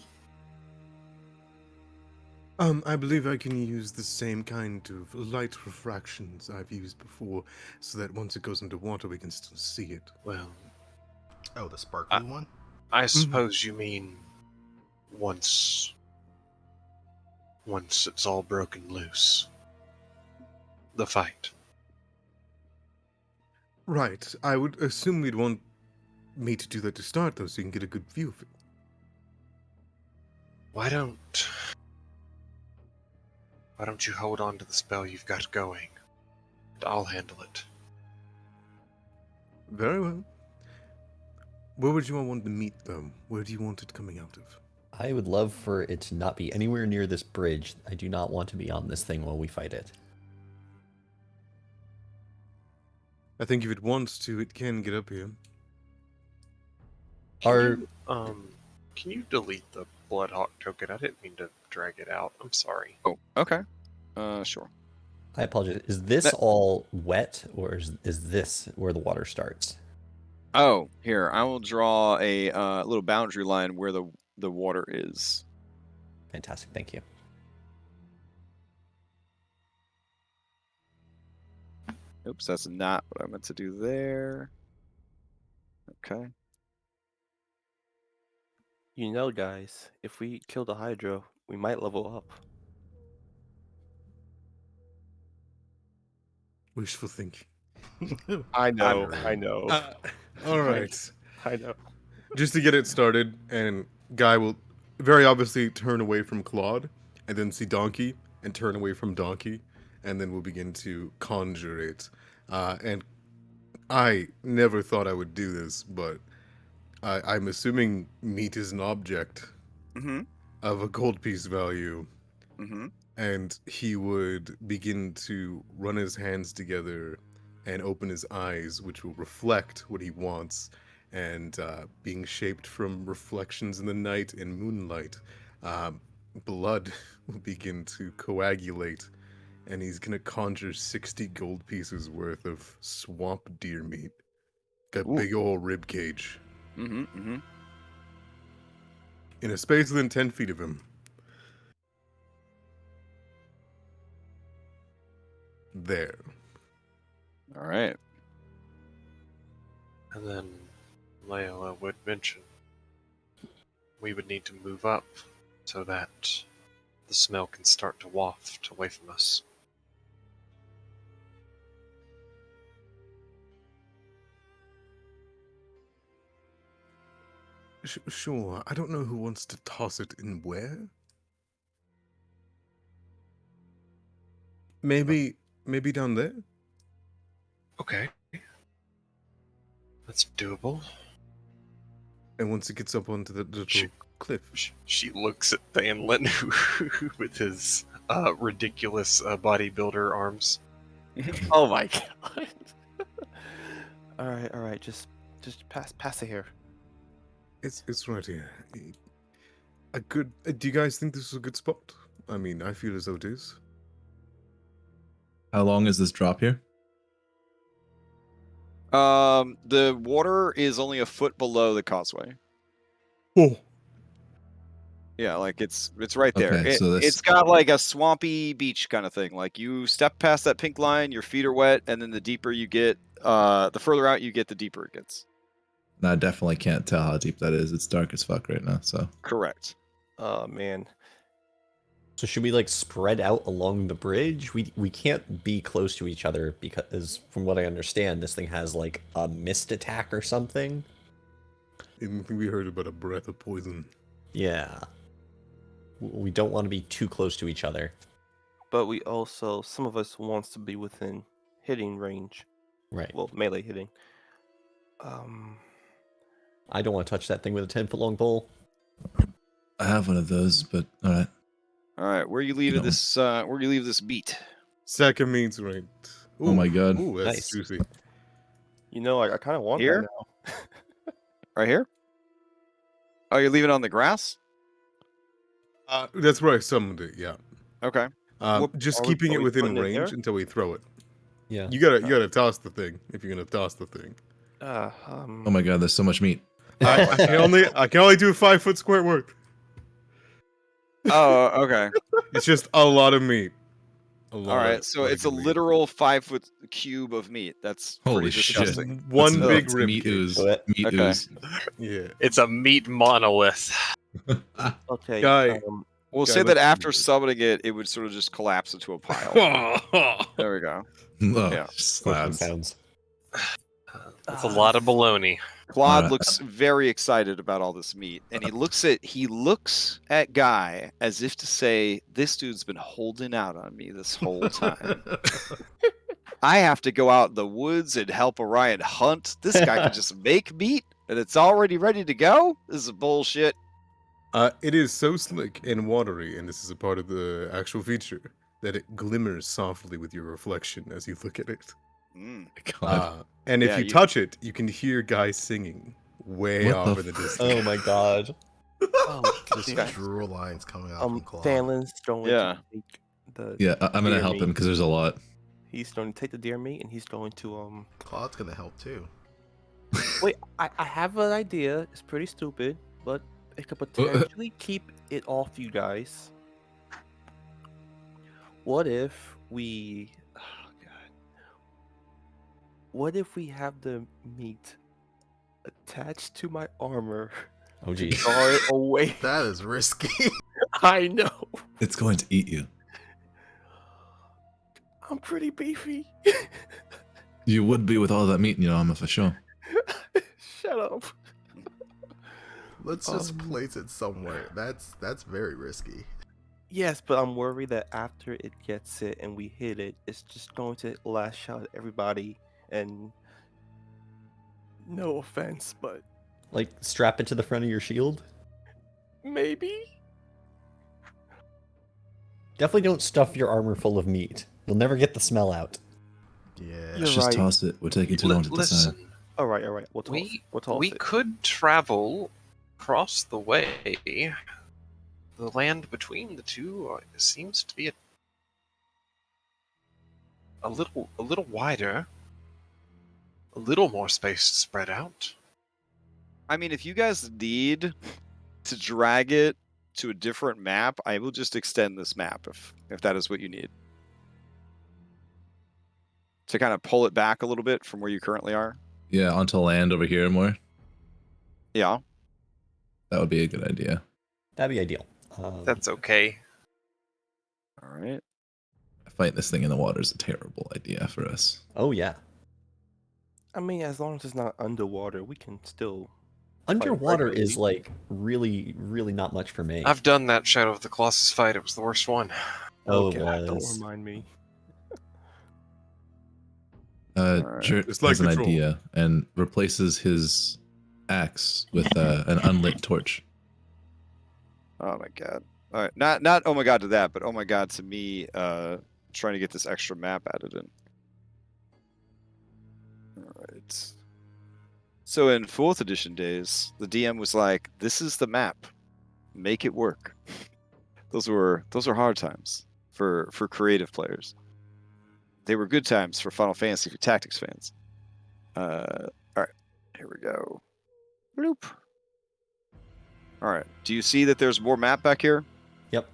I believe I can use the same kind of light refractions I've used before, so that once it goes into water, we can still see it. Well, Oh, the sparkly one? I suppose you mean once it's all broken loose. The fight. Right. I would assume we'd want me to do that to start, though, so you can get a good view of it. Why don't you hold on to the spell you've got going, and I'll handle it. Very well. Where would you want to meet them? Where do you want it coming out of? I would love for it to not be anywhere near this bridge. I do not want to be on this thing while we fight it. I think if it wants to, it can get up here. Can you delete the Bloodhawk token? I didn't mean to drag it out. I'm sorry. Oh, okay. Sure. I apologize. Is this all wet, or is this where the water starts? Oh, here, I will draw a little boundary line where the water is. Fantastic, thank you. Oops, that's not what I meant to do there. Okay. Guys, if we kill the Hydra, we might level up. Wishful thinking. I know. All right. I know. Just to get it started, and Guy will very obviously turn away from Claude, and then see Donkey, and turn away from Donkey, and then we'll begin to conjure it. And I never thought I would do this, but I'm assuming meat is an object of a gold piece value. And he would begin to run his hands together and open his eyes, which will reflect what he wants. And being shaped from reflections in the night and moonlight, blood will begin to coagulate. And he's going to conjure 60 gold pieces worth of swamp deer meat. Got big old rib cage. In a space within 10 feet of him. There. All right. And then Layla would mention, we would need to move up so that the smell can start to waft away from us. Sure. I don't know who wants to toss it in where. Maybe down there. Okay. That's doable. And once it gets up onto the little cliff. She looks at Thanlin with his ridiculous bodybuilder arms. Oh my god. All right. Just pass it here. It's right here. A good. Do you guys think this is a good spot? I mean, I feel as though it is. How long is this drop here? The water is only a foot below the causeway. Oh. Yeah, like it's right there. Okay, so this- It's got like a swampy beach kind of thing. Like you step past that pink line, your feet are wet, and then the deeper you get, the further out you get, the deeper it gets. No, I definitely can't tell how deep that is. It's dark as fuck right now. So Correct. Oh man. So should we like spread out along the bridge? We can't be close to each other because, from what I understand, this thing has like a mist attack or something. Didn't think we heard about a breath of poison. Yeah. We don't want to be too close to each other. But we also, some of us wants to be within hitting range. Right. Well, melee hitting. I don't want to touch that thing with a 10-foot long pole. I have one of those, but all right. All right, where you leave You this? Where you leave this beat? Second means right. Oh my god. Ooh, that's Nice. juicy. You know, I kind of want Here? that now. Right here? Oh, you're leaving it on the grass? That's where I summoned it. Yeah. Okay. Just are we- keeping are it we within putting it range there? until we throw it. Yeah. You gotta toss the thing if you're gonna toss the thing. Oh my god, there's so much meat. I can only do a 5 foot square worth. Oh, okay. It's just a lot of meat. All right, so it's a good meat. literal 5 foot cube of meat. That's Holy pretty shit. disgusting. One That's big nuts. rib meat cage. ooze. What? Meat Okay. ooze. Yeah. It's a meat monolith. Okay. Guy. We'll Yeah, say that that's after good. summoning it, it would sort of just collapse into a pile. There we go. Oh, Yeah. Squishing slabs. sounds. That's a lot of baloney. Claude Alright. looks very excited about all this meat, and he looks at Guy as if to say, "This dude's been holding out on me this whole time. I have to go out in the woods and help Orion hunt. This guy can just make meat, and it's already ready to go. This is bullshit." It is so slick and watery, and this is a part of the actual feature, that it glimmers softly with your reflection as you look at it. Mm. God. And if Yeah, you you- touch it, you can hear guys singing way What off the in the f- distance. Oh my god. Oh, Just okay. drool lines coming out from Claw. Fanlin's going Yeah. to take the Yeah, I'm gonna deer help him meat. because there's a lot. He's going to take the deer meat, and he's going to Claw's gonna help too. Wait, I have an idea. It's pretty stupid, but it could potentially keep it off you guys. What if we... Oh, God. What if we have the meat attached to my armor? Oh geez. Draw it away. That is risky. I know. It's going to eat you. I'm pretty beefy. You would be with all that meat in your armor for sure. Shut up. Let's just place it somewhere. That's very risky. Yes, but I'm worried that after it gets it and we hit it, it's just going to lash out at everybody. And no offense, but Like strap it to the front of your shield? maybe. Definitely don't stuff your armor full of meat. You'll never get the smell out. Yeah. You're Let's just right. toss it. We're taking too long to decide. Listen, All right. We'll toss. We'll toss we it. could travel across the way. The land between the two seems to be a little wider, a little more space to spread out. I mean, if you guys need to drag it to a different map, I will just extend this map if that is what you need. To kind of pull it back a little bit from where you currently are. Yeah, onto land over here more. Yeah. That would be a good idea. That'd be ideal. That's okay. All right. Fighting this thing in the water is a terrible idea for us. Oh yeah. I mean, as long as it's not underwater, we can still. Underwater is regularly. like really, really not much for me. I've done that Shadow of the Colossus fight. It was the worst one. Oh, Okay, it don't was. remind me. Alright. Jert It's like has an the troll. idea and replaces his axe with an unlit torch. Oh my god. All right. Not oh my god to that, but oh my god to me trying to get this extra map added in. All right. So in 4th edition days, the DM was like, "This is the map. Make it work." Those were hard times for creative players. They were good times for Final Fantasy for tactics fans. All right. Here we go. Bloop. All right. Do you see that there's more map back here? Yep.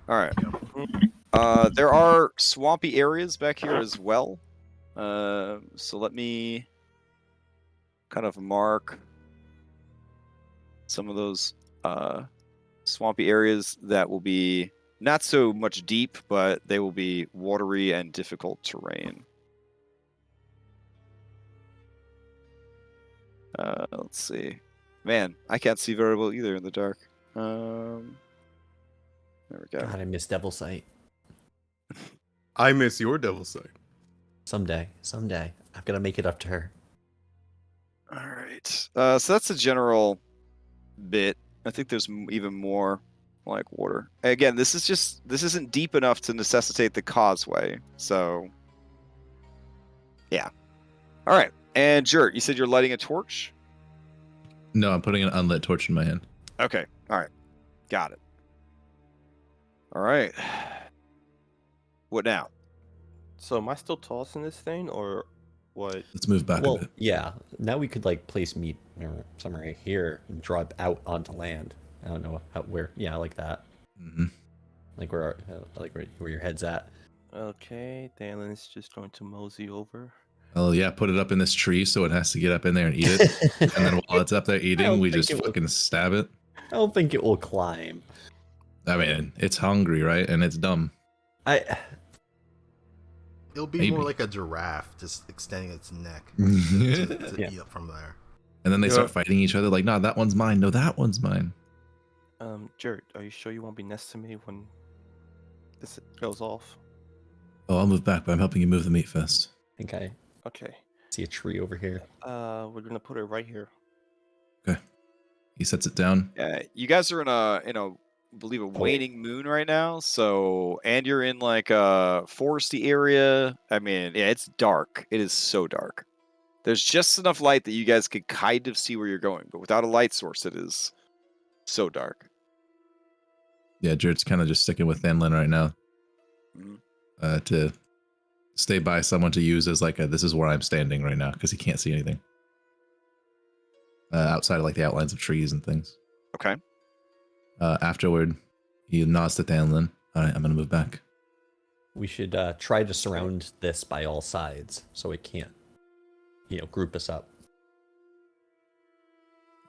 All right. There are swampy areas back here as well. So let me kind of mark some of those swampy areas that will be not so much deep, but they will be watery and difficult terrain. Let's see. Man, I can't see very well either in the dark. There we go. God, I miss Devil Sight. I miss your devil sight. Someday. I've got to make it up to her. All right. So that's the general bit. I think there's even more like water. Again, this isn't deep enough to necessitate the causeway. So, yeah. All right. And Jert, you said you're lighting a torch? No, I'm putting an unlit torch in my hand. Okay. All right. Got it. All right. What now? So am I still tossing this thing, or what? Let's move back a Well, bit. yeah. Now we could like place meat or somewhere right here and draw it out onto land. I don't know where. Yeah, like that. Hmm. Like where your head's at. Okay, Drellin's just going to mosey over. Oh yeah, put it up in this tree so it has to get up in there and eat it. And then while it's up there eating, don't we think just it will- fucking stab it. I don't think it will climb. I mean, it's hungry, right? And it's dumb. It'll be Maybe. more like a giraffe, just extending its neck And to Yeah. eat up from there. then they Yeah. start fighting each other like, no, that one's mine. No, that one's mine. Jert, are you sure you won't be next to me when this goes off? Oh, I'll move back, but I'm helping you move the meat first. I think I Okay. see a tree over here. We're gonna put it right here. He sets it down. Yeah, you guys are in a I believe a waning moon right now. So, and you're in like a foresty area. I mean, yeah, it's dark. It is so dark. There's just enough light that you guys could kind of see where you're going, but without a light source, it is so dark. Yeah, Jert's kind of just sticking with Thanlin right now Mhm. to stay by someone to use as like this is where I'm standing right now because he can't see anything outside of like the outlines of trees and things. Okay. Afterward, he nods to Thanlin. All right, I'm gonna move back. We should try to surround this by all sides so it can't, group us up.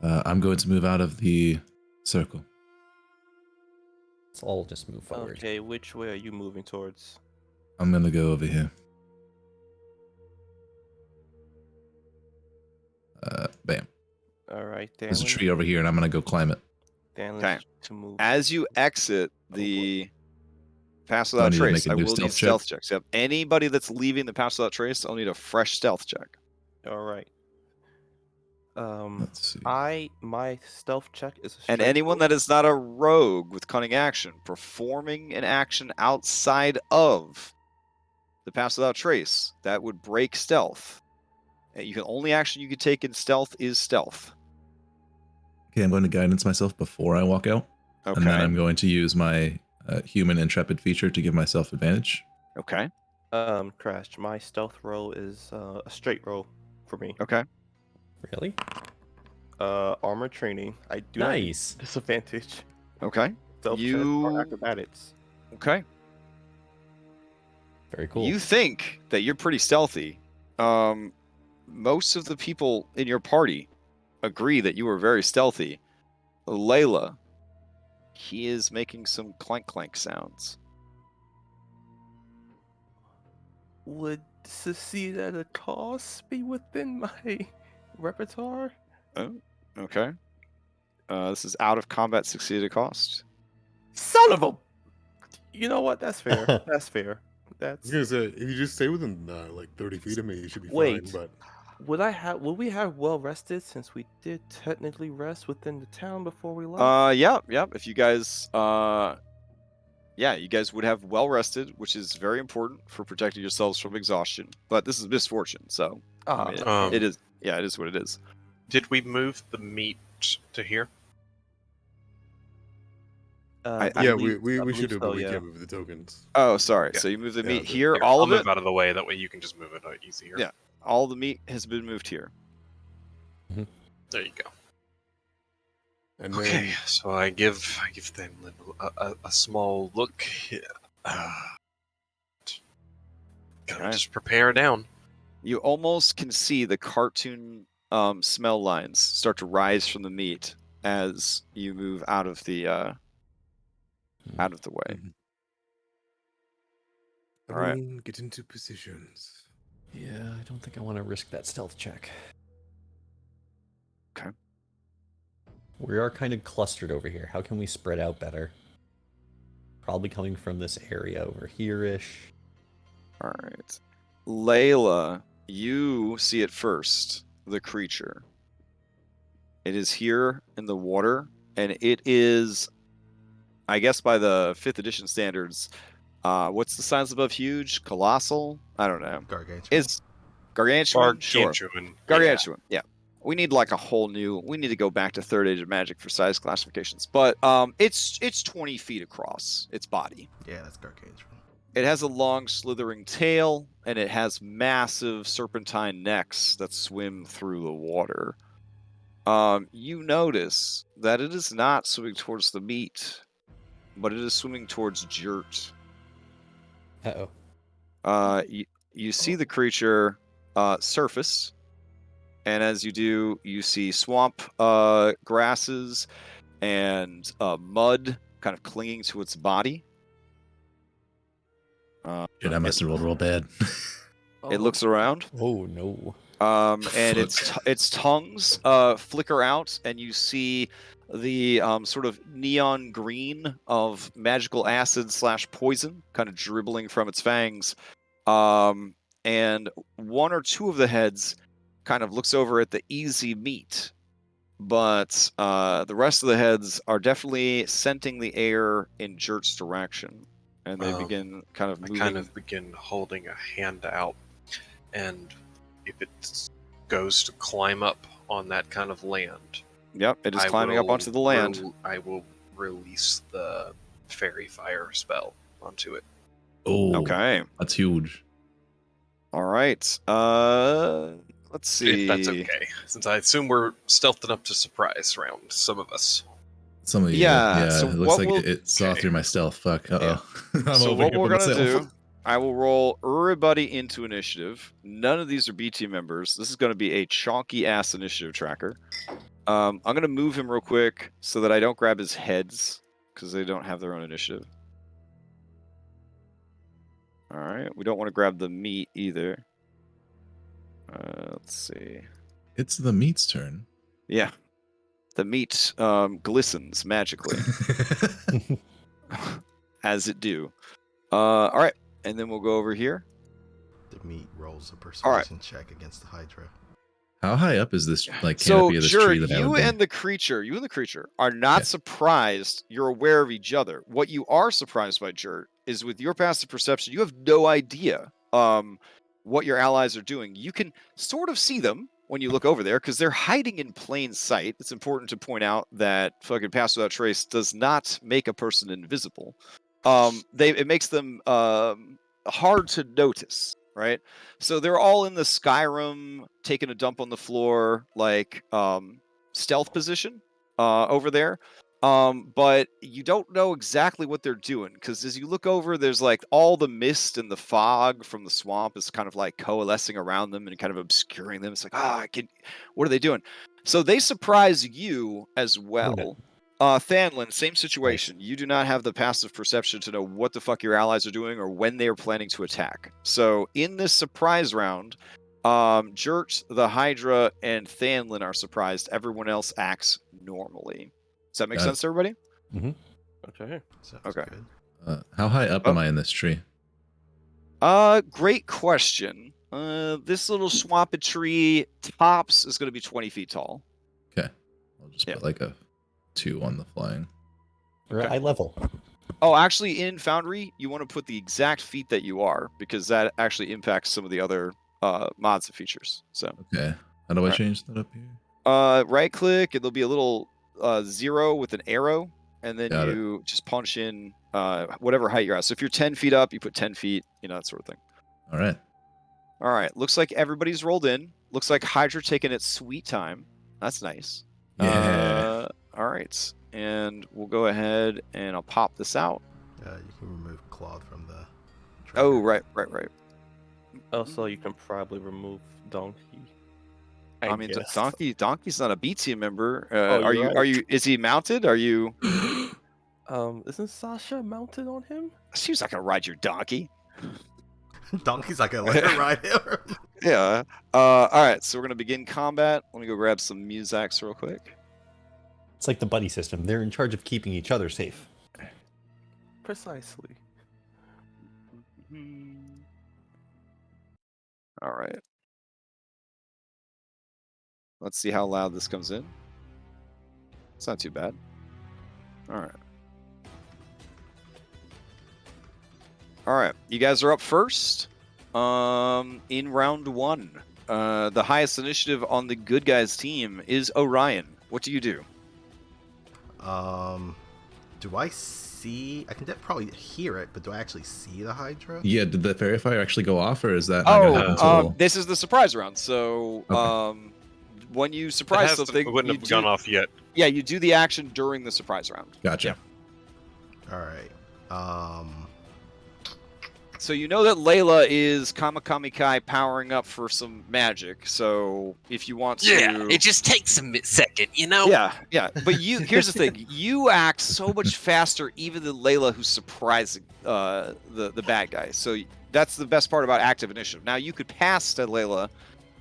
I'm going to move out of the circle. Let's all just move forward. Okay, which way are you moving towards? I'm gonna go over here. Bam. All right, There's a Drellin. tree over here, and I'm gonna go climb it. Drellin's Okay. to move. As you exit the Pass I Without need to Trace, make a I new will need stealth check. stealth checks. Yep. Anybody that's leaving the Pass Without Trace, I'll need a fresh stealth check. All right. Let's see. My stealth check is a And straight anyone roll. that is not a rogue with cunning action, performing an action outside of the Pass Without Trace, that would break stealth. And you can only action you can take in stealth is stealth. Okay, I'm going to guidance myself before I walk out, Okay. and then I'm going to use my human intrepid feature to give myself advantage. Okay. Crash. My stealth roll is a straight roll for me. Okay. Really? Armor training. I do not have Nice. disadvantage. Okay. Stealth check You- or acrobatics. Okay. Very cool. You think that you're pretty stealthy. Most of the people in your party agree that you are very stealthy. Layla, he is making some clank clank sounds. Would succeed at a cost be within my repertoire? Oh, okay. This is out of combat succeeded cost. Son of a... You know what? That's fair. That's fair. I That's... was gonna say, if you just stay within like 30 feet of me, you should be Wait. fine. But Would we have well rested since we did technically rest within the town before we left? Yeah. If you guys, you guys would have well rested, which is very important for protecting yourselves from exhaustion. But this is misfortune, so I mean, it is. Yeah, it is what it is. Did we move the meat to here? yeah, we believe should do, so, but we yeah. can't move the tokens. Oh, sorry. Yeah. So you move the Yeah, meat the- here, Here, all I'll of it. move out of the way. That way you can just move it easier. Yeah. All the meat has been moved here. There you go. And Okay, then so I give them a small look. Gotta Okay. just prepare down. You almost can see the cartoon smell lines start to rise from the meat as you move out of the way. All right. everyone get into positions. Yeah, I don't think I want to risk that stealth check. Okay. We are kind of clustered over here. How can we spread out better? Probably coming from this area over here-ish. All right. Layla, you see it first, the creature. It is here in the water, and it is, I guess by the 5th edition standards, what's the size above huge? Colossal? I don't know. Gargantuan. It's gargantuan? Sure. Gargantuan. Gargantuan, yeah. We need like a whole new, we need to go back to 3rd Age of Magic for size classifications. But it's 20 feet across, its body. Yeah, that's gargantuan. It has a long slithering tail, and it has massive serpentine necks that swim through the water. You notice that it is not swimming towards the meat, but it is swimming towards Jert. Uh-oh. You see the creature surface, and as you do, you see swamp grasses and mud kind of clinging to its body. Dude, I must have rolled real bad. It looks around. Oh, no. And its tongues flicker out, and you see the sort of neon green of magical acid / poison kind of dribbling from its fangs. And one or two of the heads kind of looks over at the easy meat, but the rest of the heads are definitely scenting the air in Jert's direction, and they begin kind of moving. I kind of begin holding a hand out, and if it goes to climb up on that kind of land, Yep, it is I climbing up will onto the land. I will release the fairy fire spell onto it. Oh, Okay. that's huge. All right. Let's see. If that's okay, since I assume we're stealthed enough to surprise around some of us. Some of you, Yeah, so it looks what like we'll- it saw Okay. through my stealth. Fuck. Uh-oh. I'm So over what here we're by gonna myself. do, I will roll everybody into initiative. None of these are BT members. This is going to be a chonky ass initiative tracker. I'm going to move him real quick so that I don't grab his heads because they don't have their own initiative. All right, we don't want to grab the meat either. Let's see. It's the meat's turn. Yeah, the meat glistens magically as it do. All right, and then we'll go over here. The meat rolls a All right. persuasion check against the Hydra. How high up is this like So, canopy of this sure, tree that I you would be? and the creature are not Yeah. surprised. You're aware of each other. What you are surprised by, Jert, is with your passive perception, you have no idea what your allies are doing. You can sort of see them when you look over there because they're hiding in plain sight. It's important to point out that fucking Pass Without Trace does not make a person invisible. It makes them hard to notice. Right, so they're all in the Skyrim, taking a dump on the floor, like stealth position over there. But you don't know exactly what they're doing because as you look over, there's like all the mist and the fog from the swamp is kind of like coalescing around them and kind of obscuring them. It's like, what are they doing? So they surprise you as well. Thanlin, same situation. You do not have the passive perception to know what the fuck your allies are doing or when they are planning to attack. So in this surprise round, Jert, the Hydra, and Thanlin are surprised. Everyone else acts normally. Does that make Got it. sense to everybody? Okay. Sounds Okay. good. How high up am I in this tree? Great question. This little swampy tree tops is going to be 20 feet tall. Okay. I'll just put like a 2 on the flying. We're at eye level. Oh, actually, in Foundry, you want to put the exact feet that you are, because that actually impacts some of the other mods and features. So, Okay. How do I Right. change that up here? right click, and there'll be a little 0 with an arrow, and then Got it. you just punch in whatever height you're at. So if you're 10 feet up, you put 10 feet, that sort of thing. All right. All right, looks like everybody's rolled in. Looks like Hydra taking its sweet time. That's nice. Yeah. All right, and we'll go ahead and I'll pop this out. You can remove Claude from the. Oh, tracker. right. Also, you can probably remove Donkey. I mean, guess. Donkey's not a B team member. Oh, Are you're you? right. Is he mounted? Are you? Isn't Sasha mounted on him? She's not gonna ride your donkey. Donkey's not gonna let her ride him. Yeah. All right. So we're gonna begin combat. Let me go grab some Musax real quick. It's like the buddy system. They're in charge of keeping each other safe. Precisely. All right. Let's see how loud this comes in. It's not too bad. All right. All right. You guys are up first. In round 1, the highest initiative on the good guys team is Orion. What do you do? Do I see? I can probably hear it, but do I actually see the Hydra? Yeah, did the fairy fire actually go off, or is that not gonna happen until... This is the surprise round. So, Okay. when you It surprise has to- something, it wouldn't you have gone off yet. Yeah, you do the action during the surprise round. Gotcha. All right. So you know that Layla is Kamikamikai powering up for some magic. So if you want to, Yeah, it just takes a second, you know? yeah. But here's the thing: you act so much faster, even than Layla, who's surprising the bad guy. So that's the best part about active initiative. Now you could pass to Layla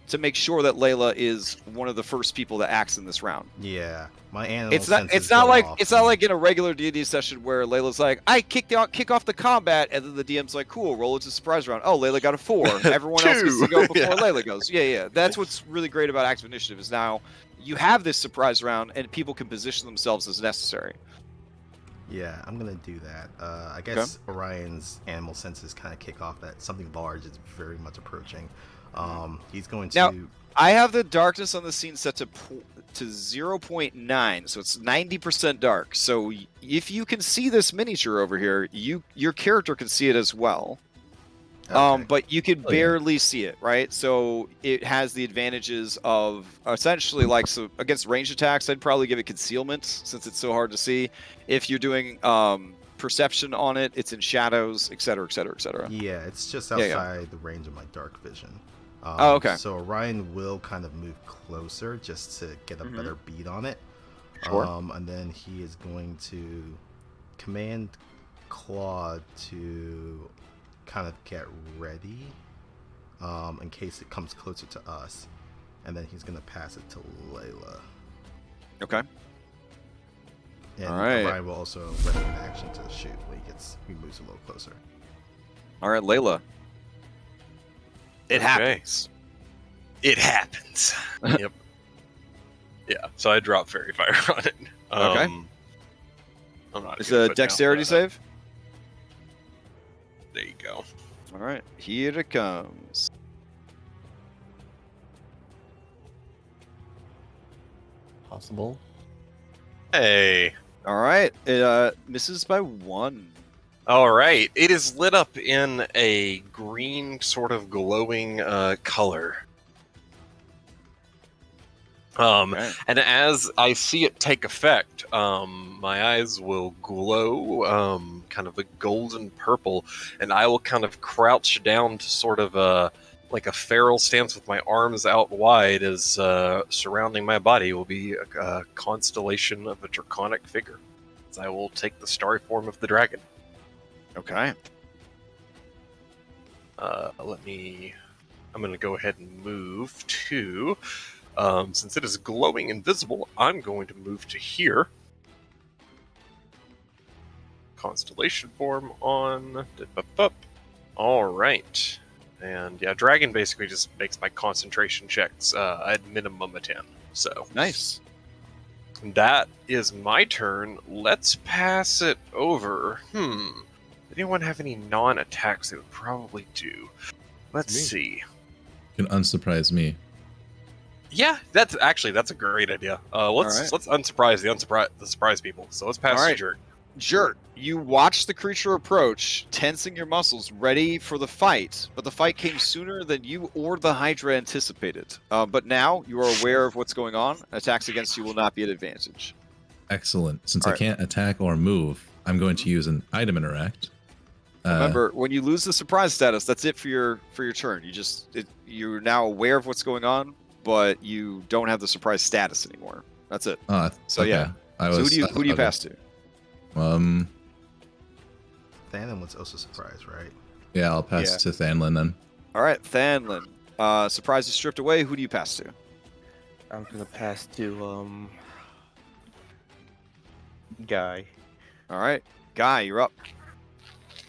to make sure that Layla is one of the first people that acts in this round. Yeah, my animal. It's not like in a regular D&D session where Layla's like, I kick off the combat, and then the DM's like, cool, roll it to surprise round. Oh, Layla got a 4. Everyone else gets to go before Layla goes. Yeah. That's what's really great about active initiative is now you have this surprise round, and people can position themselves as necessary. Yeah, I'm gonna do that. I guess Orion's animal senses kind of kick off that something large is very much approaching. He's going to. Now, I have the darkness on the scene set to 0.9, so it's 90% dark. So if you can see this miniature over here, your character can see it as well. Okay. But you can barely see it, right? So it has the advantages of essentially so against range attacks, I'd probably give it concealment since it's so hard to see. If you're doing perception on it, it's in shadows, etc., etc., etc. Yeah, it's just outside the range of my dark vision. Okay. So Orion will kind of move closer just to get a better beat on it. Sure. And then he is going to command Claude to kind of get ready in case it comes closer to us. And then he's going to pass it to Layla. Okay. And All right. Orion will also ready an action to shoot when he moves a little closer. All right, Layla. It happens. It happens. Yep. Yeah, so I drop Fairy Fire on it. Okay. I'm not. It's gonna a put down dexterity that. save. There you go. All right, here it comes. Possible. Hey. All right, it misses by 1. All right. It is lit up in a green, sort of glowing color. Okay. And as I see it take effect, my eyes will glow, kind of a golden purple, and I will kind of crouch down to sort of like a feral stance with my arms out wide as surrounding my body will be a constellation of a draconic figure. As I will take the starry form of the dragon. Okay. I'm going to go ahead and move to, since it is glowing invisible, I'm going to move to here. Constellation form on. All right. And yeah, dragon basically just makes my concentration checks at minimum a 10. So Nice. that is my turn. Let's pass it over. Anyone have any non-attacks they would probably do? Let's see. You can unsurprise me. Yeah, that's a great idea. Let's unsurprise the surprise people. So let's pass to Jerk. Jerk, you watch the creature approach, tensing your muscles, ready for the fight, but the fight came sooner than you or the Hydra anticipated. But now you are aware of what's going on. Attacks against you will not be at advantage. Excellent. Since I can't attack or move, I'm going to use an item interact. Remember, when you lose the surprise status, that's it for your turn. You're now aware of what's going on, but you don't have the surprise status anymore. That's it. So okay. yeah. So who do you pass to? Thanon was also surprised, right? Yeah, I'll pass to Thanlin then. All right, Thanlin. Surprise is stripped away. Who do you pass to? I'm gonna pass to Guy. All right, Guy, you're up.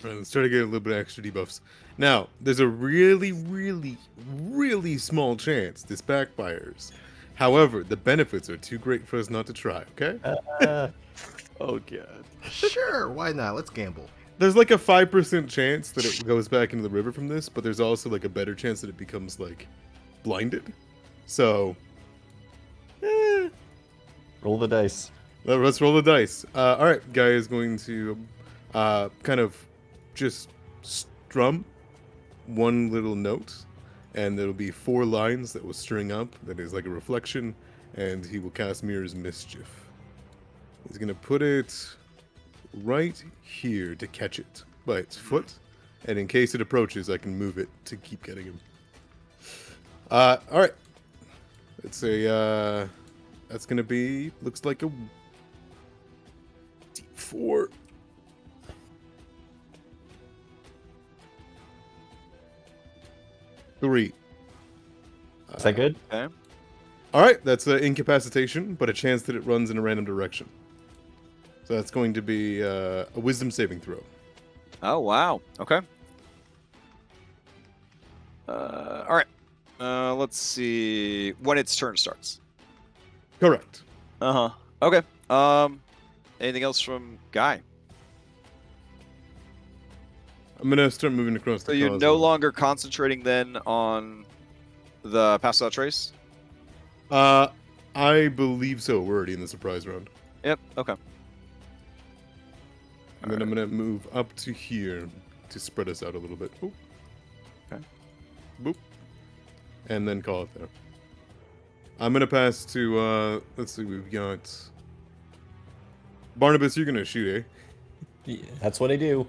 All right, let's try to get a little bit of extra debuffs. Now, there's a really, really, really small chance this backfires. However, the benefits are too great for us not to try, okay? Oh god. Sure, why not? Let's gamble. There's like a 5% chance that it goes back into the river from this, but there's also like a better chance that it becomes like blinded. So, Roll the dice. let's roll the dice. All right, Guy is going to kind of just strum one little note, and there'll be 4 lines that will string up that is like a reflection, and he will cast Mirror's Mischief. He's going to put it right here to catch it by its foot, and in case it approaches, I can move it to keep getting him. All right. It's a, that's going to be, looks like a D4. Three. Is that good? Okay. All right, that's an incapacitation, but a chance that it runs in a random direction. So that's going to be a wisdom saving throw. Oh, wow. Okay. All right. Let's see. When its turn starts. Correct. Uh-huh. Okay. Anything else from Guy? I'm going to start moving across So the you're Causeway. no longer concentrating then on the pass without trace? I believe so. We're already in the surprise round. Yep. Okay. And then I'm going to move up to here to spread us out a little bit. Boop. Okay. Boop. And then call it there. I'm going to pass to, let's see, we've got... Barnabas, you're going to shoot, eh? Yeah, that's what I do.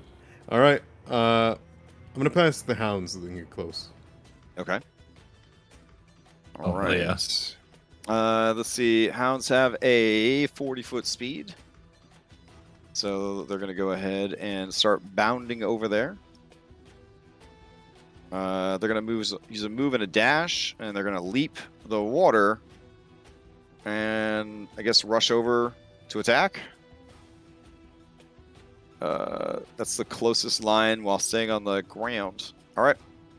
All right. I'm going to pass the hounds so they can get close. Okay. Oh, All right. yeah. Let's see. Hounds have a 40-foot speed. So they're going to go ahead and start bounding over there. They're going to use a move and a dash, and they're going to leap the water and, I guess, rush over to attack. That's the closest line while staying on the ground. All right.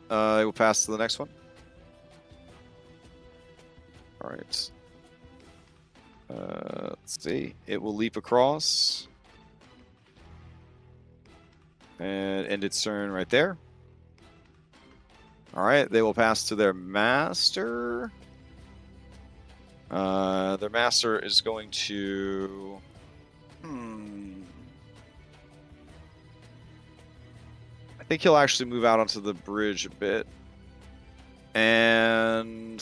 We'll pass to the next one. All right. Let's see. It will leap across. And end its turn right there. All right. They will pass to their master. Their master is going to... I think he'll actually move out onto the bridge a bit. And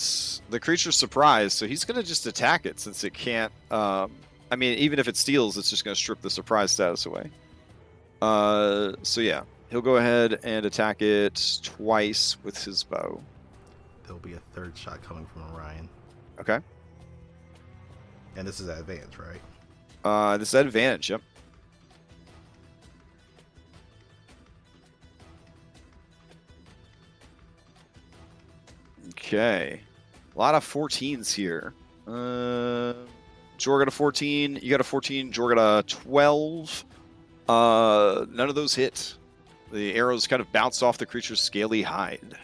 the creature's surprised, so he's going to just attack it since it can't... I mean, even if it steals, it's just going to strip the surprise status away. So yeah, he'll go ahead and attack it twice with his bow. there'll be a third shot coming from Orion. Okay. And this is at advantage, right? This is at advantage, yep. Okay. A lot of 14s here. Jor got a 14, you got a 14, Jor got a 12. None of those hit. The arrows kind of bounce off the creature's scaly hide.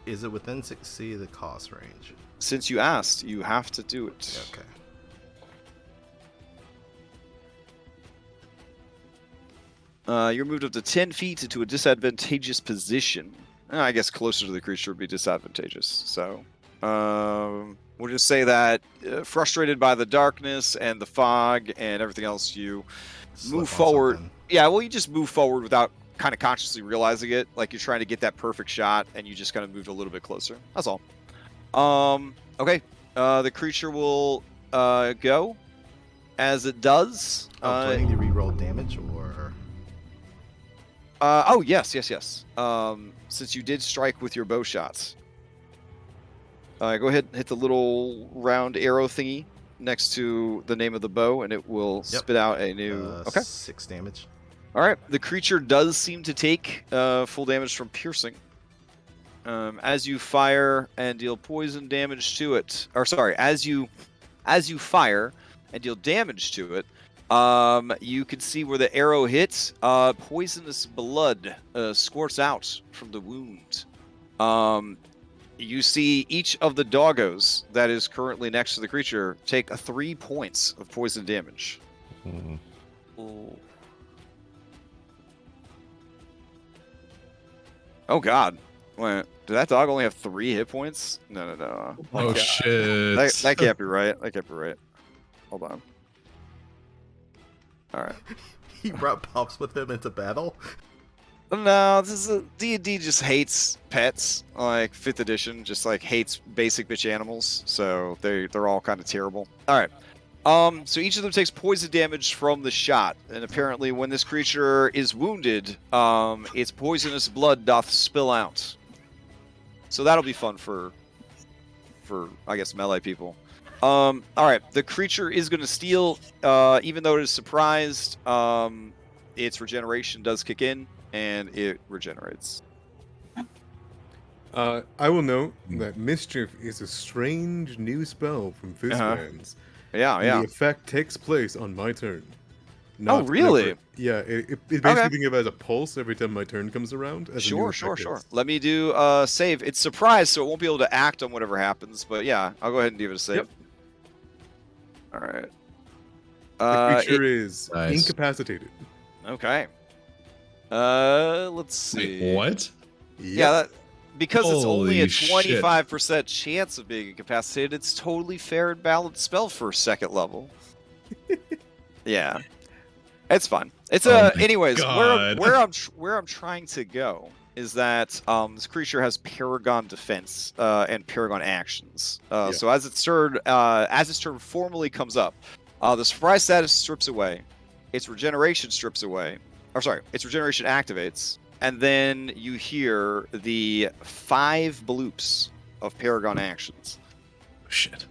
Is it within 6 feet of the cost range? Since you asked, you have to do it. Okay. You're moved up to 10 feet into a disadvantageous position. I guess closer to the creature would be disadvantageous. So, we'll just say that frustrated by the darkness and the fog and everything else, you Slip move on forward. something. Yeah, well, you just move forward without kind of consciously realizing it. Like you're trying to get that perfect shot, and you just kind of moved a little bit closer. That's all. Okay. The creature will go. As it does. Do I need to re-roll damage or? Oh, yes. Since you did strike with your bow shots. Go ahead and hit the little round arrow thingy next to the name of the bow, and it will spit out a new... Okay. 6 damage. All right. The creature does seem to take full damage from piercing. As you fire and deal poison damage to it... Or, sorry. As you fire and deal damage to it, you can see where the arrow hits. Poisonous blood squirts out from the wound. You see each of the doggos that is currently next to the creature take 3 points of poison damage. Oh. Oh God! Wait, did that dog only have 3 hit points? No. Oh shit! That can't be right. That can't be right. Hold on. All right. He brought Pops with him into battle? No, this is D&D just hates pets. Like 5th edition, just like hates basic bitch animals. So they're all kind of terrible. All right. So each of them takes poison damage from the shot, and apparently when this creature is wounded, its poisonous blood doth spill out. So that'll be fun for I guess melee people. All right, the creature is going to steal, even though it is surprised. Its regeneration does kick in, and it regenerates. I will note that Mischief is a strange new spell from Fizzbands. Yeah. The effect takes place on my turn. Oh, really? Yeah, it basically think of it as a pulse every time my turn comes around. As a new Sure. effect is. Let me do save. It's surprised, so it won't be able to act on whatever happens. But yeah, I'll go ahead and give it a save. Yep. All right. The creature is Nice. incapacitated. Okay. Let's see. Wait, what? Yeah, because it's only a Holy shit. 25% chance of being incapacitated, it's totally fair and balanced spell for 2nd level. Yeah. It's fine. It's Oh my anyways, God. where I'm trying to go is that this creature has Paragon defense and Paragon actions. So as its turn formally comes up, the surprise status strips away, its regeneration strips away. Its regeneration activates, and then you hear the 5 bloops of Paragon actions. Shit.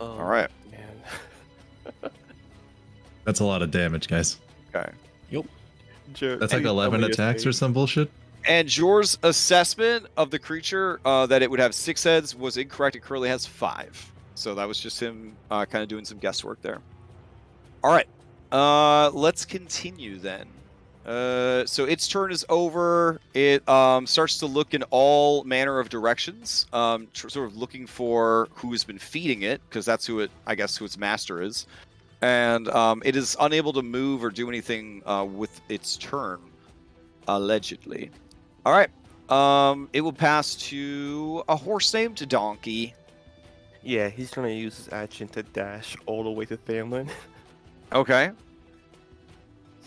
Oh, All right. man. That's a lot of damage, guys. Okay. That's like 11 attacks or some bullshit. And Jor's assessment of the creature that it would have 6 heads was incorrect. It currently has 5. So that was just him kind of doing some guesswork there. All right. Let's continue then. So its turn is over. It starts to look in all manner of directions, sort of looking for who has been feeding it, because that's who its master is. And it is unable to move or do anything with its turn, allegedly. All right. It will pass to a horse named Donkey. Yeah, he's gonna use his action to dash all the way to Thamlin. Okay.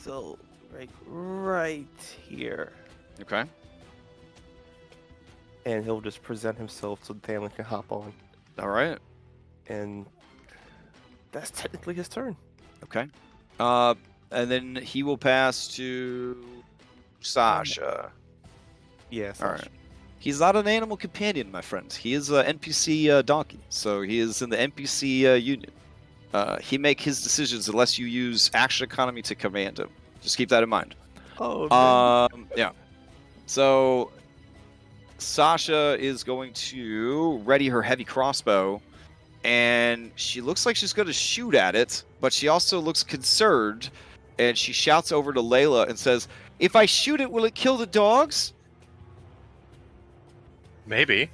So, right here. Okay. And he'll just present himself so Thamlin can hop on. All right. And that's technically his turn. Okay. And then he will pass to Sasha. Yes. All right. He's not an animal companion, my friend. He is an NPC donkey, so he is in the NPC union. He make his decisions unless you use action economy to command him. Just keep that in mind. Oh, man. Yeah. So Sasha is going to ready her heavy crossbow, and she looks like she's going to shoot at it, but she also looks concerned, and she shouts over to Layla and says, "If I shoot it, will it kill the dogs?" Maybe.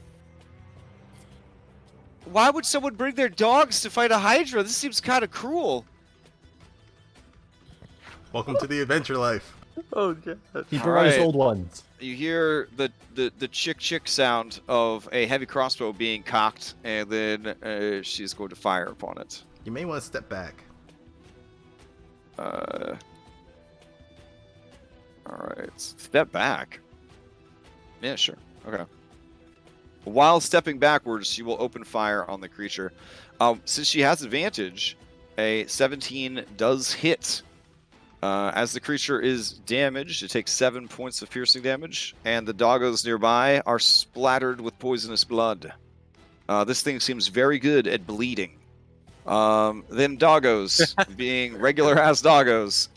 Why would someone bring their dogs to fight a Hydra? This seems kind of cruel. Welcome to the adventure life. Oh, God. Keep All around his right. old ones. You hear the chick sound of a heavy crossbow being cocked, and then she's going to fire upon it. You may want to step back. All right, step back. Yeah, sure. Okay. While stepping backwards, she will open fire on the creature. Since she has advantage, a 17 does hit. As the creature is damaged, it takes 7 points of piercing damage, and the doggos nearby are splattered with poisonous blood. This thing seems very good at bleeding. Them doggos, being regular-ass doggos,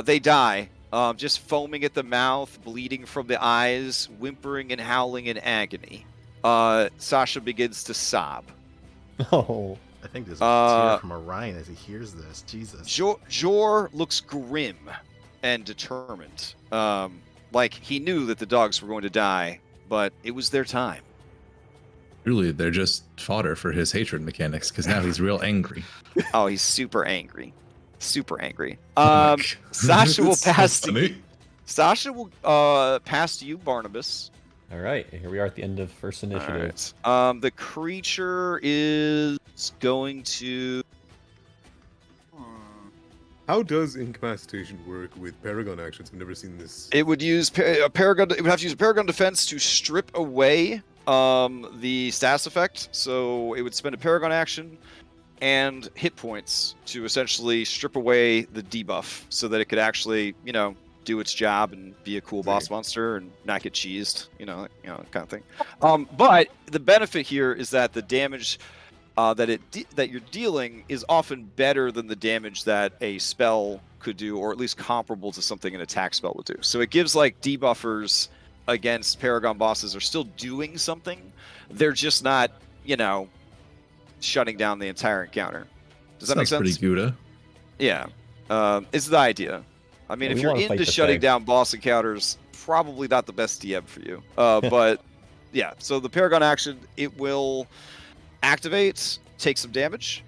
they die, just foaming at the mouth, bleeding from the eyes, whimpering and howling in agony. Sasha begins to sob. Oh. I think there's a tear from Orion as he hears this. Jesus. Jor looks grim and determined. Like he knew that the dogs were going to die, but it was their time. Truly, they're just fodder for his hatred mechanics, because now he's real angry. Oh, he's super angry. Super angry. Oh my Sasha will It's so pass to funny. you. Sasha will pass to you, Barnabas. All right, here we are at the end of first initiative. All right. The creature is going to. How does incapacitation work with Paragon actions? I've never seen this. It would use a Paragon. It would have to use a Paragon defense to strip away the status effect. So it would spend a Paragon action and hit points to essentially strip away the debuff, so that it could actually, do its job and be a cool boss monster and not get cheesed, kind of thing. But the benefit here is that the damage that you're dealing is often better than the damage that a spell could do, or at least comparable to something an attack spell would do. So it gives like debuffers against Paragon bosses are still doing something. They're just not, shutting down the entire encounter. Does that make sense? Pretty Gouda. Yeah. It's the idea. I mean, Yeah, if we you're wanna fight into the shutting thing. down boss encounters, probably not the best DM for you. But yeah, so the Paragon action, it will activate, take some damage,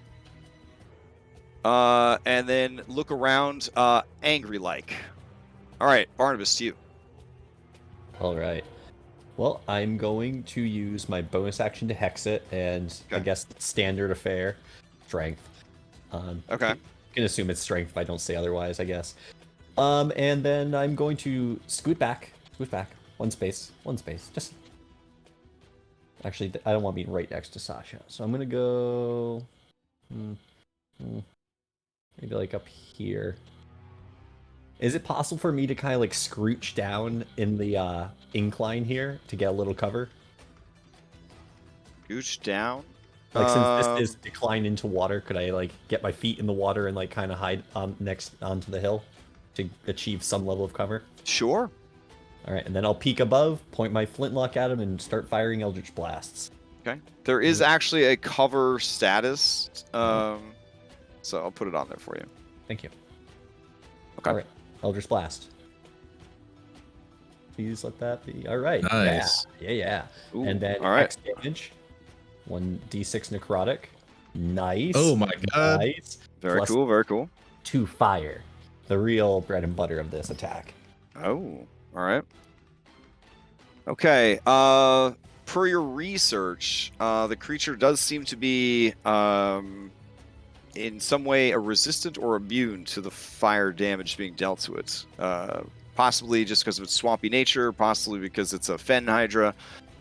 and then look around angry-like. All right, Barnabas, to you. All right. Well, I'm going to use my bonus action to hex it, and I Okay. guess standard affair, strength. Okay. You can assume it's strength if I don't say otherwise, I guess. And then I'm going to scoot back, one space, just... Actually, I don't want to be right next to Sasha, so I'm gonna go... maybe like up here. Is it possible for me to kind of like scrooch down in the incline here to get a little cover? Gooch down. Like since this is decline into water, could I like get my feet in the water and like kind of hide next onto the hill to achieve some level of cover? Sure. All right, and then I'll peek above, point my flintlock at him, and start firing Eldritch Blasts. Okay. There is actually a cover status, so I'll put it on there for you. Thank you. Okay. All right, Eldritch Blast. Please let that be. All right. Nice. Yeah. Ooh, And then all right. X damage. 1d6 necrotic. Nice. Oh my god. Nice. Very Plus cool. Very cool. 2 fire. The real bread and butter of this attack. Oh, all right. Okay. Per your research, the creature does seem to be in some way resistant or immune to the fire damage being dealt to it. Possibly just because of its swampy nature, possibly because it's a Fen Hydra.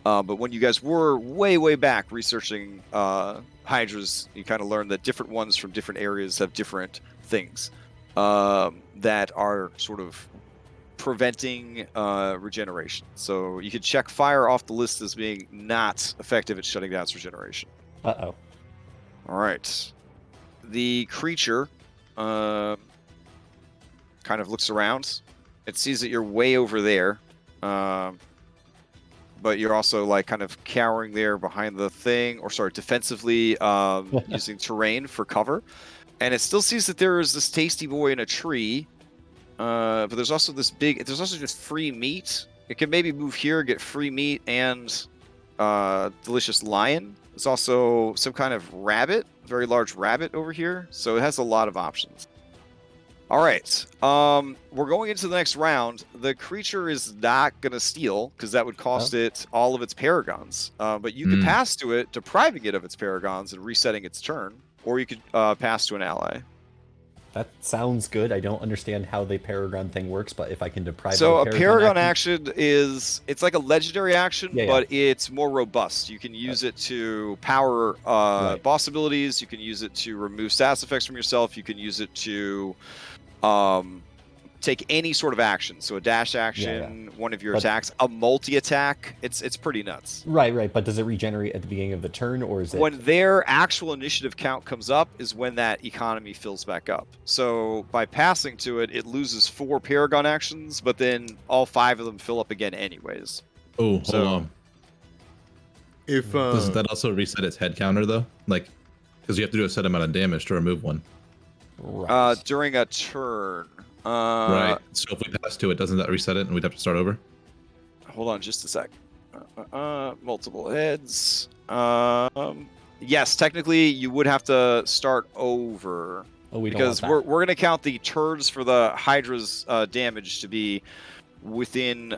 But when you guys were way back researching Hydras, you kind of learned that different ones from different areas have different things that are sort of preventing regeneration. So you could check fire off the list as being not effective at shutting down its regeneration. Uh-oh. All right. The creature kind of looks around. It sees that you're way over there, but you're also like kind of cowering there behind the thing, or sorry, defensively using terrain for cover. And it still sees that there is this tasty boy in a tree, but there's also this big. There's also just free meat. It can maybe move here, get free meat and delicious lion. There's also some kind of rabbit, very large rabbit over here. So it has a lot of options. All right, we're going into the next round. The creature is not going to steal because that would cost it all of its paragons. But you could pass to it, depriving it of its paragons and resetting its turn, or you could pass to an ally. That sounds good. I don't understand how the Paragon thing works, but if I can deprive So it of a Paragon action is, it's like a legendary action, Yeah, yeah. but it's more robust. You can use it to power boss abilities. You can use it to remove status effects from yourself. You can use it to take any sort of action. So a dash action, one of your attacks, a multi-attack. It's pretty nuts. Right. But does it regenerate at the beginning of the turn, or is it... When their actual initiative count comes up is when that economy fills back up. So by passing to it, it loses 4 Paragon actions, but then all 5 of them fill up again anyways. Oh, hold on. If does that also reset its head counter though? Like, because you have to do a set amount of damage to remove one. Right. During a turn. Right. So if we pass to it, doesn't that reset it and we'd have to start over? Hold on just a sec. Multiple heads. Yes, technically you would have to start over. Oh, we don't because want we're going to count the turns for the Hydra's damage to be within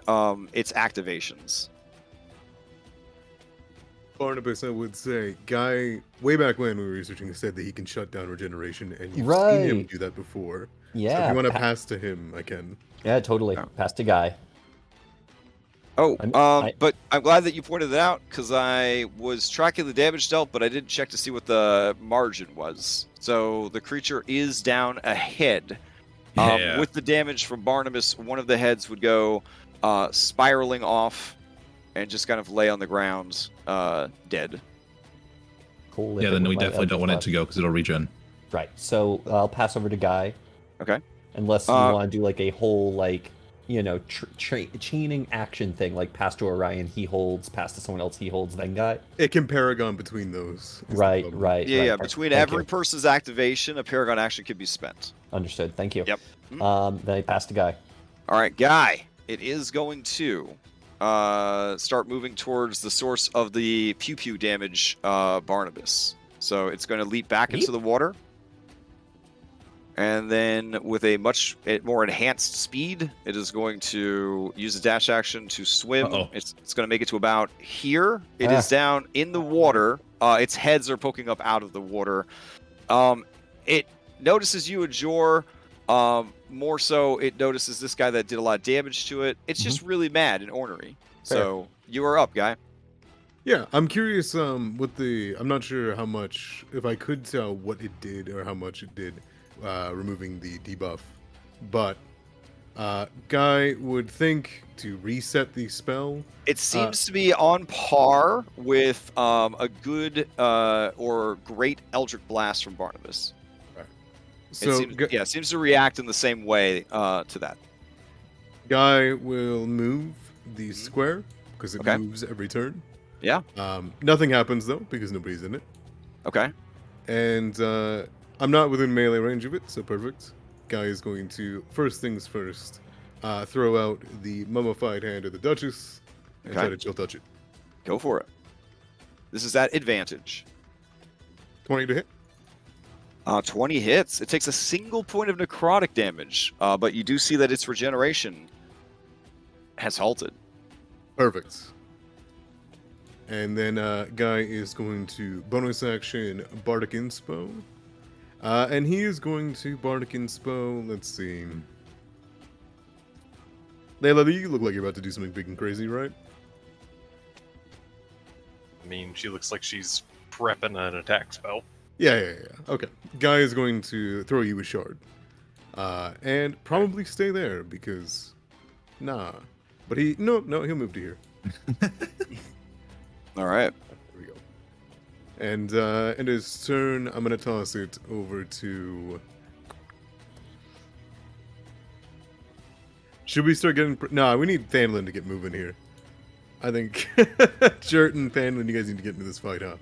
its activations. Barnabas, I would say, Guy, way back when we were researching, said that he can shut down regeneration, and you've seen him do that before. Yeah. So if you want to pass to him, I can. Yeah, totally. Pass to Guy. Oh, but I'm glad that you pointed it out, because I was tracking the damage dealt, but I didn't check to see what the margin was. So the creature is down a head. With the damage from Barnabas, one of the heads would go spiraling off and just kind of lay on the ground, dead. Cool. Yeah, then we definitely don't want it to go because it'll regen. Right. So I'll pass over to Guy. Okay. Unless you want to do like a whole chaining action thing, like pass to Orion, he holds, pass to someone else, he holds, then Guy. It can Paragon between those. Right. Yeah. Between every person's activation, a Paragon action could be spent. Understood. Thank you. Yep. Then I pass to Guy. All right, Guy. It is going to start moving towards the source of the pew damage, Barnabas. So it's going to leap back into the water. And then with a much more enhanced speed, it is going to use a dash action to swim. It's going to make it to about here. It is down in the water. Its heads are poking up out of the water. It notices you, Ajor. More so, it notices this guy that did a lot of damage to it. It's just really mad and ornery. So you are up, Guy. Yeah, I'm curious. With the, I'm not sure how much, if I could tell what it did or how much it did, removing the debuff. But Guy would think to reset the spell. It seems to be on par with a good or great Eldritch Blast from Barnabas. So it seems to react in the same way to that. Guy will move the square because it moves every turn. Yeah. Nothing happens though because nobody's in it. Okay. And I'm not within melee range of it, so perfect. Guy is going to, first things first, throw out the mummified hand of the Duchess and try to chill touch it. Go for it. This is at advantage. 20 to hit. 20 hits. It takes a single point of necrotic damage, but you do see that its regeneration has halted. Perfect. And then Guy is going to bonus action Bardic Inspo. And he is going to Bardic Inspo, let's see. Layla, you look like you're about to do something big and crazy, right? I mean, she looks like she's prepping an attack spell. Yeah. Okay. Guy is going to throw you a shard. And probably stay there because Nah. But he'll move to here. All right. There we go. And in his turn, I'm gonna toss it over to. Should we start getting? Nah, we need Thanlin to get moving here. I think Jert and Thanlin, you guys need to get into this fight, huh?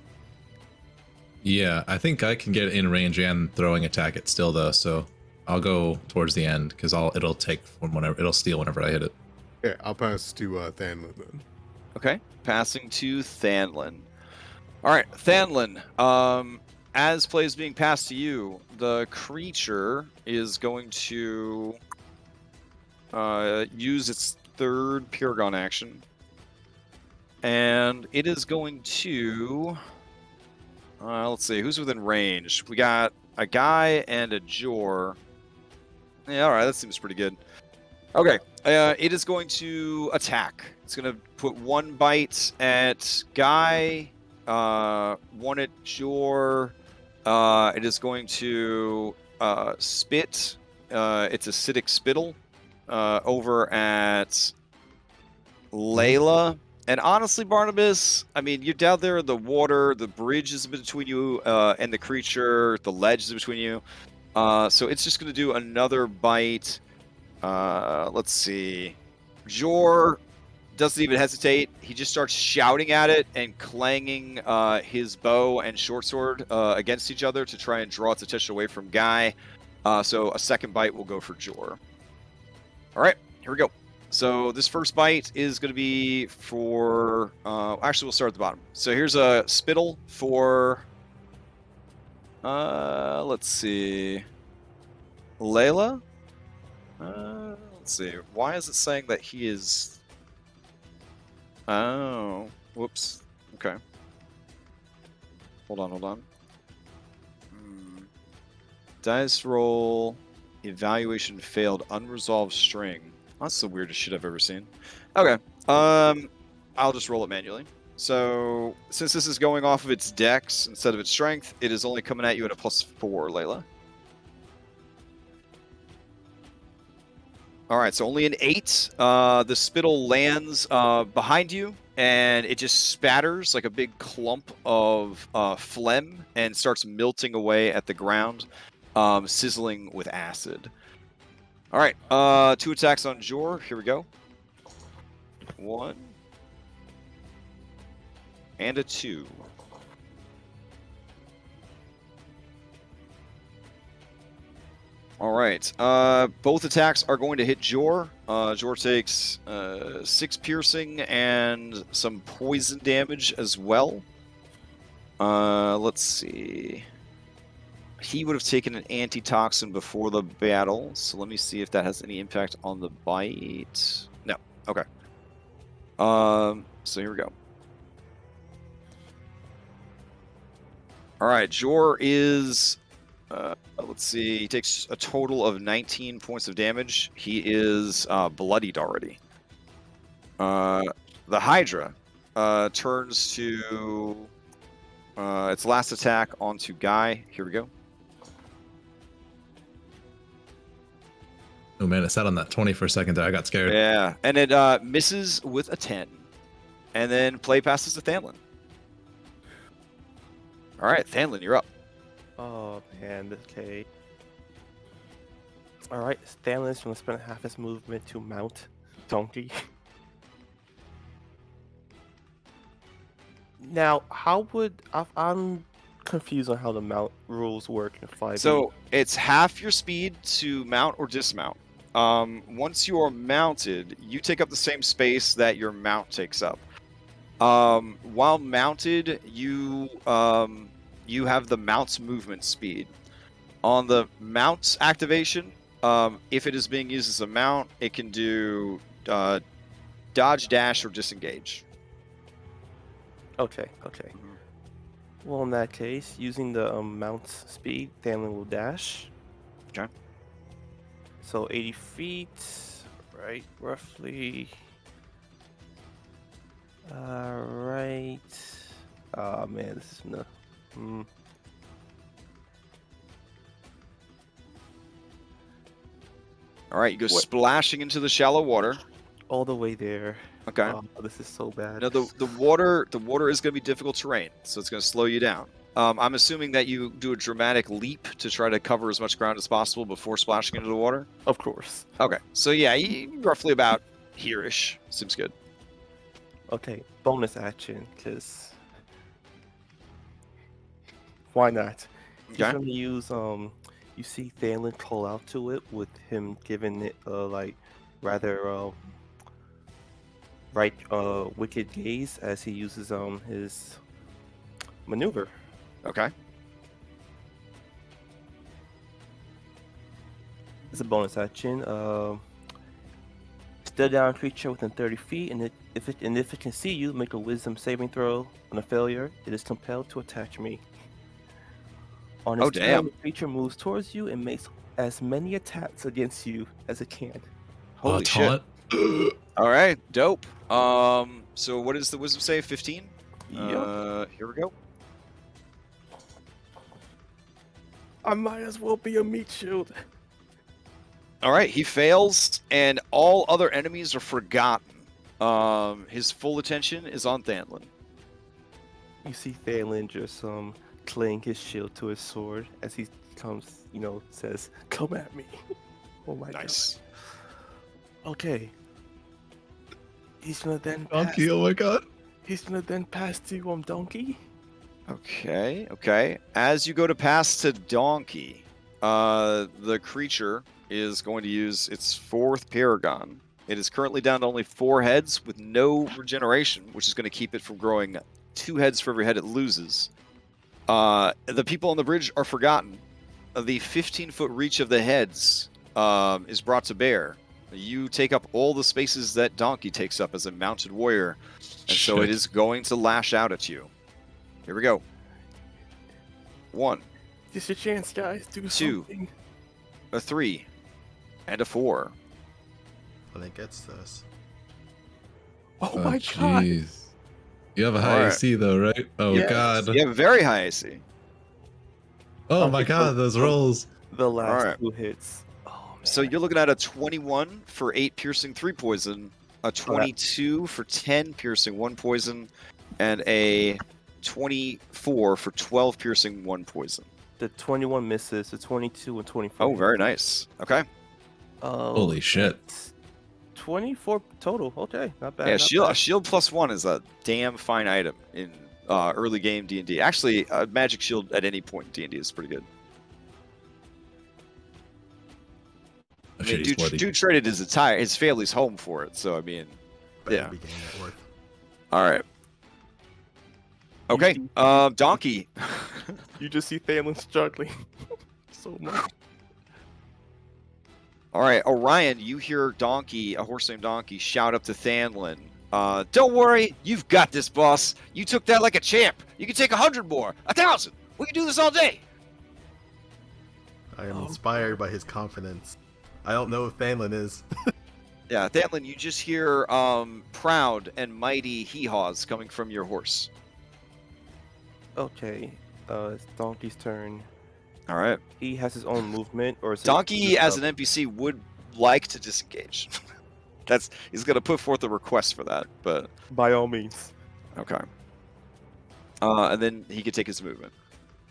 Yeah, I think I can get in range and throwing attack it still though, so I'll go towards the end because it'll take from whenever it'll steal whenever I hit it. Yeah, I'll pass to Thanlin then. Okay. Passing to Thanlin. All right, Thanlin. As play is being passed to you, the creature is going to use its third Pyragon action, and it is going to. Let's see, who's within range? We got a guy and a Jor. Yeah, all right, that seems pretty good. Okay, it is going to attack. It's going to put one bite at Guy, one at Jor. It is going to spit its acidic spittle over at Layla. And honestly, Barnabas, I mean, you're down there in the water. The bridge is between you and the creature. The ledge is between you. So it's just going to do another bite. Let's see. Jor doesn't even hesitate. He just starts shouting at it and clanging his bow and short sword against each other to try and draw its attention away from Guy. So a second bite will go for Jor. All right, here we go. So this first bite is going to be for... actually, we'll start at the bottom. So here's a spittle for... let's see... Layla? Let's see. Why is it saying that he is... Oh, whoops. Okay. Hold on. Dice roll, evaluation failed, unresolved string. That's the weirdest shit I've ever seen. Okay. I'll just roll it manually. So, since this is going off of its dex instead of its strength, it is only coming at you at a +4, Layla. All right, so only an 8. The spittle lands behind you, and it just spatters like a big clump of phlegm and starts melting away at the ground, sizzling with acid. All right, 2 attacks on Jor. Here we go. 1 and a 2. All right. Both attacks are going to hit Jor. Jor takes 6 piercing and some poison damage as well. Let's see. He would have taken an antitoxin before the battle, so let me see if that has any impact on the bite. No. Okay. So here we go. All right. Jor is... let's see. He takes a total of 19 points of damage. He is bloodied already. The Hydra turns to its last attack onto Guy. Here we go. Oh man, it sat on that 20 for a second there. I got scared. Yeah, and it misses with a 10. And then play passes to Thanlin. All right, Thanlin, you're up. Oh man, okay. Alright, Stanley's gonna spend half his movement to mount Donkey. Now, how would... I'm confused on how the mount rules work in 5e. So it's half your speed to mount or dismount. Once you are mounted, you take up the same space that your mount takes up. While mounted, you have the mount's movement speed. On the mount's activation, if it is being used as a mount, it can do dodge, dash, or disengage. Okay. Well, in that case, using the mount's speed, Thanlin will dash. Okay. So 80 feet, right? Roughly. Right. Oh man, this is no. All right, you go splashing into the shallow water. all the way there. Okay. Oh, this is so bad. Now the water is going to be difficult terrain, so it's going to slow you down. I'm assuming that you do a dramatic leap to try to cover as much ground as possible before splashing into the water. Of course. Okay, so yeah, roughly about here-ish. Seems good. Okay, bonus action, because why not? He's Okay. gonna use you see Thalen call out to it with him giving it like rather wicked gaze as he uses his maneuver. Okay. It's a bonus action. Stare down a creature within 30 feet, and if it can see you, make a Wisdom saving throw. On a failure, it is compelled to attack me. On its turn, the creature moves towards you and makes as many attacks against you as it can. Holy shit! All right, dope. So what is the Wisdom save? 15. Yep. Here we go. I might as well be a meat shield. All right, he fails, and all other enemies are forgotten. His full attention is on Thalen. You see Thalen just cling his shield to his sword as he comes, says, "Come at me." Oh my god. Nice. Okay. He's gonna then Donkey, oh my god. He's gonna then pass to Donkey. Okay. As you go to pass to Donkey, the creature is going to use its 4th Paragon. It is currently down to only 4 heads with no regeneration, which is going to keep it from growing 2 heads for every head it loses. The people on the bridge are forgotten. The 15-foot reach of the heads is brought to bear. You take up all the spaces that Donkey takes up as a mounted warrior, and so it is going to lash out at you. Here we go. 1. This is your chance, guys. Do 2. something. A 3. And a 4. When it gets this. Oh my god. Jeez. You have a high AC though, right? Oh Yes. god. You have a very high AC. Oh my god, those rolls. The last Alright. 2 hits. Oh man. So you're looking at a 21 for 8 piercing, 3 poison, a 22 for 10 piercing, 1 poison, and a 24 for 12 piercing, 1 poison. The 21 misses, the 22 and 24. Oh, very nice. Okay. Holy shit. 24 total. Okay, not bad. Yeah, not shield, bad. shield +1 is a damn fine item in early game D&D. Actually, magic shield at any point in D&D is pretty good. Oh, I shit, mean, he's bloody. dude traded his family's home for it, so I mean, Better yeah. be getting that worth. All right. Okay, Donkey. You just see Thalen struggling so much. All right, Orion, you hear Donkey, a horse named Donkey, shout up to Thalen. Don't worry, you've got this, boss. You took that like a champ. You can take 100 more, 1,000. We can do this all day. I am inspired by his confidence. I don't know if Thalen is. Yeah, Thalen, you just hear proud and mighty hee-haws coming from your horse. Okay, it's Donkey's turn. All right. He has his own movement, or is it Donkey, just as up? an NPC, would like to disengage. He's going to put forth a request for that, but By all means. okay. And then he could take his movement.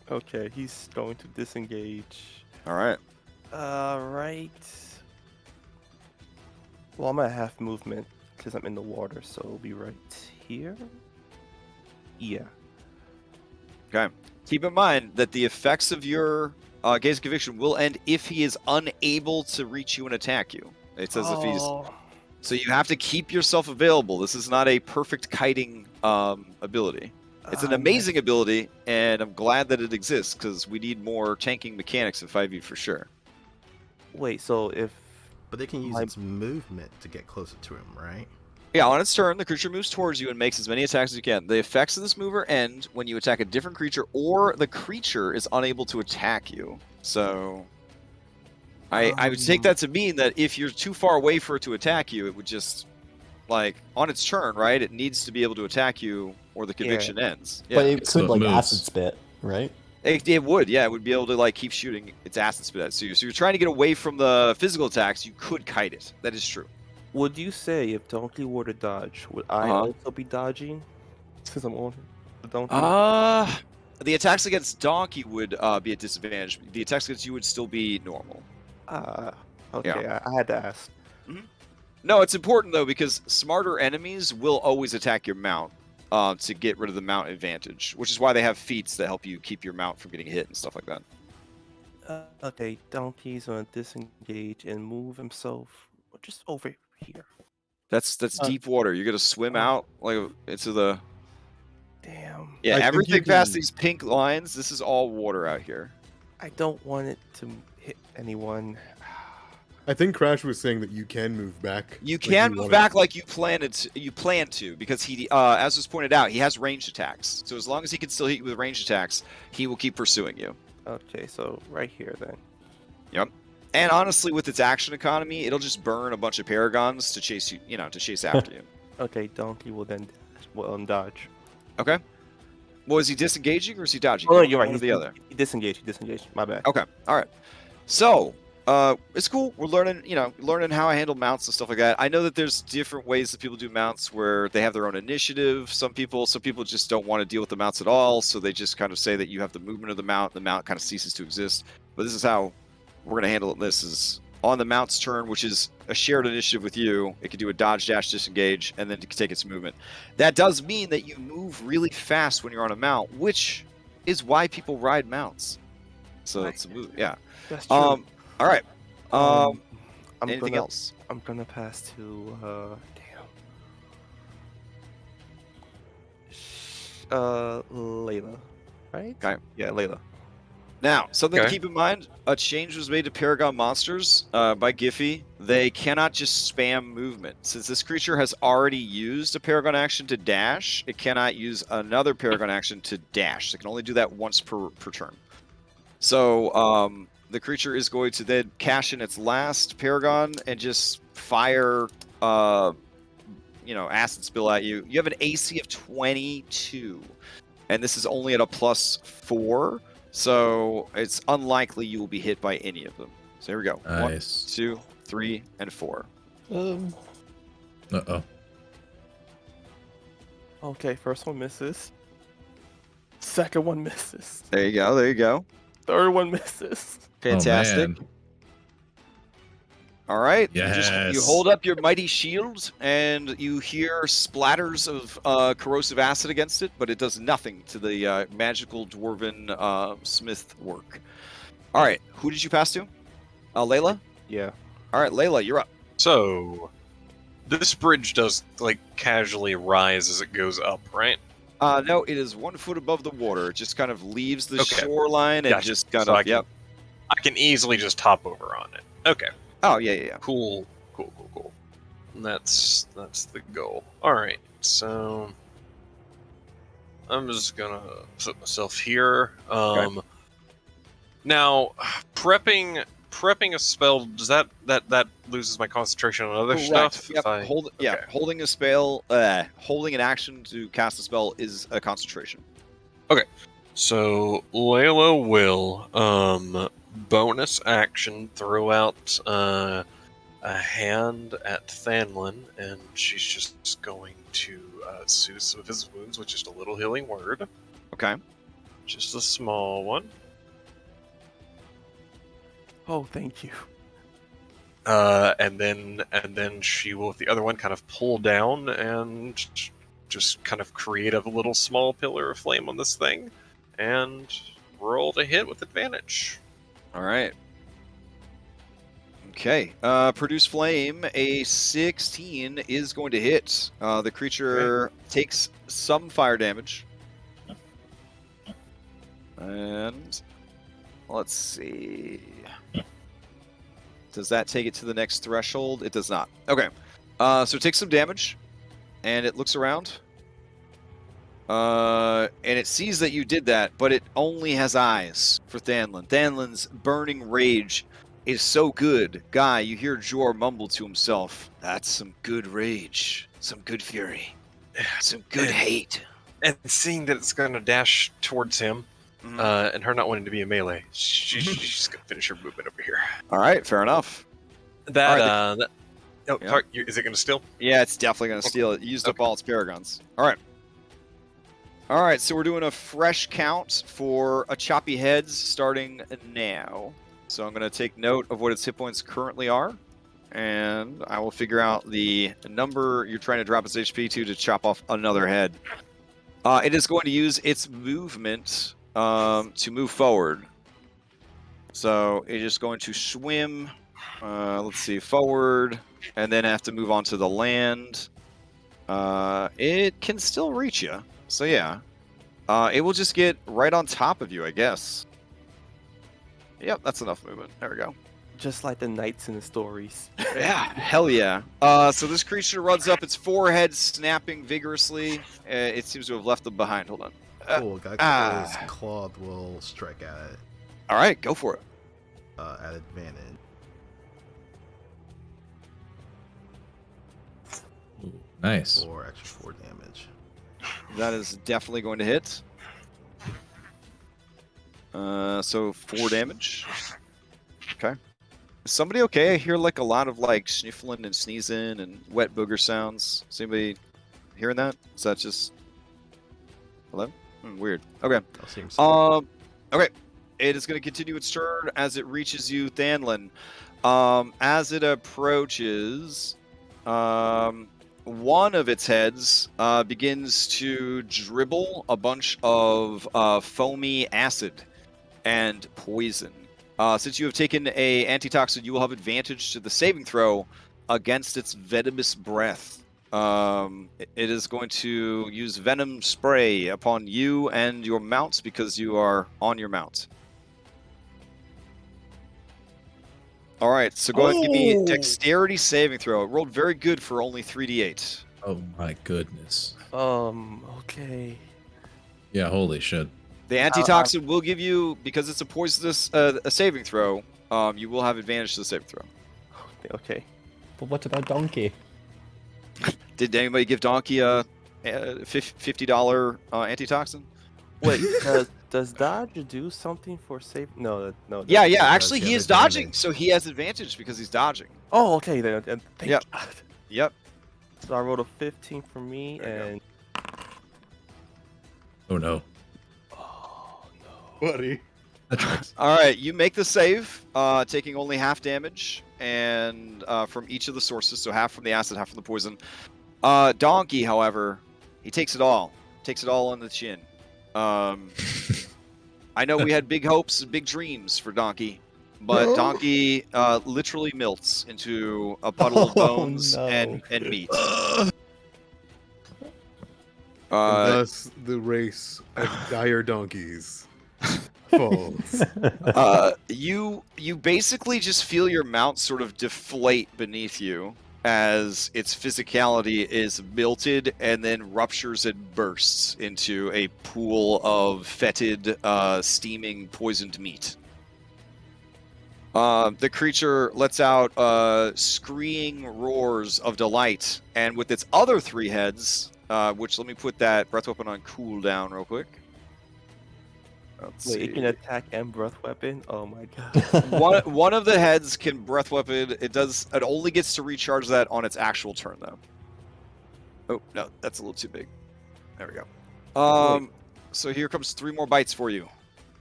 Okay, he's going to disengage. All right. Right. Well, I'm at half movement because I'm in the water, so it'll be right here. Yeah. Okay. Keep in mind that the effects of your Gaze of Conviction will end if he is unable to reach you and attack you. It says if he's... So you have to keep yourself available. This is not a perfect kiting ability. It's an amazing ability, and I'm glad that it exists, because we need more tanking mechanics in 5e for sure. Wait, so if... But they can use its movement to get closer to him, right? Yeah, on its turn, the creature moves towards you and makes as many attacks as you can. The effects of this mover end when you attack a different creature or the creature is unable to attack you. So I would take that to mean that if you're too far away for it to attack you, it would just, like, on its turn, right? It needs to be able to attack you or the conviction ends. Yeah. But it So could, it like, moves. acid spit, right? It would, yeah. It would be able to, like, keep shooting its acid spit at you. So you're trying to get away from the physical attacks, you could kite it. That is true. Would you say if Donkey were to dodge, would I also be dodging? Since I'm on the Donkey. The attacks against Donkey would be a disadvantage. The attacks against you would still be normal. Okay, I had to ask. No, it's important though because smarter enemies will always attack your mount to get rid of the mount advantage, which is why they have feats that help you keep your mount from getting hit and stuff like that. Okay, Donkey's gonna disengage and move himself just over here. That's deep water. You're gonna swim out like into the. Damn. Yeah, I think everything you past can- these pink lines. This is all water out here. I don't want it to hit anyone. I think Crash was saying that you can move back. You like can move wanted back to. like you plan to, because he, as was pointed out, he has ranged attacks. So as long as he can still hit you with ranged attacks, he will keep pursuing you. Okay, so right here then. Yep. And honestly, with its action economy, it'll just burn a bunch of paragons to chase you, to chase after you. Okay, Donkey will then dodge. Okay. Well, is he disengaging or is he dodging? Oh, no, you're right. One or He's the other. He disengaged. My bad. Okay. All right. So, it's cool. We're learning how I handle mounts and stuff like that. I know that there's different ways that people do mounts where they have their own initiative. Some people just don't want to deal with the mounts at all, so they just kind of say that you have the movement of the mount kind of ceases to exist. But this is how we're going to handle it. This is on the mount's turn, which is a shared initiative with you. It can do a dodge, dash, disengage, and then take its movement. That does mean that you move really fast when you're on a mount, which is why people ride mounts. So it's a move, yeah. That's true. All right. I'm Anything gonna, else? I'm gonna pass to Layla, right? Okay. Yeah, Layla. Now, something to Okay. keep in mind, a change was made to Paragon monsters by Giphy. They cannot just spam movement. Since this creature has already used a Paragon action to dash, it cannot use another Paragon action to dash. It can only do that once per turn. So the creature is going to then cash in its last Paragon and just fire, acid spill at you. You have an AC of 22, and this is only at a +4. So it's unlikely you will be hit by any of them. So here we go. Nice. 1, 2, 3, and 4. Uh-oh. Okay, first one misses. Second one misses. There you go. There you go. Third one misses. Fantastic. Oh, man. All right. Yes. You hold up your mighty shield, and you hear splatters of corrosive acid against it, but it does nothing to the magical dwarven smith work. All right. Who did you pass to? Layla? Yeah. All right, Layla, you're up. So, this bridge does, casually rise as it goes up, right? No, it is 1 foot above the water. It just kind of leaves the Okay. shoreline and Gotcha. just kind So of, yep. I can easily just hop over on it. Okay. Oh, yeah. Cool. And that's the goal. Alright, so I'm just gonna put myself here. Okay. Now prepping a spell, does that loses my concentration on other Correct. stuff? Yep. Okay. Holding a spell, holding an action to cast a spell is a concentration. So Layla will bonus action throw out a hand at Thanlin, and she's just going to soothe some of his wounds with just a little healing word. Okay. Just a small one. Oh, thank you. And then she will, with the other one, kind of pull down and just kind of create a little small pillar of flame on this thing, and roll to hit with advantage. All right. Okay. Produce flame. A 16 is going to hit. The creature takes some fire damage. And let's see. Does that take it to the next threshold? It does not. Okay. So it takes some damage, and it looks around. And it sees that you did that, but it only has eyes for Thanlin. Thanlin's burning rage is so good. Guy, you hear Jor mumble to himself, "That's some good rage, some good fury, some good hate." And seeing that it's going to dash towards him, and her not wanting to be a melee, she's just going to finish her movement over here. All right, fair enough. That Oh, Yeah. sorry. Is it going to steal? Yeah, it's definitely going to steal it. It used up all its paragons. All right. All right, so we're doing a fresh count for a choppy heads starting now. So I'm going to take note of what its hit points currently are, and I will figure out the number you're trying to drop its HP to chop off another head. It is going to use its movement to move forward. So it is going to swim, let's see, forward, and then have to move on to the land. It can still reach you, so yeah. It will just get right on top of you, I guess. Yep, that's enough movement. There we go. Just like the knights in the stories. Yeah, hell yeah. So this creature runs up, its forehead snapping vigorously. It seems to have left them behind. Hold on. Cool. His claw will strike at it All right, go for it. at advantage. Nice. For extra 4 damage. That is definitely going to hit. So 4 damage. Okay. Is somebody okay? I hear like a lot of like sniffling and sneezing and wet booger sounds. Is anybody hearing that? Is that just hello? Weird. Okay. That seems so. Okay. It is going to continue its turn as it reaches you, Thanlin. As it approaches, one of its heads begins to dribble a bunch of foamy acid and poison. Since you have taken a antitoxin, you will have advantage to the saving throw against its venomous breath. It is going to use venom spray upon you and your mounts because you are on your mount. All right, so go ahead and give me dexterity saving throw. It rolled very good for only 3d8. Oh my goodness. Okay. Yeah, holy shit. The antitoxin will give you, because it's a poisonous a saving throw, you will have advantage to the saving throw. Okay. But what about Donkey? Did anybody give Donkey a $50 antitoxin? Wait, does dodge do something for save? No. Yeah, does actually have he is dodging, advantage. so he has advantage because he's dodging. Oh, okay then. Thank Yep. God. Yep. So I rolled a 15 for me, There you go. and Oh no. oh no. Buddy. That tracks. All right, you make the save, taking only half damage, and from each of the sources, so half from the acid, half from the poison. Donkey, however, he takes it all. Takes it all on the chin. I know we had big hopes and big dreams for Donkey, but Donkey literally melts into a puddle of bones no. and meat. And thus, the race of dire donkeys falls. You basically just feel your mount sort of deflate beneath you as its physicality is melted and then ruptures and bursts into a pool of fetid, steaming, poisoned meat. The creature lets out screeing roars of delight, and with its other 3 heads, which let me put that breath weapon on cooldown real quick. Let's Wait, see. it can attack and breath weapon. Oh my God. one of the heads can breath weapon. It only gets to recharge that on its actual turn though. Oh no, that's a little too big. There we go. So here comes 3 more bites for you.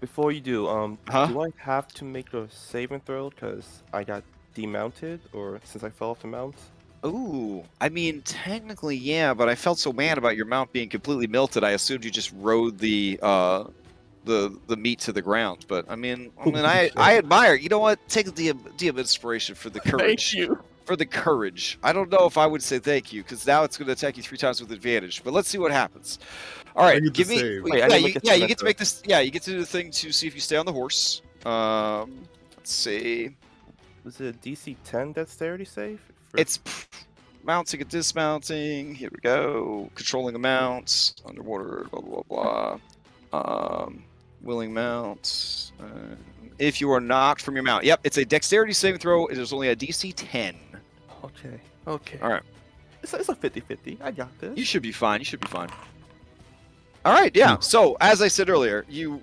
Before you do, Huh? do I have to make a saving throw because I got demounted, or since I fell off the mount? Ooh, I mean technically yeah, but I felt so bad about your mount being completely melted. I assumed you just rode the meat to the ground. But I mean I admire. You know what? Take the DM inspiration for the courage. Thank you. For the courage. I don't know if I would say thank you because now it's going to attack you 3 times with advantage. But let's see what happens. All right, I get to give me. save. Wait, I Yeah, didn't make a you saving get to throw. make this. Yeah, you get to do the thing to see if you stay on the horse. Let's see. Was it a DC 10 dexterity save? It's mounting and dismounting. Here we go. Controlling a mount. Underwater. Blah blah blah. Willing mount. If you are knocked from your mount. Yep, it's a dexterity saving throw. It is only a DC 10. Okay. All right. It's a 50-50. I got this. You should be fine. You should be fine. All right, yeah. So as I said earlier, you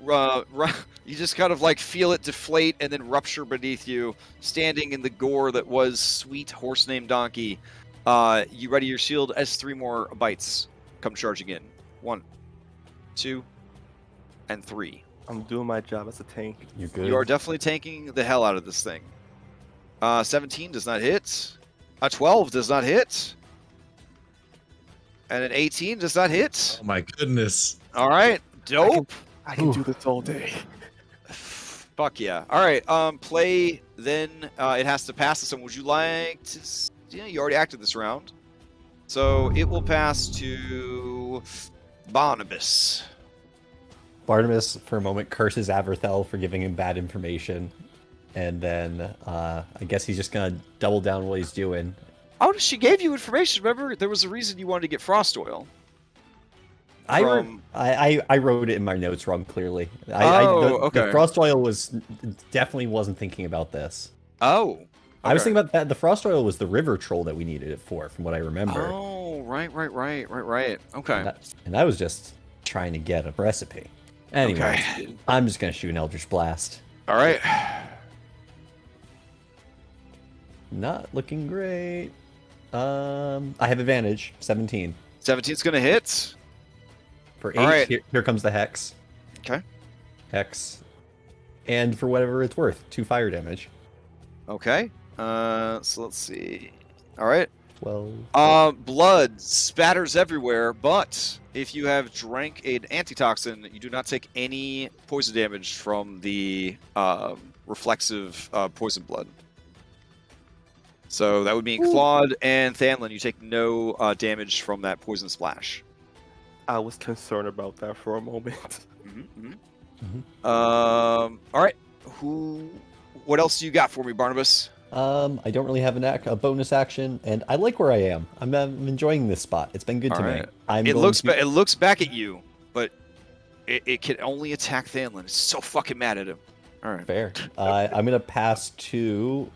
you just kind of like feel it deflate and then rupture beneath you, standing in the gore that was sweet horse named Donkey. You ready your shield as 3 more bites come charging in. 1, 2, and 3. I'm doing my job as a tank. You're good. You are definitely tanking the hell out of this thing. 17 does not hit. A 12 does not hit. And an 18 does not hit. Oh my goodness. All right, dope. I can do this all day. Fuck yeah. All right, play then. It has to pass this one. Would you like to... Yeah, you already acted this round. So it will pass to Barnabas. Barnabas, for a moment, curses Averthel for giving him bad information. And then I guess he's just going to double down what he's doing. Oh, she gave you information. Remember, there was a reason you wanted to get frost oil. I wrote it in my notes wrong, clearly. The frost oil definitely wasn't thinking about this. Oh. Okay. I was thinking about that. The frost oil was the river troll that we needed it for, from what I remember. Oh, right. Okay. And I was just trying to get a recipe. Anyway, I'm just going to shoot an Eldritch Blast. All right. Not looking great. I have advantage. 17. 17's going to hit. For 8, all right. Here comes the Hex. Okay. Hex. And for whatever it's worth, 2 fire damage. Okay. So let's see. All right. 12. Blood spatters everywhere, but if you have drank an antitoxin, you do not take any poison damage from the reflexive poison blood. So that would mean Claude and Thanlin, you take no damage from that poison splash. I was concerned about that for a moment. All right. What else do you got for me, Barnabas? I don't really have a bonus action, and I like where I am. I'm enjoying this spot. It's been good to me. It looks back at you, but it can only attack Thanlin. It's so fucking mad at him. All right. Fair. I'm gonna pass to.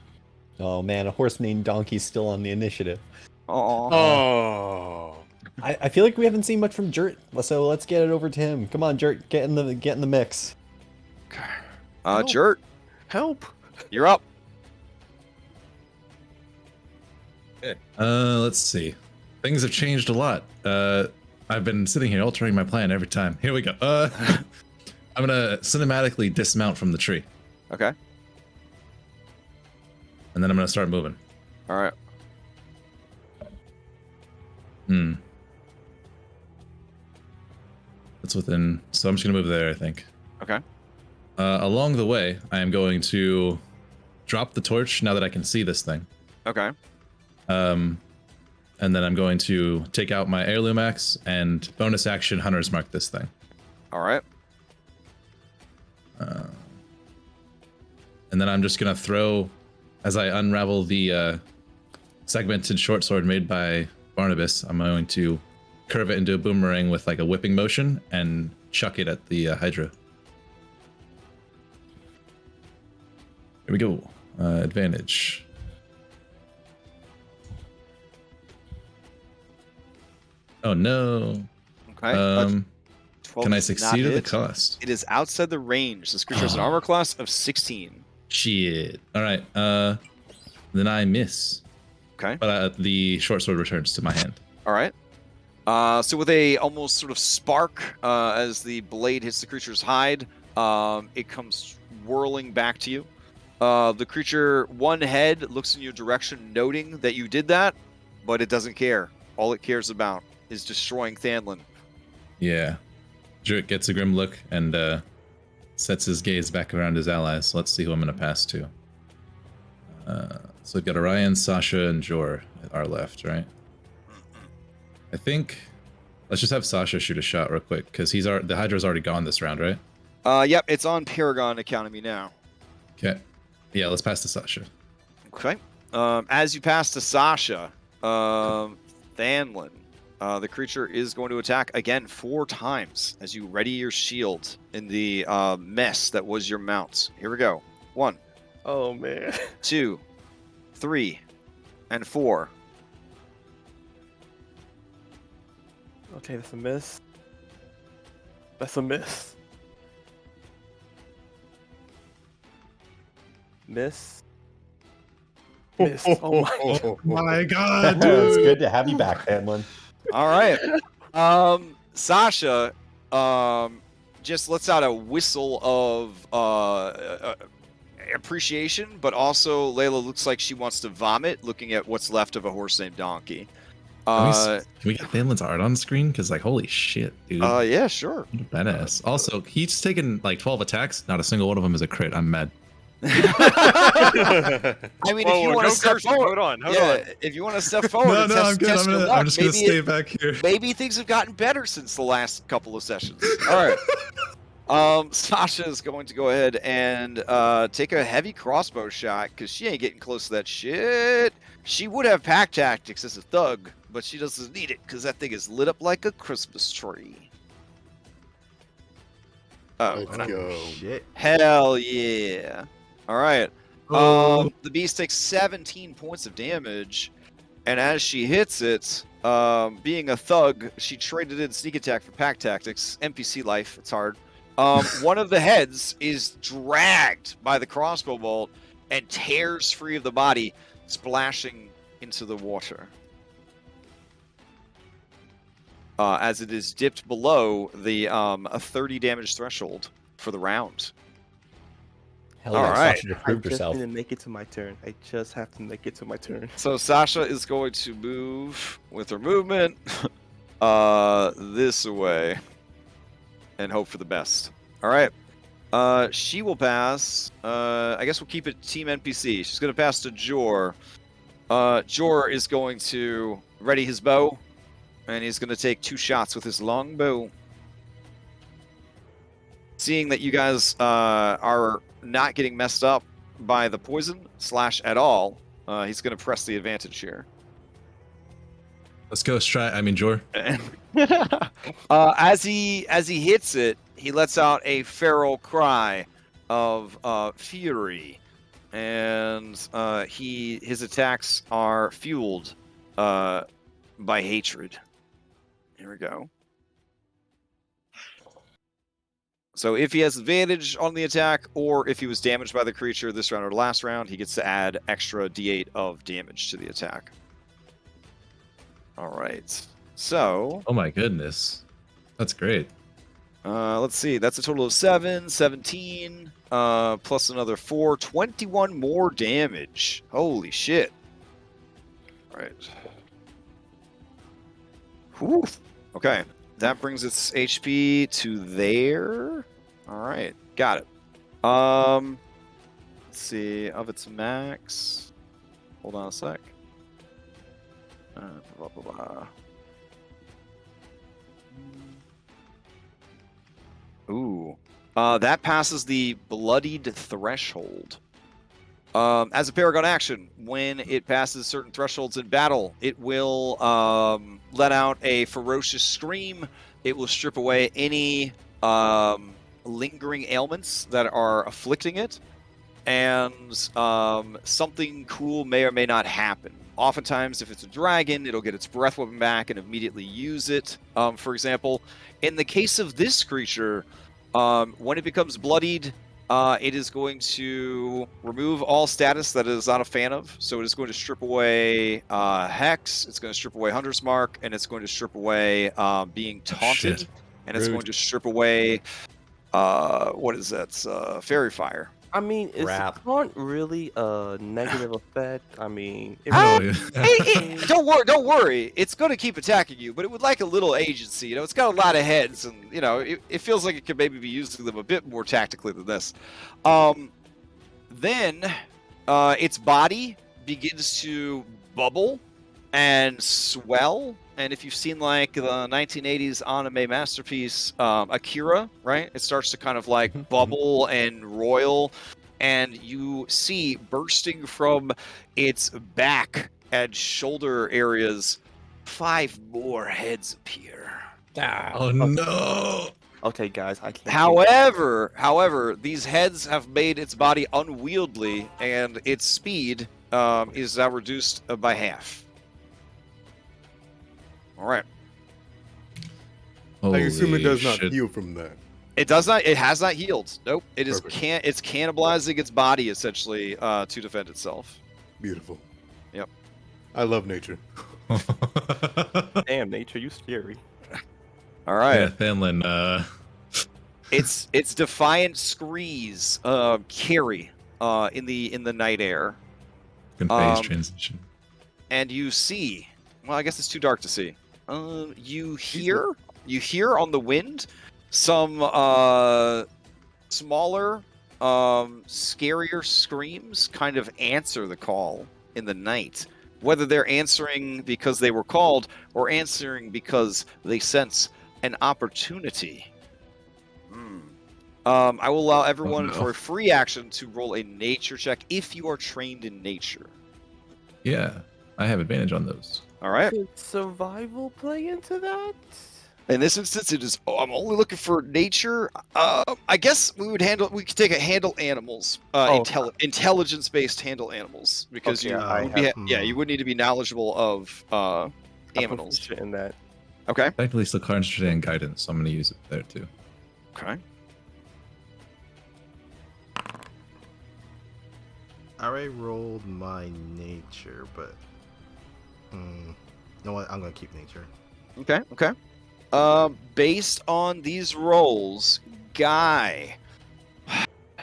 Oh man, a horse named Donkey's still on the initiative. Oh. I feel like we haven't seen much from Jert, so let's get it over to him. Come on, Jert, get in the mix. Okay. Jert, help! You're up. Okay. Let's see. Things have changed a lot. I've been sitting here altering my plan every time. Here we go. I'm gonna cinematically dismount from the tree. Okay. And then I'm gonna start moving. All right. That's within. So I'm just gonna move there, I think. Okay. Along the way, I am going to drop the torch now that I can see this thing. Okay. And then I'm going to take out my heirloom axe and bonus action Hunter's Mark this thing. All right. And then I'm just gonna throw, as I unravel the segmented short sword made by Barnabas, I'm going to curve it into a boomerang with like a whipping motion and chuck it at the Hydra. Here we go. Advantage. Oh no. Okay. Can I succeed at the cost? It is outside the range. This creature has an armor class of 16. Shit. All right. Then I miss. Okay. But the short sword returns to my hand. All right. So with a almost sort of spark as the blade hits the creature's hide, it comes whirling back to you. The creature, one head, looks in your direction, noting that you did that, but it doesn't care. All it cares about is destroying Thanlin. Yeah. Dirk gets a grim look and sets his gaze back around his allies. Let's see who I'm going to pass to. So we've got Orion, Sasha, and Jor at our left, right? I think let's just have Sasha shoot a shot real quick because the Hydra's already gone this round, right? Yep, it's on Paragon Academy now. Okay. Yeah, let's pass to Sasha. Okay. As you pass to Sasha, Thanlin, the creature is going to attack again 4 times as you ready your shield in the mess that was your mount. Here we go. 1. Oh man. 2, 3, and 4. Okay, that's a miss. That's a miss. Miss. Miss. Oh my god. My God, It's dude. good to have you back, Panlin. All right. Sasha just lets out a whistle of appreciation, but also Layla looks like she wants to vomit, looking at what's left of a horse named Donkey. Can we get Phanlin's art on screen? Because, like, holy shit, dude. Yeah, sure. What a badass. Also, he's taken like 12 attacks. Not a single one of them is a crit. I'm mad. I mean, if you want to step forward, Hold on. if you want to step forward and I'm good. test your luck, I'm just gonna stay back here. maybe things have gotten better since the last couple of sessions. All right. Sasha is going to go ahead and take a heavy crossbow shot because she ain't getting close to that shit. She would have pack tactics as a thug, but she doesn't need it because that thing is lit up like a Christmas tree. Oh, Let's go. Shit. hell yeah. All right. Oh. The beast takes 17 points of damage, and as she hits it, being a thug, she traded in sneak attack for pack tactics. NPC life, it's hard. One of the heads is dragged by the crossbow bolt and tears free of the body, splashing into the water. As it is dipped below the a 30 damage threshold for the round. Hell yeah, All right. Sasha I proved just herself. need to make it to my turn. I just have to make it to my turn. So Sasha is going to move with her movement this way and hope for the best. All right. She will pass. I guess we'll keep it team NPC. She's going to pass to Jor. Jor is going to ready his bow, and he's going to take 2 shots with his long bow. Seeing that you guys are not getting messed up by the poison / at all, he's going to press the advantage here. Let's go, Jor. As he hits it, he lets out a feral cry of fury, and his attacks are fueled by hatred. Here we go. So if he has advantage on the attack, or if he was damaged by the creature this round or last round, he gets to add extra d8 of damage to the attack. All right. So, Oh my goodness. That's great. let's see. That's a total of 7, 17, plus another 4, 21 more damage. Holy shit. All right. Whew. Okay. That brings its HP to there. All right. Got it. Let's see. Of its max. Hold on a sec. Blah, blah, blah. Ooh. That passes the bloodied threshold. As a Paragon action, when it passes certain thresholds in battle, it will let out a ferocious scream. It will strip away any lingering ailments that are afflicting it, and something cool may or may not happen. Oftentimes, if it's a dragon, it'll get its breath weapon back and immediately use it. For example, in the case of this creature, when it becomes bloodied, it is going to remove all status that it is not a fan of. So it is going to strip away Hex, it's going to strip away Hunter's Mark, and it's going to strip away being taunted. Shit. And it's Rude. going to strip away, what is that? Fairy Fire. I mean, is Crap. taunt really a negative effect? I mean, it Ah, really- Don't worry. It's going to keep attacking you, but it would like a little agency. You know, it's got a lot of heads, and you know, it feels like it could maybe be using them a bit more tactically than this. Then its body begins to bubble and swell. And if you've seen like the 1980s anime masterpiece Akira, right? It starts to kind of like bubble and roil, and you see bursting from its back and shoulder areas 5 more heads appear. Oh no. Okay, guys, I can't. However, these heads have made its body unwieldy, and its speed is now reduced by half. All right. I assume it does not shit. heal from that. It does not. It has not healed. Nope. It is Perfect. It's cannibalizing its body essentially to defend itself. Beautiful. Yep. I love nature. Damn, nature, you scary. All right. Yeah, Fanlin. It's defiant screes carry in the night air, Can phase transition. and you see. Well, I guess it's too dark to see. You hear on the wind some smaller, scarier screams kind of answer the call in the night. Whether they're answering because they were called or answering because they sense an opportunity. I will allow everyone for a free action to roll a nature check if you are trained in nature. Yeah, I have advantage on those. All right. Should survival play into that? In this instance, it is. I'm only looking for nature. I guess we could take a handle animals, intelligence-based handle animals, because Okay, you would need to be knowledgeable of I'm animals. proficient in that. Okay. Technically, still concentrated in guidance, so I'm going to use it there too. Okay. I already rolled my nature, but you know what? I'm gonna keep nature. Okay. Okay. Based on these rolls, Guy,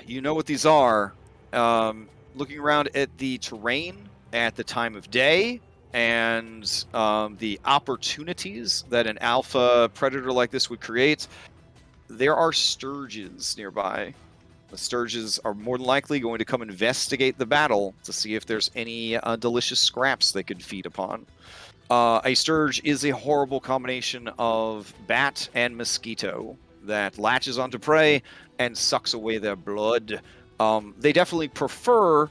you know what these are. Looking around at the terrain, at the time of day, and the opportunities that an alpha predator like this would create, there are sturges nearby. The sturges are more than likely going to come investigate the battle to see if there's any delicious scraps they could feed upon. A sturge is a horrible combination of bat and mosquito that latches onto prey and sucks away their blood. They definitely prefer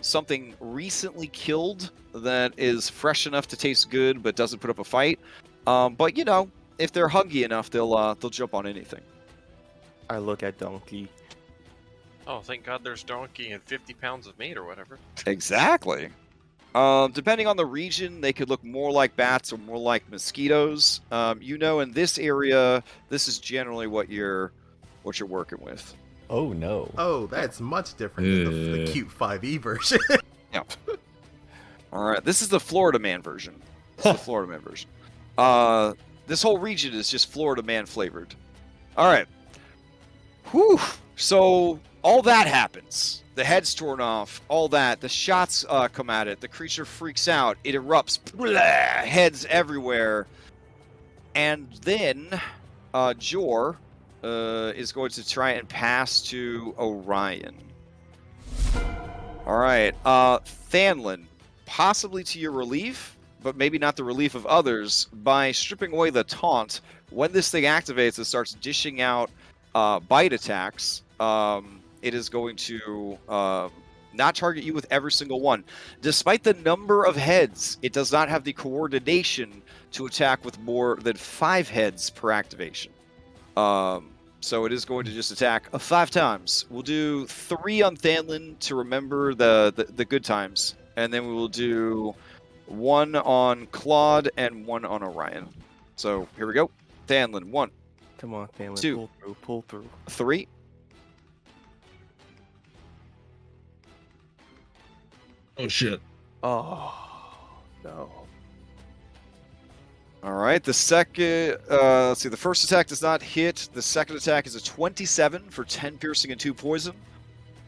something recently killed that is fresh enough to taste good but doesn't put up a fight. But you know, if they're hungry enough, they'll jump on anything. I look at Donkey. Oh, thank God there's donkey and 50 pounds of meat or whatever. Exactly. Depending on the region, they could look more like bats or more like mosquitoes. You know, in this area, this is generally what you're working with. Oh no. Oh, that's much different than the cute 5e version. Yeah. All right, this is the Florida Man version. This whole region is just Florida Man flavored. All right. Whew. So all that happens. The head's torn off. All that. The shots come at it. The creature freaks out. It erupts. Blah, heads everywhere. And then Jor is going to try and pass to Orion. All right. Thanlin, possibly to your relief, but maybe not the relief of others, by stripping away the taunt, when this thing activates, it starts dishing out bite attacks. It is going to not target you with every single one. Despite the number of heads, it does not have the coordination to attack with more than 5 heads per activation. So it is going to just attack 5 times. We'll do 3 on Thanlin to remember the good times, and then we will do 1 on Claude and 1 on Orion. So here we go. Thanlin, 1. Come on, Thanlin, 2. Pull through. 3. Oh shit. Oh, no. All right, the second, let's see, the first attack does not hit. The second attack is a 27 for 10 piercing and 2 poison.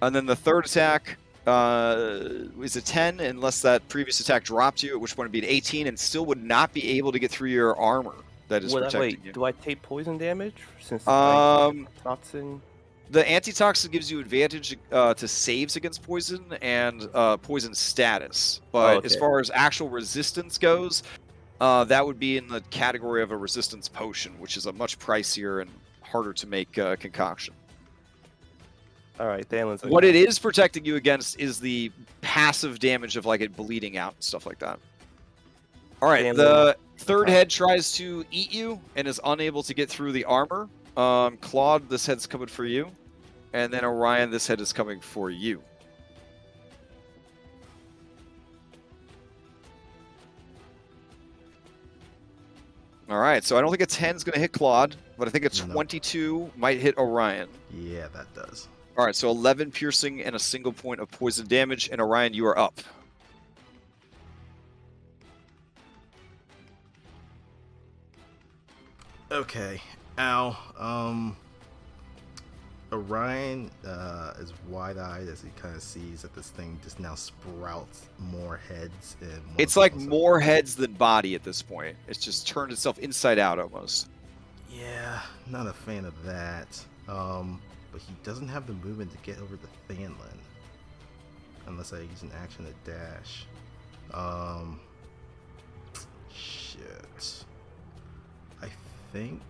And then the third attack is a 10, unless that previous attack dropped you, at which point it'd be an 18 and still would not be able to get through your armor that is protecting you. Do I take poison damage? Since toxin? The antitoxin gives you advantage to saves against poison and poison status. But as far as actual resistance goes, that would be in the category of a resistance potion, which is a much pricier and harder to make concoction. All right, Thaylin's. What it is protecting you against is the passive damage of like it bleeding out and stuff like that. All right, the third head tries to eat you and is unable to get through the armor. Claude, this head's coming for you. And then Orion, this head is coming for you. All right, so I don't think a 10 is going to hit Claude, but I think a Nope. 22 might hit Orion. Yeah, that does. All right, so 11 piercing and a single point of poison damage, and Orion, you are up. Okay. Ow. Orion is wide-eyed as he kind of sees that this thing just now sprouts more heads. And It's like more heads than body at this point. It's just turned itself inside out almost. Yeah, not a fan of that. But he doesn't have the movement to get over the Fanlin. Unless I use an action to dash. Shit. I think...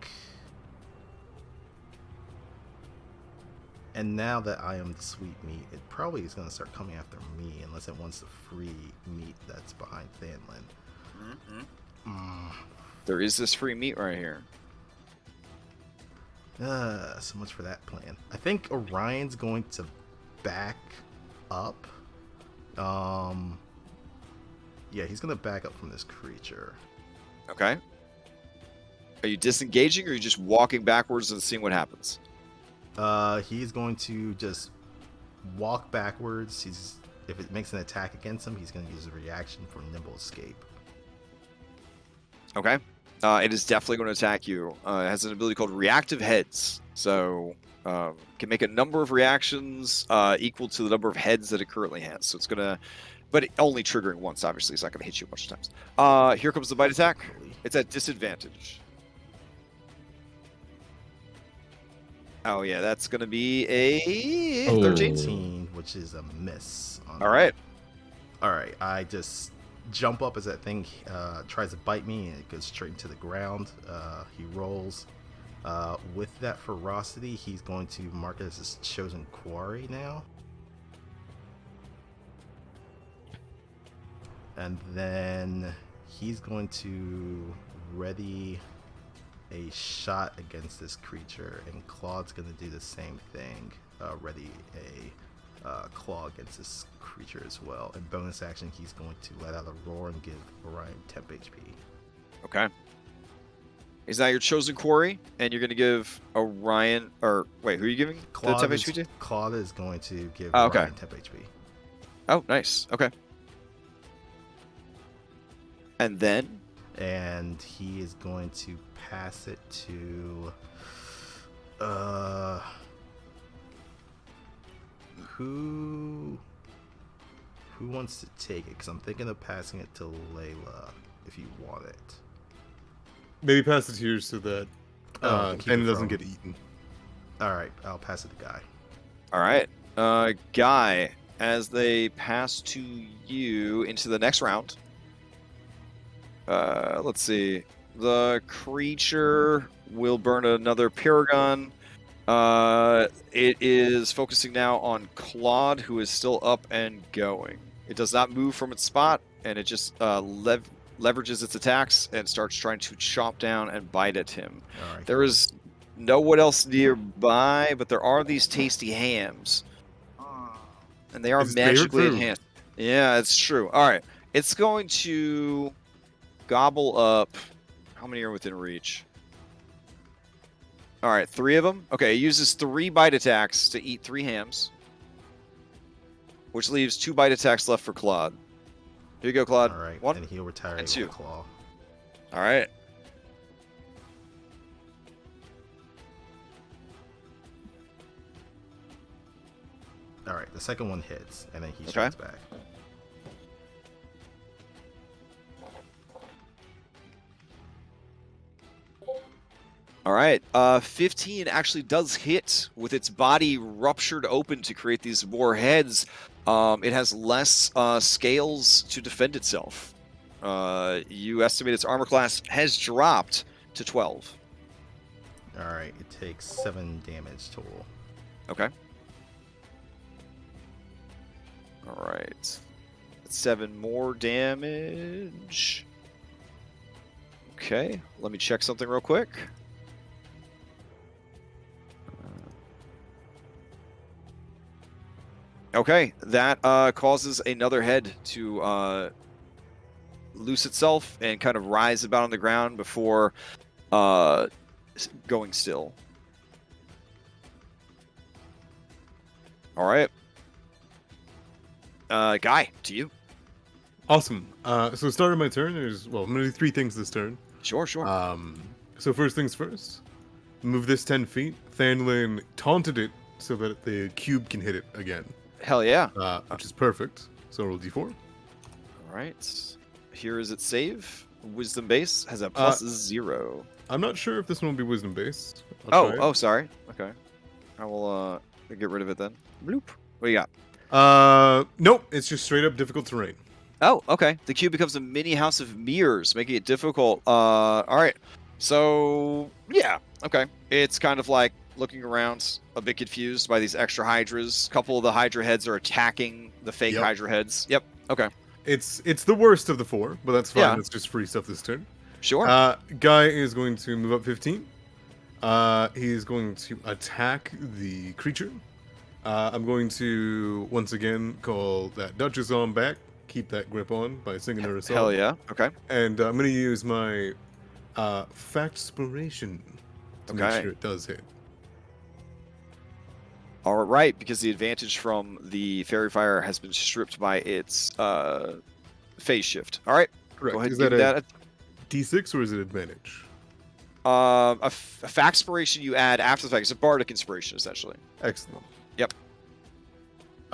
And now that I am the sweet meat, it probably is going to start coming after me unless it wants the free meat that's behind Fanlin. There is this free meat right here. So much for that plan. I think Orion's going to back up. Yeah, he's going to back up from this creature. Okay. Are you disengaging, or are you just walking backwards and seeing what happens? He's going to just walk backwards. If it makes an attack against him, he's going to use a reaction for nimble escape. Okay. It is definitely going to attack you. It has an ability called Reactive Heads. So can make a number of reactions equal to the number of heads that it currently has. So it's going to... But only triggering once, obviously. It's not going to hit you a bunch of times. Here comes the bite attack. It's at disadvantage. Oh, yeah, that's going to be a 13. Which is a miss. All right. All right, I just jump up as that thing tries to bite me, and it goes straight into the ground. He rolls. With that ferocity, he's going to mark it as his chosen quarry now. And then he's going to ready a shot against this creature, and Claude's going to do the same thing. Ready a claw against this creature as well. And bonus action, he's going to let out a roar and give Orion temp HP. Okay. Is that your chosen quarry? And you're going to give Orion... Or, wait, who are you giving the temp HP to? Claude is going to give okay. Orion temp HP. Oh, nice. Okay. And then? And he is going to pass it to... Who wants to take it? Because I'm thinking of passing it to Layla, if you want it. Maybe pass it here so that and it doesn't get eaten. Alright, I'll pass it to Guy. Alright. Guy, as they pass to you into the next round... let's see. The creature will burn another Paragon. It is focusing now on Claude, who is still up and going. It does not move from its spot, and it just leverages its attacks and starts trying to chomp down and bite at him. Right, there is no one else nearby, but there are these tasty hams. And they are magically enhanced. Yeah, it's true. All right. It's going to... gobble up. How many are within reach? All right, 3 of them. Okay, it uses 3 bite attacks to eat 3 hams, which leaves 2 bite attacks left for Claude. Here you go, Claude. All right, 1 and he'll retire and 2. Claw. All right. All right, the second one hits, and then he strikes back. All right, 15 actually does hit with its body ruptured open to create these more heads. It has less scales to defend itself. You estimate its armor class has dropped to 12. All right, it takes 7 damage total. Okay. All right. 7 more damage. Okay, let me check something real quick. Okay, that causes another head to loose itself and kind of rise about on the ground before going still. All right. Guy, to you. Awesome. So starting my turn, I'm gonna do 3 things this turn. Sure. So first things first, move this 10 feet. Thanlin taunted it so that the cube can hit it again. Hell yeah. Which is perfect. So roll d4. All right. Here is its save. Wisdom base has a plus 0. I'm not sure if this one will be wisdom based. I'll try it. Oh, sorry. Okay. I will get rid of it then. Bloop. What do you got? Nope. It's just straight up difficult terrain. Oh, okay. The cube becomes a mini house of mirrors, making it difficult. All right. So, yeah. Okay. It's kind of like looking around, a bit confused by these extra hydras. A couple of the hydra heads are attacking the fake hydra heads. Yep. Okay. It's the worst of the 4, but that's fine. Yeah. It's just free stuff this turn. Sure. Guy is going to move up 15. He is going to attack the creature. I'm going to, once again, call that Duchess on back. Keep that grip on by singing her a song. Hell yeah. Okay. And I'm going to use my Factspiration to make sure it does hit. All right, because the advantage from the Fairy Fire has been stripped by its phase shift. All right. Correct. Go ahead Is and give that that D6 or is it advantage? a Factspiration you add after the fact. It's a bardic inspiration, essentially. Excellent. Yep.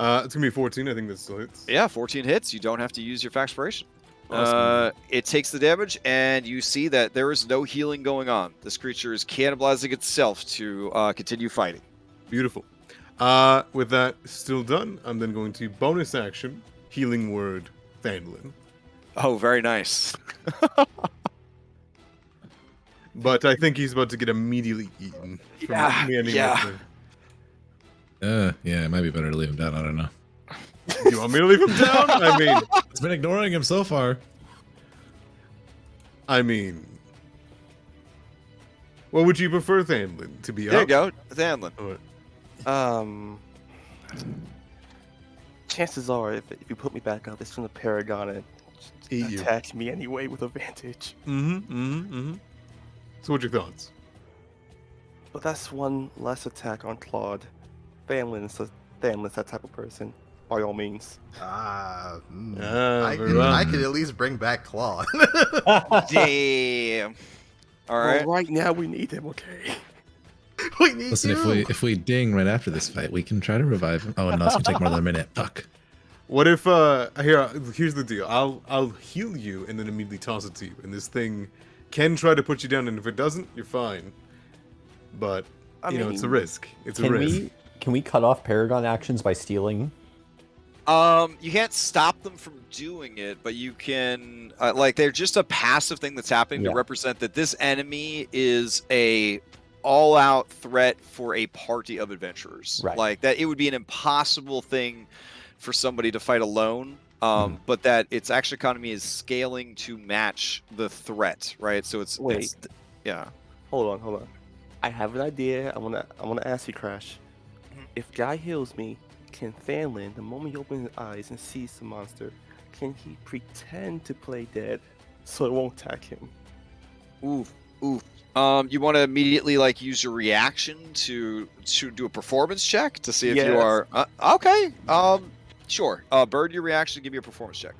It's going to be 14. I think that still hits. Yeah, 14 hits. You don't have to use your Factspiration. Awesome. It takes the damage, and you see that there is no healing going on. This creature is cannibalizing itself to continue fighting. Beautiful. With that still done, I'm then going to bonus action Healing Word Thanlin. Oh, very nice. But I think he's about to get immediately eaten. From me ending yeah. up Yeah, it might be better to leave him down. I don't know. there. You want me to leave him down? It's been ignoring him so far. What would you prefer, Thanlin? To be There you up? go, Thanlin. Or- Chances are, if you put me back up, it's from the Paragon and Eat you. attack me anyway with advantage. So what's your thoughts? But that's one less attack on Claude. Thanlin's that type of person, by all means. I very well. could at least bring back Claude. Damn. All right. Well, right now we need him, okay? We need Listen, you. if we ding right after this fight, we can try to revive him. Oh no, it's gonna take more than a minute. Fuck. What if here's the deal. I'll heal you and then immediately toss it to you. And this thing can try to put you down, and if it doesn't, you're fine. But it's a risk. It's a risk. Can we cut off Paragon actions by stealing? You can't stop them from doing it, but you can they're just a passive thing that's happening to represent that this enemy is a all-out threat for a party of adventurers. Right. Like that, it would be an impossible thing for somebody to fight alone. But that its action economy is scaling to match the threat, right? So it's yeah. Hold on. I have an idea. I wanna ask you, Crash. If Guy heals me, can Thanlin, the moment he opens his eyes and sees the monster, can he pretend to play dead so it won't attack him? Oof. You want to immediately use your reaction to do a performance check to see if you are okay. Sure. Bird, your reaction. Give me a performance check.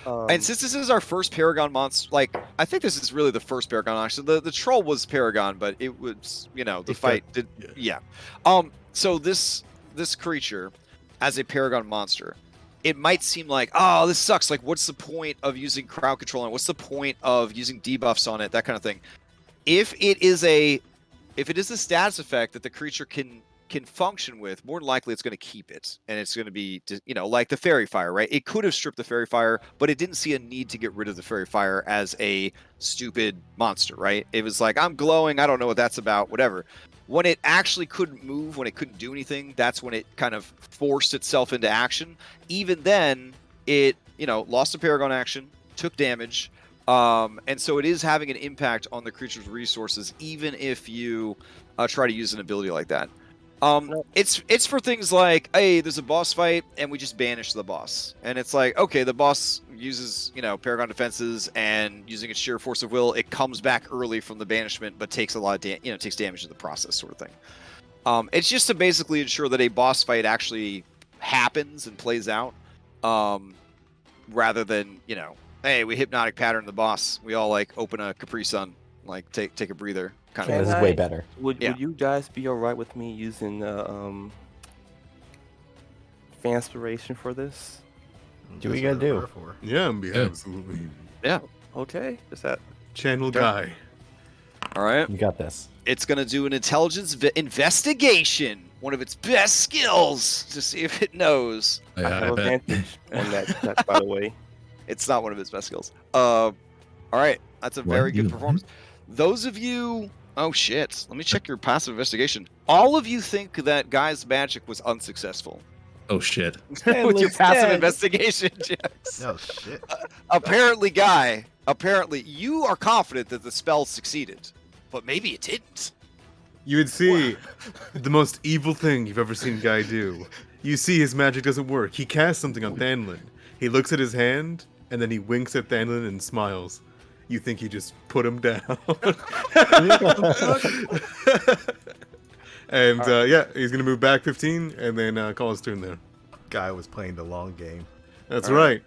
And since this is our first Paragon monster, I think this is really the first Paragon. Actually, the troll was Paragon, but it was the fight did So this creature, as a Paragon monster, it might seem like, oh, this sucks. What's the point of using crowd control on it? What's the point of using debuffs on it? That kind of thing. If it is a status effect that the creature can function with, more than likely it's going to keep it, and it's going to be like the Fairy Fire, right? It could have stripped the Fairy Fire, but it didn't see a need to get rid of the Fairy Fire as a stupid monster, right? It was like, I'm glowing, I don't know what that's about, whatever. When it actually couldn't move, when it couldn't do anything, that's when it kind of forced itself into action. Even then, it lost a Paragon action, took damage. And so it is having an impact on the creature's resources, even if you try to use an ability like that. It's for things like, hey, there's a boss fight, and we just banish the boss, and it's like, okay, the boss uses Paragon defenses, and using its sheer force of will, it comes back early from the banishment, but takes a lot of takes damage in the process, sort of thing. It's just to basically ensure that a boss fight actually happens and plays out, rather than hey, we hypnotic pattern the boss, we all like open a Capri Sun, like take a breather. Kind Yeah, of. this is way better. Would you guys be alright with me using Fanspiration for this? Do what you That's gotta what do. I'm for. Yeah, Yeah. absolutely. Yeah. Okay. Is that Channel Okay. guy. All right. You got this. It's going to do an intelligence investigation, one of its best skills, to see if it knows. I Yeah, have I bet. advantage on that, by the way. It's not one of its best skills. All right. That's a What? very good You- performance. Those of you... Oh, shit. Let me check your passive investigation. All of you think that Guy's magic was unsuccessful. Oh shit. With your Stanley's passive dead. investigation checks. No shit. Apparently, you are confident that the spell succeeded. But maybe it didn't. You would see the most evil thing you've ever seen Guy do. You see his magic doesn't work. He casts something on Thanlin. He looks at his hand, and then he winks at Thanlin and smiles. You think he just put him down. And yeah, he's going to move back 15 and then call his turn there. Guy was playing the long game. That's All right.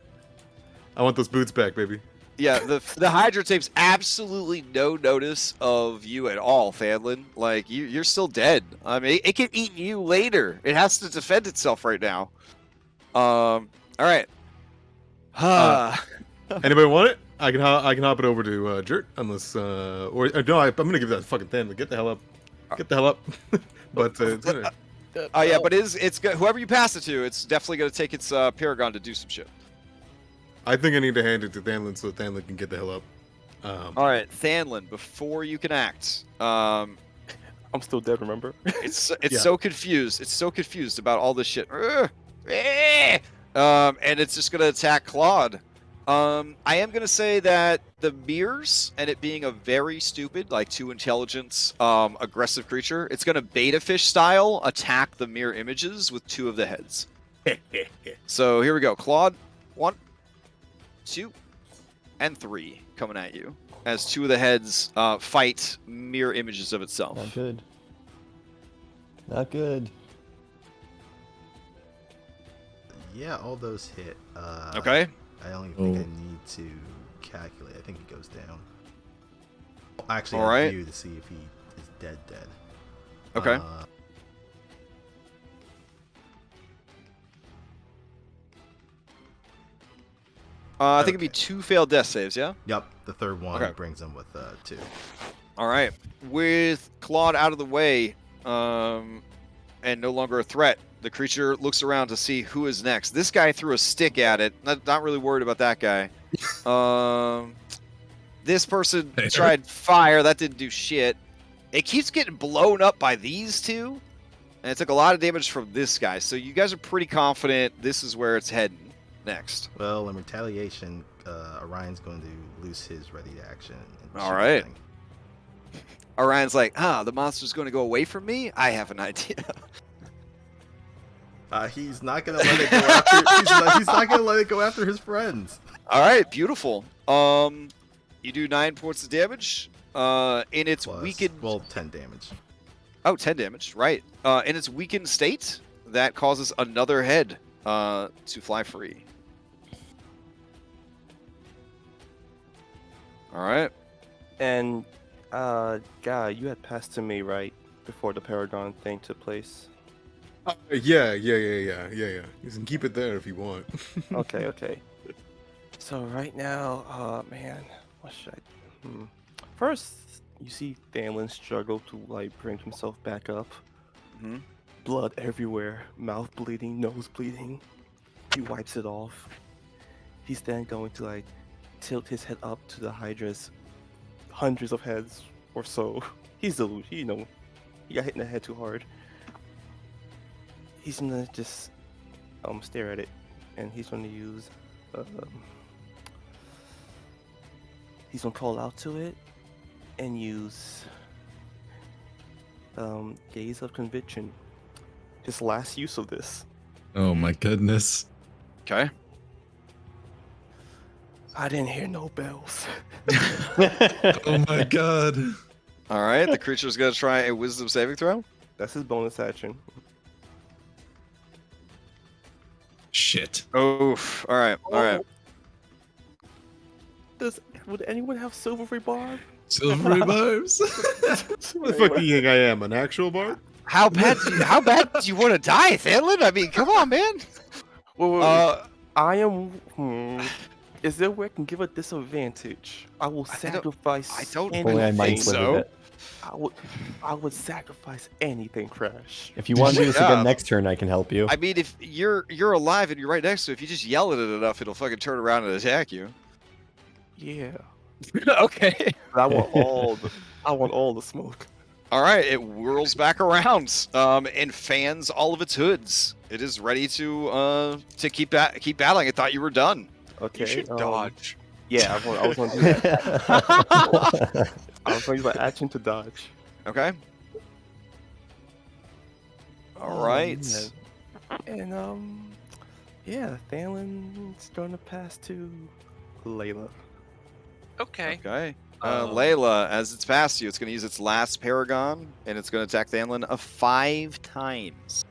I want those boots back, baby. Yeah, the Hydra takes absolutely no notice of you at all, Thanlin. Like, you're still dead. I mean, it can eat you later. It has to defend itself right now. All right. Anybody want it? I can hop it over to Jert, unless no, I'm gonna give that fucking Thanlin. Get the hell up. Get the hell up. But it's gonna. Oh yeah, but it's whoever you pass it to, it's definitely gonna take its Paragon to do some shit. I think I need to hand it to Thanlin so Thanlin can get the hell up. All right, Thanlin, before you can act, I'm still dead, remember? it's Yeah. so confused. It's so confused about all this shit. And it's just gonna attack Claude. I am gonna say that the mirrors and it being a very stupid, like 2 intelligence, aggressive creature, it's gonna beta fish style attack the mirror images with 2 of the heads. So here we go, Claude. 1, 2, and 3 coming at you as 2 of the heads fight mirror images of itself. Not good. Not good. Yeah, all those hit. Okay. I don't even think I need to calculate. I think he goes down. Actually, All I right. view to see if he is dead. Okay. I think it'd be Okay. 2 failed death saves, yeah? Yep, the third one Okay. brings him with 2. All right. With Claude out of the way, and no longer a threat, the creature looks around to see who is next. This guy threw a stick at it. Not really worried about that guy. This person tried fire. That didn't do shit. It keeps getting blown up by these 2, and it took a lot of damage from this guy. So you guys are pretty confident this is where it's heading next. Well, in retaliation, Orion's going to lose his ready to action. And All shoot right. the thing. Orion's like, the monster's going to go away from me? I have an idea. He's not going to let it go after. He's not going to let it go after his friends. All right, beautiful. You do 9 points of damage. In its Plus, weakened... well, 10 damage. Oh, 10 damage, right. In its weakened state, that causes another head to fly free. All right. And, Guy, you had passed to me, right? Before the Paragon thing took place? Yeah. You can keep it there if you want. Okay. So right now, man, what should I... First, you see Thanlin struggle to, like, bring himself back up. Mm-hmm. Blood everywhere, mouth bleeding, nose bleeding. He wipes it off. He's then going to, like, tilt his head up to the Hydra's hundreds of heads or so. He's delusional, you know, he got hit in the head too hard. He's gonna just stare at it, and he's gonna use he's gonna call out to it and use Gaze of Conviction his last use of this. Oh my goodness. Okay. I didn't hear no bells. Oh my god. All right, the creature's gonna try a Wisdom saving throw. That's his bonus action. Shit. Oof. All right. All right. Would anyone have silvery barb? Silvery barbs. What the fuck do you think I am? An actual bard? How bad do you want to die, Thanlin? I mean, come on, man. Wait. I am. Is there a way I can give a disadvantage? I will sacrifice. I don't Only I might think live so. with it. I would sacrifice anything, Crash. If you want to do this Yeah. again next turn, I can help you. I mean, if you're alive and you're right next to it, if you just yell at it enough, it'll fucking turn around and attack you. Yeah. Okay. But I want all the smoke. All right, it whirls back around and fans all of its hoods. It is ready to keep battling. I thought you were done. Okay. You should dodge. Yeah, I was going to do that. I was going to use my action to dodge. Okay. All right. Man. And yeah, Thalin's going to pass to Layla. Okay. Okay. Layla, as it's past you, it's going to use its last Paragon, and it's going to attack Thanlin 5 times.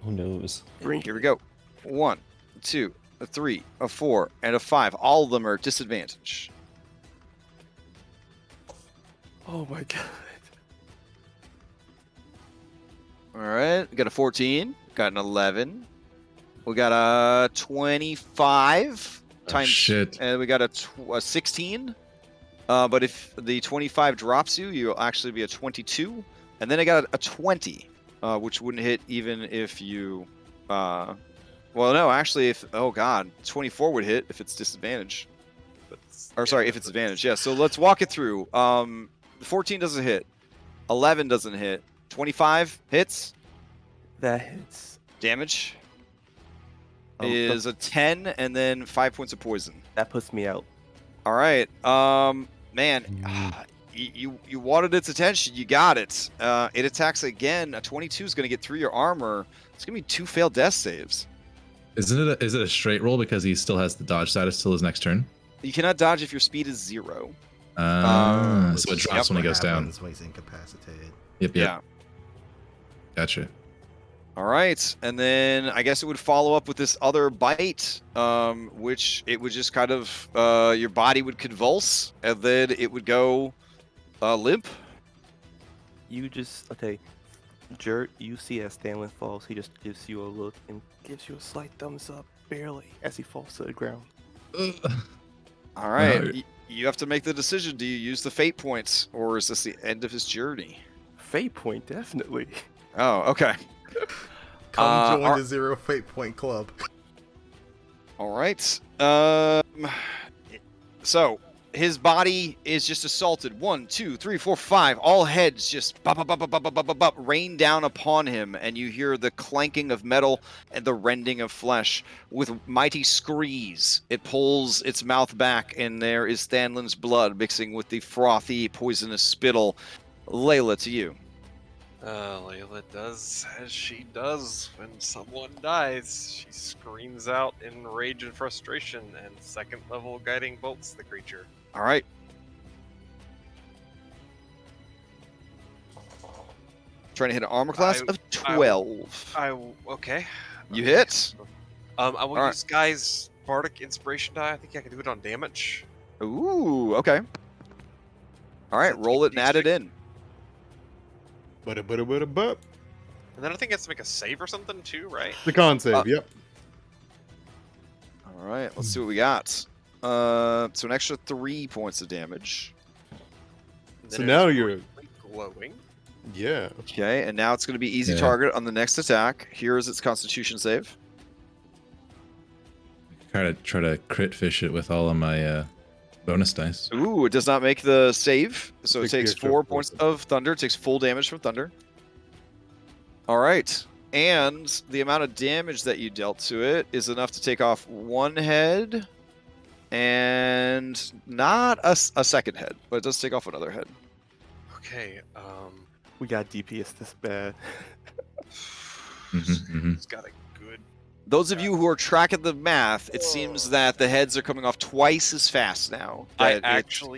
Who knows? Here we go. 1, 2, 3, 4, and 5. All of them are disadvantage. Oh my god. All right. We got a 14. Got an 11. We got a 25 times. Shit. And we got a 16. But if the 25 drops you, you'll actually be a 22. And then I got a 20, which wouldn't hit even if you... well, no, actually, if... Oh, God. 24 would hit if it's disadvantage. Or, sorry, if it's advantage. Yeah, so let's walk it through. 14 doesn't hit. 11 doesn't hit. 25 hits. That hits. Damage is a 10, and then 5 points of poison. That puts me out. All right. Man, you wanted its attention. You got it. It attacks again. A 22 is going to get through your armor. It's going to be 2 failed death saves. Is it a straight roll because he still has the dodge status till his next turn? You cannot dodge if your speed is 0. So it drops when he goes down. When he's incapacitated. Yep. Yeah. Gotcha. All right, and then I guess it would follow up with this other bite, which it would just kind of your body would convulse, and then it would go limp. Jert, you see as Stanley falls, he just gives you a look and gives you a slight thumbs up, barely, as he falls to the ground. All right, No. you have to make the decision. Do you use the fate points, or is this the end of his journey? Fate point, definitely. Oh, okay. Come join the Zero Fate Point Club. All right. So his body is just assaulted. 1, 2, 3, 4, 5. All heads just rain down upon him, and you hear the clanking of metal and the rending of flesh. With mighty screes, it pulls its mouth back, and there is Thanlin's blood mixing with the frothy, poisonous spittle. Layla, to you. Layla does as she does when someone dies. She screams out in rage and frustration and second level guiding bolts the creature. All right. Trying to hit an armor class of 12. Okay. You hit. I will All right. use Guy's Bardic Inspiration die. I think I can do it on damage. Ooh, okay. All right, roll it and add it in. But And then I think it has to make a save or something too, right? the con save, yep. All right, let's see what we got. So an extra 3 points of damage. And So then now it's you're- glowing. Yeah. Okay, and now it's going to be easy Yeah. target on the next attack. Here is its Constitution save. Try to crit fish it with all of my bonus dice. Ooh, it does not make the save, so it Takes takes the extra 4 four. points of thunder. It takes full damage from thunder. All right, and the amount of damage that you dealt to it is enough to take off 1 head, and not a second head, but it does take off another head. Okay. We got DPS this bad. He's got a good. Those of you who are tracking the math, it seems that the heads are coming off twice as fast now. That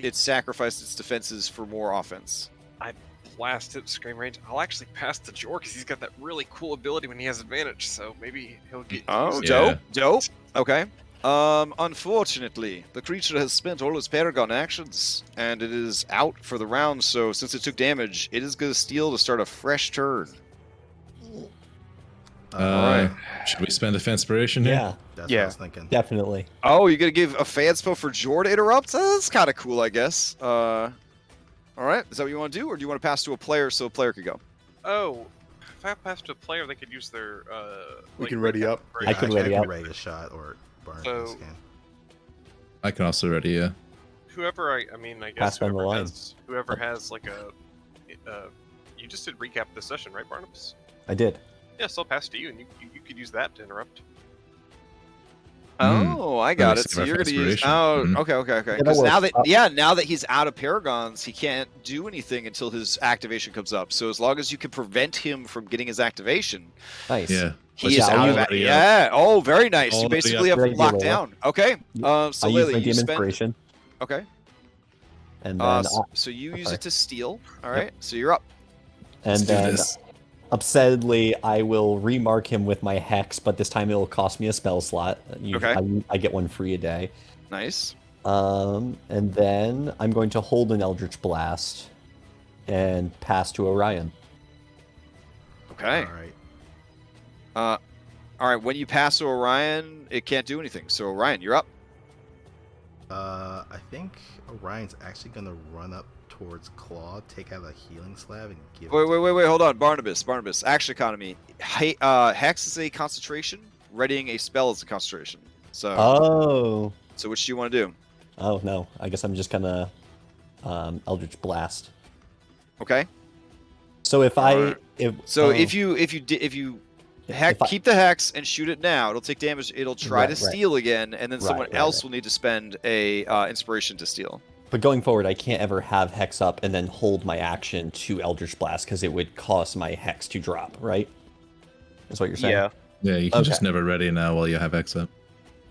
it sacrificed its defenses for more offense. I blasted scream range. I'll actually pass to Jor because he's got that really cool ability when he has advantage. So maybe he'll get. Dope. Okay. Unfortunately, the creature has spent all its Paragon actions, and it is out for the round. So since it took damage, it is going to steal to start a fresh turn. Alright. Should we spend a Fanspiration here? Yeah, That's what I was thinking. definitely. Oh, you're going to give a Fanspo for Jor to interrupt? That's kind of cool, I guess. Alright, is that what you want to do, or do you want to pass to a player so a player could go? Oh, if I pass to a player, they could use their. We can ready up. I can ready up. Ready a shot or Barnes So- can. I can also ready, yeah. Whoever I mean, I guess Pass down the line. whoever has like a. You just did recap the session, right, Barnabas? I did. Yes, I'll pass to you, and you could use that to interrupt. Oh, I got Really it. So save you're our going to use. Fanspiration. Oh, Mhm. okay. Yeah, Because that now that he's out of Paragons, he can't do anything until his activation comes up. So as long as you can prevent him from getting his activation, Nice. Yeah. he Let's is just out of already it. up. Yeah. Oh, very nice. You Already basically up. have Very locked good, down. Okay. So I use my Layla, you Demon spend. Inspiration, Okay. and then So you use sorry. it to steal. All right. So you're up. and Let's do then this. upsetedly, I will remark him with my hex, but this time it'll cost me a spell slot. Okay. I get one free a day. Nice. And then I'm going to hold an Eldritch Blast and pass to Orion. Okay. All right. All right. When you pass to Orion, it can't do anything. So Orion, you're up. I think Orion's actually gonna run up towards Claw, take out a healing slab, and give. Wait. Hold on, Barnabas. Action economy. Hex is a concentration. Readying a spell is a concentration. So. So which do you want to do? Oh no! I guess I'm just gonna Eldritch Blast. Okay. So if Alright. if you keep the hex and shoot it now, it'll take damage. It'll try to Right. steal again, and then someone Right. else will need to spend a inspiration to steal. But going forward, I can't ever have Hex up and then hold my action to Eldritch Blast because it would cause my Hex to drop, right? Is what you're saying? Yeah. Yeah, you can Okay. just never ready now while you have X up.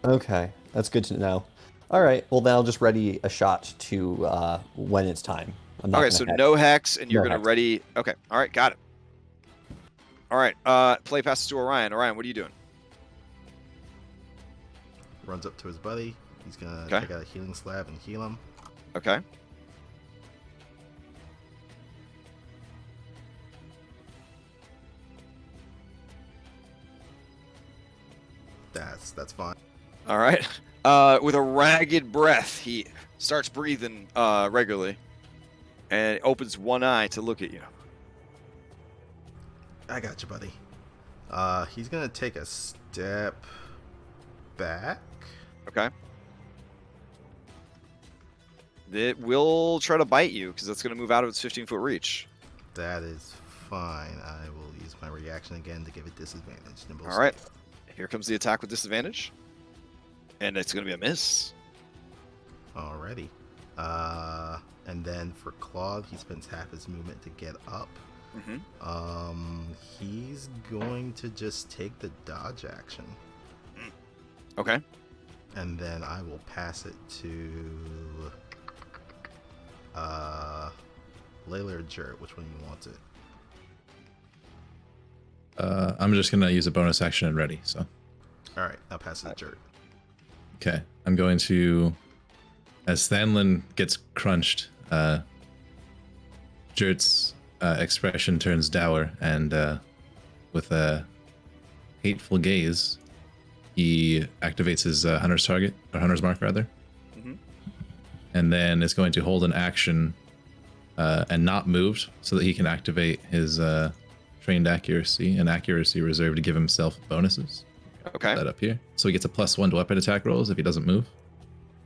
Okay, that's good to know. All right, well then I'll just ready a shot to when it's time. I'm not Okay, gonna so hex. no hex, and you're No gonna hex. ready. Okay, all right, got it. All right, play passes to Orion. Orion, what are you doing? Runs up to his buddy. He's gonna Okay. take out a healing slab and heal him. Okay. That's fine. All right. With a ragged breath, he starts breathing regularly, and opens one eye to look at you. I got you, buddy. He's gonna take a step back. Okay. It will try to bite you because that's going to move out of its 15-foot reach. That is fine. I will use my reaction again to give it disadvantage. Nimble All right. step. Here comes the attack with disadvantage, and it's going to be a miss. Alrighty. And then for Claude, he spends half his movement to get up. Mm-hmm. He's going to just take the dodge action, Okay. and then I will pass it to Layla or Jarrett. Which one do you want it? I'm just gonna use a bonus action and ready. So, All right, I'll pass it to Jarrett. okay, I'm going to, as Thanlin gets crunched, Jert's expression turns dour, and with a hateful gaze, he activates his hunter's target, or hunter's mark rather, Mhm. and then is going to hold an action and not moved, so that he can activate his trained accuracy and accuracy reserve to give himself bonuses. Okay. That up here, so he gets a +1 to weapon attack rolls if he doesn't move.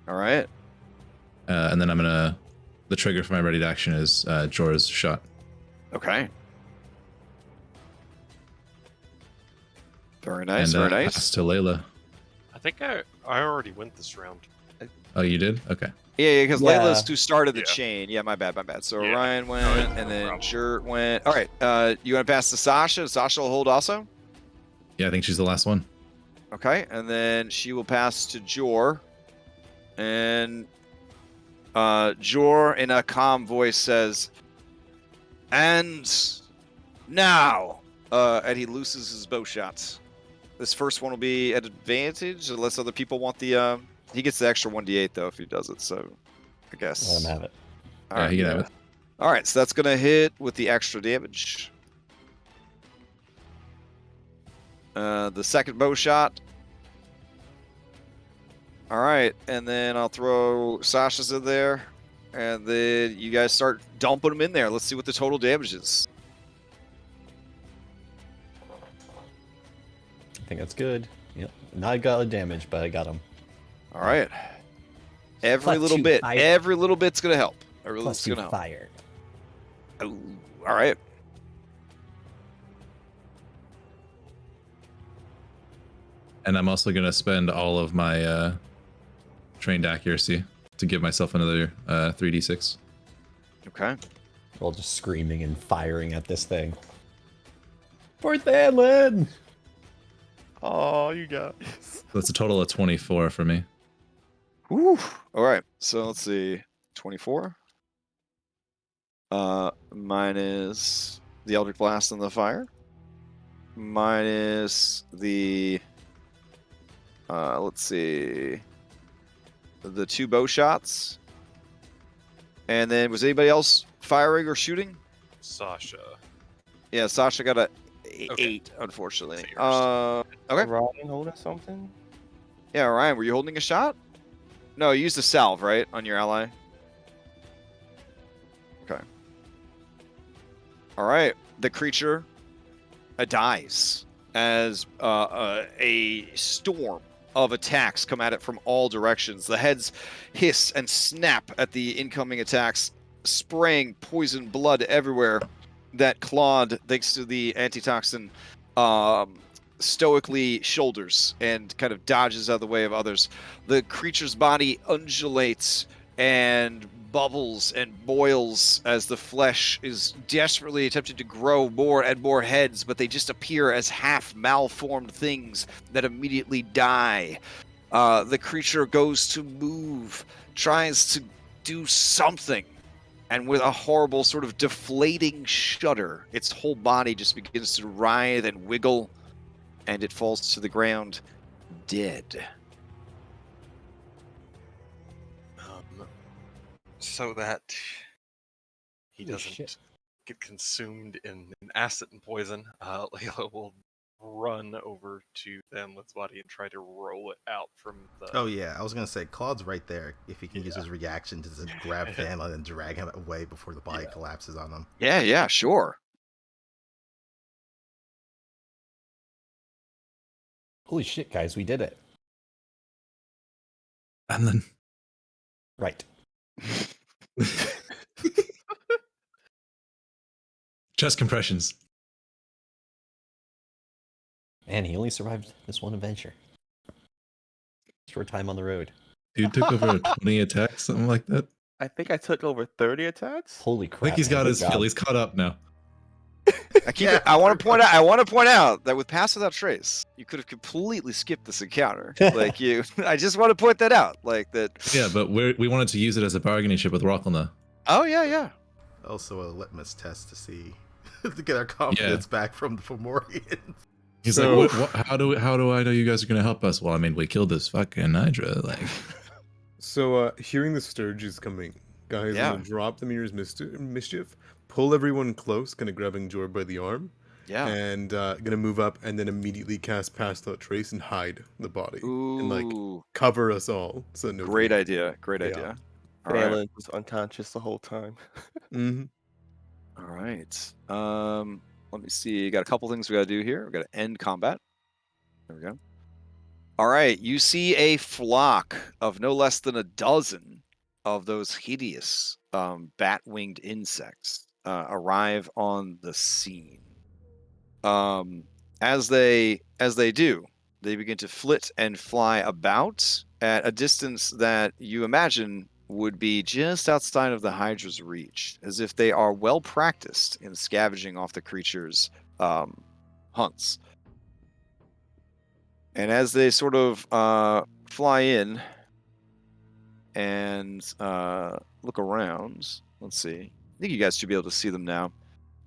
All right. And then I'm gonna. The trigger for my ready to action is Jorah's shot. Okay. Very nice. And, Very pass nice. to Layla. I think I already went this round. Oh, you did? Okay. Yeah, because Yeah. Layla's who started the Yeah. chain. Yeah, my bad. So Yeah. Orion went, No, and no then problem. Jert went. All right. You want to pass to Sasha? Sasha will hold also. Yeah, I think she's the last one. Okay, and then she will pass to Jor. And Jor, in a calm voice, says, "And now," and he looses his bow shots. This first one will be at advantage, unless other people want the. He gets the extra 1d8 though if he does it. So, I guess. Let him have it. All Yeah, right. he can have it. All right, so that's gonna hit with the extra damage. The second bow shot. All right, and then I'll throw Sasha's in there, and then you guys start dumping them in there. Let's see what the total damage is. I think that's good. Yep. Not got a damage, but I got him. All right. Every Plus little 2 bit. fire. Every little bit's gonna help. Every little Plus bit's 2 gonna help. fire. Oh, all right. And I'm also going to spend all of my trained accuracy to give myself another 3d6. Okay. We're all just screaming and firing at this thing. For Thanlin! Oh, you guys. So that's a total of 24 for me. Whew. All right. So let's see. 24. Minus the Eldritch Blast and the fire. Minus the let's see, the 2 bow shots. And then was anybody else firing or shooting? Sasha. Yeah, Sasha got a Okay. 8, unfortunately. That's yours. Okay. Ryan holding something? Yeah, Ryan, were you holding a shot? No, you used a salve, right, on your ally? Okay. All right. The creature dies as a storm of attacks come at it from all directions. The heads hiss and snap at the incoming attacks, spraying poison blood everywhere. That Claude, thanks to the antitoxin, stoically shoulders and kind of dodges out of the way of others. The creature's body undulates and bubbles and boils as the flesh is desperately attempting to grow more and more heads, but they just appear as half malformed things that immediately die. The creature goes to move, tries to do something, and with a horrible sort of deflating shudder, its whole body just begins to writhe and wiggle, and it falls to the ground dead. So that he Holy doesn't shit. get consumed in acid and poison, Layla will run over to Thanlin's body and try to roll it out from the... Oh yeah, I was gonna say Claude's right there. If he can use his reaction to just grab Thanlin and drag him away before the body collapses on him. Yeah, sure. Holy shit, guys, we did it. And then Right. chest compressions. Man, he only survived this one adventure. Short time on the road. Dude took over 20 attacks, something like that. I think I took over 30 attacks. Holy I crap. think he's got man, his good job. fill. He's caught up now. I want to point out that with Pass Without Trace, you could have completely skipped this encounter. I just want to point that out. Like that. Yeah, but we wanted to use it as a bargaining chip with Rocklena. Oh yeah. Also a litmus test to see to get our confidence back from the Fomorians. He's So- like, how do I know you guys are gonna help us? Well, I mean, we killed this fucking Hydra. Like, So, hearing the Sturge is coming, guys, Yeah. I'm gonna drop the Mirror's Mischief, pull everyone close, kind of grabbing Jor by the arm, Yeah. and gonna move up and then immediately cast Pass Without Trace and hide the body. And, like, Ooh, cover us all. So no great idea. Great Yeah. idea. All right. Phelan was unconscious the whole time. Mm-hmm. All right. Let me see. Got a couple things we got to do here. We got to end combat. There we go. All right. You see a flock of no less than a dozen of those hideous bat-winged insects arrive on the scene. As they do, they begin to flit and fly about at a distance that you imagine would be just outside of the Hydra's reach, as if they are well practiced in scavenging off the creature's hunts. And as they sort of fly in and look around, let's see. I think you guys should be able to see them now.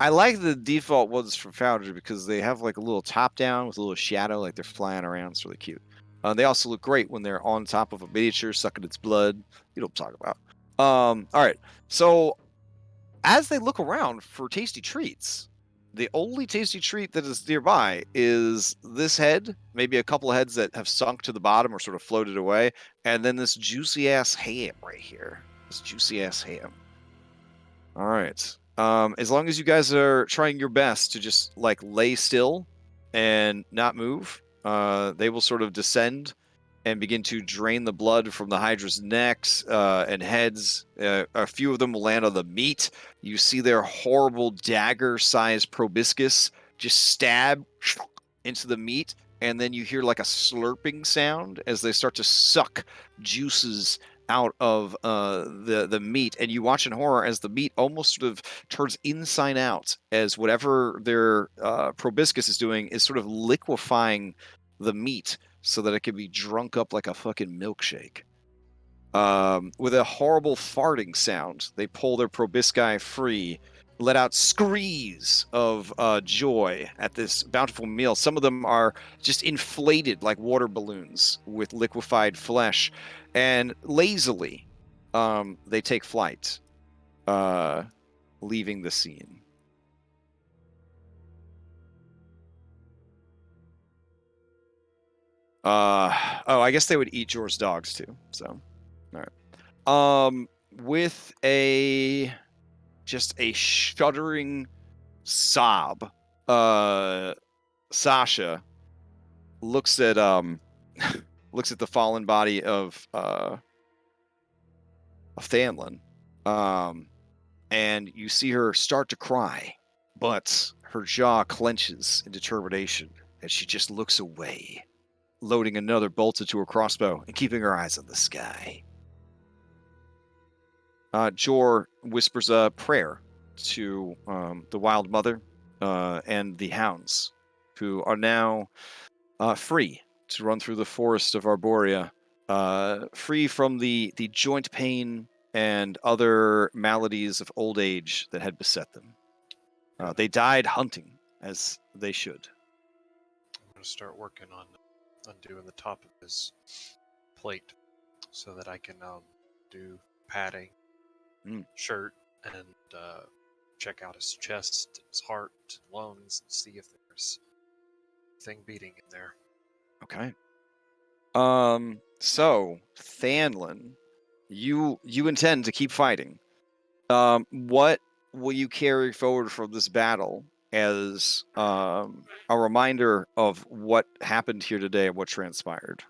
I like the default ones from Foundry because they have like a little top down with a little shadow, like they're flying around. It's really cute. They also look great when they're on top of a miniature, sucking its blood. You know what I'm talking about. All right. So as they look around for tasty treats, the only tasty treat that is nearby is this head, maybe a couple of heads that have sunk to the bottom or sort of floated away, and then this juicy ass ham right here. This juicy ass ham. All right. As long as you guys are trying your best to just like lay still and not move, they will sort of descend and begin to drain the blood from the Hydra's necks and heads. A few of them will land on the meat. You see their horrible dagger-sized proboscis just stab into the meat, and then you hear like a slurping sound as they start to suck juices out of the meat, and you watch in horror as the meat almost sort of turns inside out as whatever their proboscis is doing is sort of liquefying the meat so that it can be drunk up like a fucking milkshake. With a horrible farting sound, they pull their proboscis free, let out screes of joy at this bountiful meal. Some of them are just inflated like water balloons with liquefied flesh, and lazily they take flight, leaving the scene. Oh, I guess they would eat Jor's dogs too. So, all right. With just a shuddering sob, Sasha looks at looks at the fallen body of Thanlin, and you see her start to cry, but her jaw clenches in determination as she just looks away, loading another bolt into her crossbow and keeping her eyes on the sky. Jor whispers a prayer to the Wild Mother and the hounds, who are now free to run through the forest of Arborea, free from the joint pain and other maladies of old age that had beset them. They died hunting, as they should. I'm going to start working on undoing the top of his plate so that I can do padding, shirt, and check out his chest, his heart, lungs, and see if there's thing beating in there. Okay. So Thanlin, you intend to keep fighting. What will you carry forward from this battle as a reminder of what happened here today and what transpired?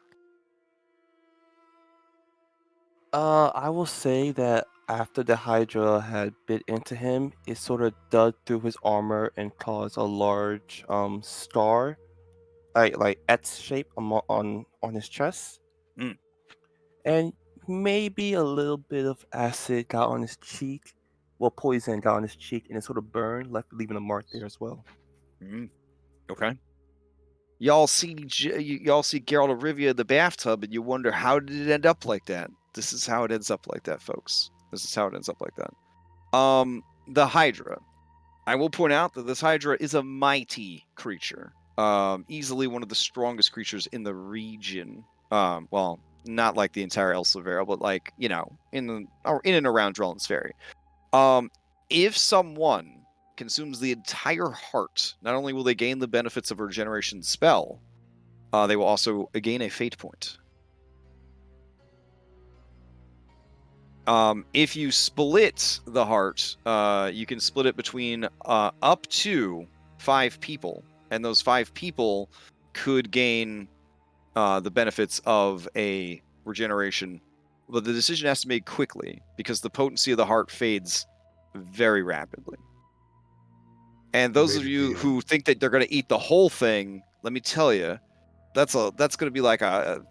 I will say that after the Hydra had bit into him, it sort of dug through his armor and caused a large scar, like X shape on his chest, and maybe a little bit of acid got on his cheek, poison got on his cheek, and it sort of burned, leaving a mark there as well. Okay. Y'all see Geralt of Rivia in the bathtub, and you wonder, how did it end up like that? This is how it ends up like that, folks. This is how it ends up like that. The Hydra. I will point out that this Hydra is a mighty creature. Easily one of the strongest creatures in the region. Well, not like the entire Elsir Vale, but like, in and around Drellin's Ferry. If someone consumes the entire heart, not only will they gain the benefits of a regeneration spell, they will also gain a fate point. If you split the heart, you can split it between up to 5 people, and those 5 people could gain the benefits of a regeneration. But the decision has to be made quickly because the potency of the heart fades very rapidly. And those of you who think that they're going to eat the whole thing, let me tell you, that's going to be like a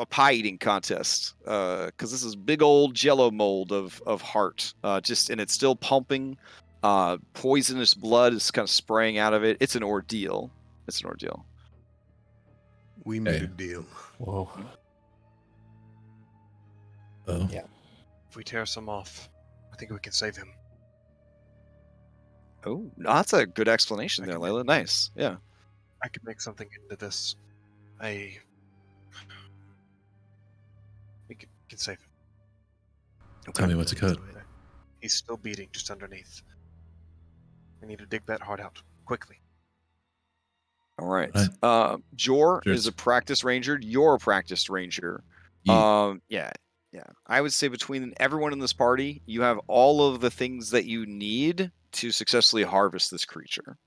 pie eating contest, because this is big old jello mold of heart, and it's still pumping. Poisonous blood is kind of spraying out of it. It's an ordeal. We made Okay. a deal. Whoa. Oh. Yeah. If we tear some off, I think we can save him. Oh, that's a good explanation I there, can Layla. Nice. Yeah. I can make something into this. We can save him. Tell me what's a code. He's still beating just underneath. We need to dig that heart out quickly. All right. Right. Jor Sure. is a practice ranger. You're a practice ranger. Yeah. Yeah. I would say between everyone in this party, you have all of the things that you need to successfully harvest this creature.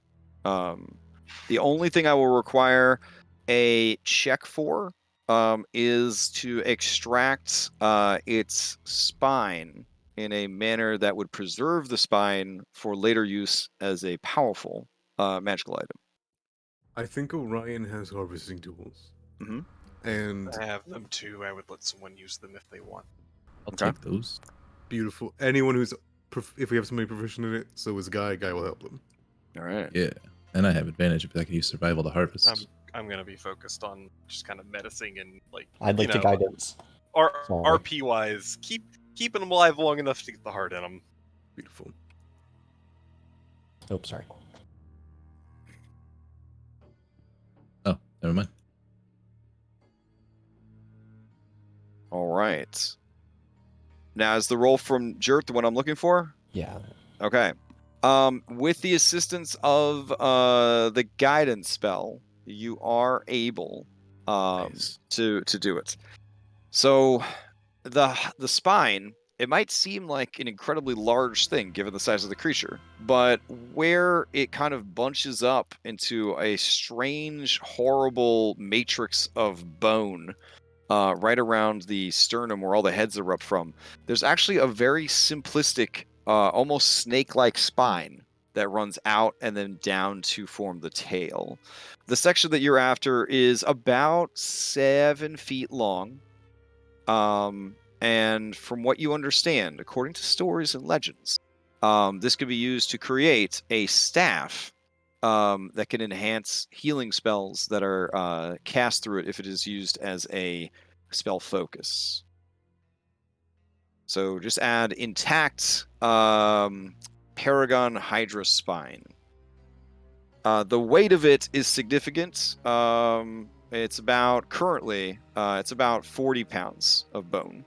The only thing I will require a check for is to extract its spine in a manner that would preserve the spine for later use as a powerful magical item. I think Orion has harvesting tools. Mm-hmm. And I have them too. I would let someone use them if they want. I'll Okay. take those. beautiful. Anyone who's if we have somebody proficient in it, so is Guy will help them. All right. Yeah. And I have advantage if I can use survival to harvest. I'm gonna be focused on just kind of menacing and like I'd like to guidance. Sorry. RP wise, keeping them alive long enough to get the heart in them. Beautiful. Oh, sorry. Oh, never mind. All right. Now, is the roll from Jert the one I'm looking for? Yeah. Okay. With the assistance of the guidance spell, you are able Nice. to do it. So the spine, it might seem like an incredibly large thing given the size of the creature, but where it kind of bunches up into a strange, horrible matrix of bone right around the sternum where all the heads erupt from, there's actually a very simplistic, almost snake-like spine that runs out and then down to form the tail. The section that you're after is about 7 feet long. And from what you understand, according to stories and legends, this could be used to create a staff that can enhance healing spells that are cast through it if it is used as a spell focus. So just add intact Paragon Hydra spine. The weight of it is significant. It's about, currently, it's about 40 pounds of bone.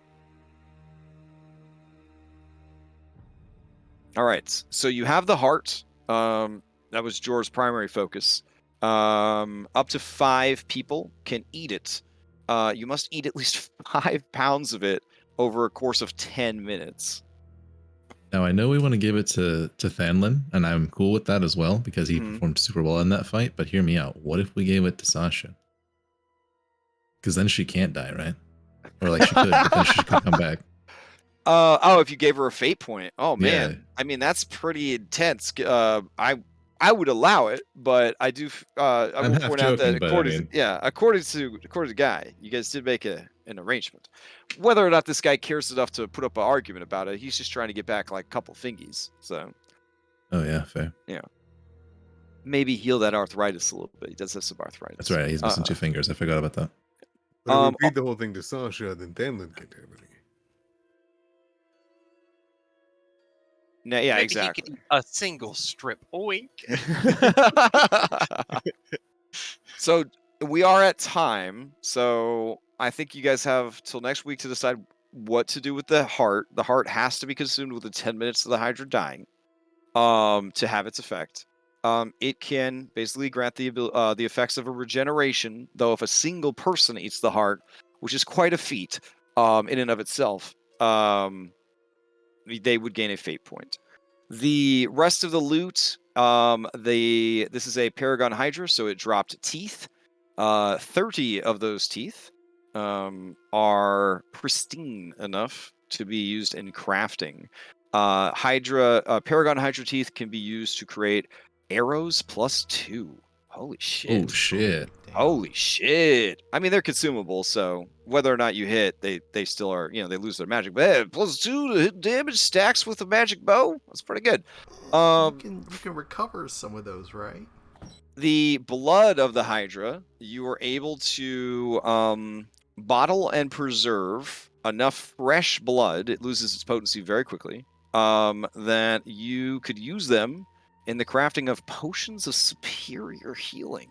All right, so you have the heart. That was Jor's primary focus. Up to 5 people can eat it. You must eat at least 5 pounds of it over a course of 10 minutes. Now I know we want to give it to Thanlin, and I'm cool with that as well because he Mhm. performed super well in that fight. But hear me out. What if we gave it to Sasha? Because then she can't die, right? Or like she could, but then she could come back. If you gave her a fate point. Oh man, Yeah. I mean that's pretty intense. I would allow it, but I do. I I'm will half point out that joking, but I mean- according to Guy, you guys did make an arrangement. Whether or not this guy cares enough to put up an argument about it, he's just trying to get back like a couple fingies. So Oh yeah, fair. maybe heal that arthritis a little bit. He does have some arthritis. That's right. He's missing 2 fingers. I forgot about that. But if we feed the whole thing to Sasha, then Thanlin can't have any. No, yeah, Maybe exactly. he could eat a single strip. Oink. So we are at time. So I think you guys have till next week to decide what to do with the heart. The heart has to be consumed within 10 minutes of the Hydra dying to have its effect. It can basically grant the effects of a regeneration, though if a single person eats the heart, which is quite a feat in and of itself, they would gain a fate point. The rest of the loot, this is a Paragon Hydra, so it dropped teeth. 30 of those teeth are pristine enough to be used in crafting. Paragon Hydra teeth can be used to create arrows +2. Holy shit. Oh shit. Damn. Holy shit. I mean, they're consumable, so whether or not you hit, they still are, they lose their magic. But hey, +2 to hit damage stacks with a magic bow. That's pretty good. You can recover some of those, right? the blood of the Hydra, you were able to bottle and preserve enough fresh blood. It loses its potency very quickly. That you could use them in the crafting of potions of superior healing.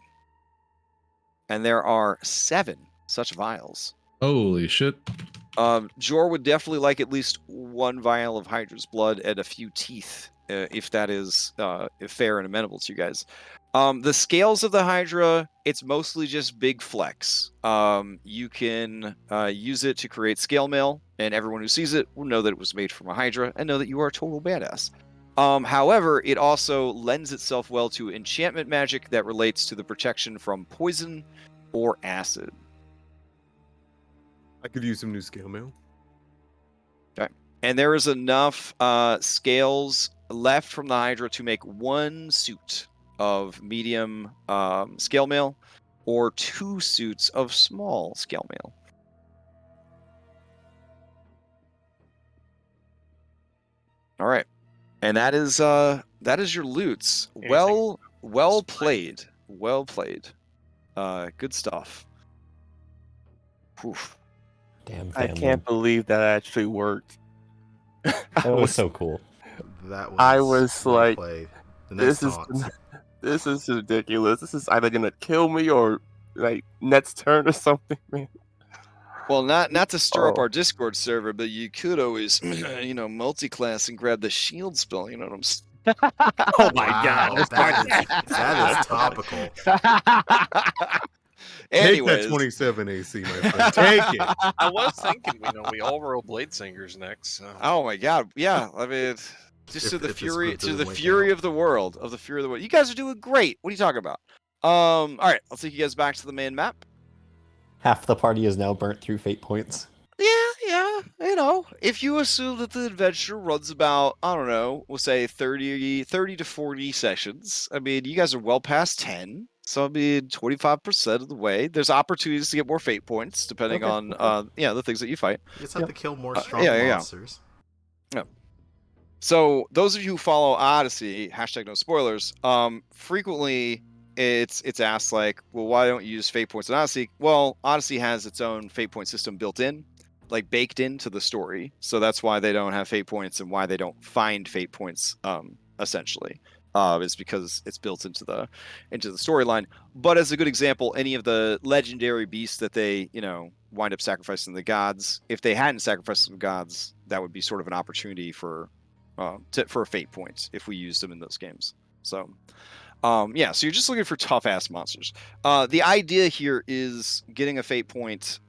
And there are 7 such vials. Holy shit. Jor would definitely like at least 1 vial of Hydra's blood and a few teeth, if that is fair and amenable to you guys. The scales of the Hydra, it's mostly just big flex. You can use it to create scale mail, and everyone who sees it will know that it was made from a Hydra and know that you are a total badass. However, it also lends itself well to enchantment magic that relates to the protection from poison or acid. I could use some new scale mail. Okay. And there is enough scales left from the Hydra to make 1 suit of medium scale mail or 2 suits of small scale mail. All right. And that is your loots. Well played. Well played. Good stuff. Oof. Damn I family. can't believe that actually worked. That was so cool. That was. I was well like, played. The next this thoughts. this is ridiculous. This is either gonna kill me or like next turn or something, man. Well, not to stir up Oh. our Discord server, but you could always, multi-class and grab the shield spell. You know what I'm saying? Oh my Wow, god! that is topical. Take that Anyways, 27 AC, my friend. Take it. I was thinking, we all roll Blade Singers next. So. oh my god, yeah. I mean, just to the If this fury, group to the doesn't wake fury up. of the world, You guys are doing great. What are you talking about? All right, I'll take you guys back to the main map. Half the party is now burnt through fate points. Yeah, if you assume that the adventure runs about, I don't know, we'll say 30 to 40 sessions. I mean, you guys are well past 10, so I mean, 25% of the way. There's opportunities to get more fate points, depending on, the things that you fight. You just have Yeah. to kill more strong yeah. monsters. So those of you who follow Odyssey, # no spoilers, frequently it's asked like, well, why don't you use fate points in Odyssey? Well, Odyssey has its own fate point system built in, like baked into the story. So that's why they don't have fate points and why they don't find fate points, essentially. Is because it's built into the storyline. But as a good example, any of the legendary beasts that they, wind up sacrificing the gods, if they hadn't sacrificed the gods, that would be sort of an opportunity for fate points if we used them in those games. So so you're just looking for tough ass monsters. The idea here is getting a fate point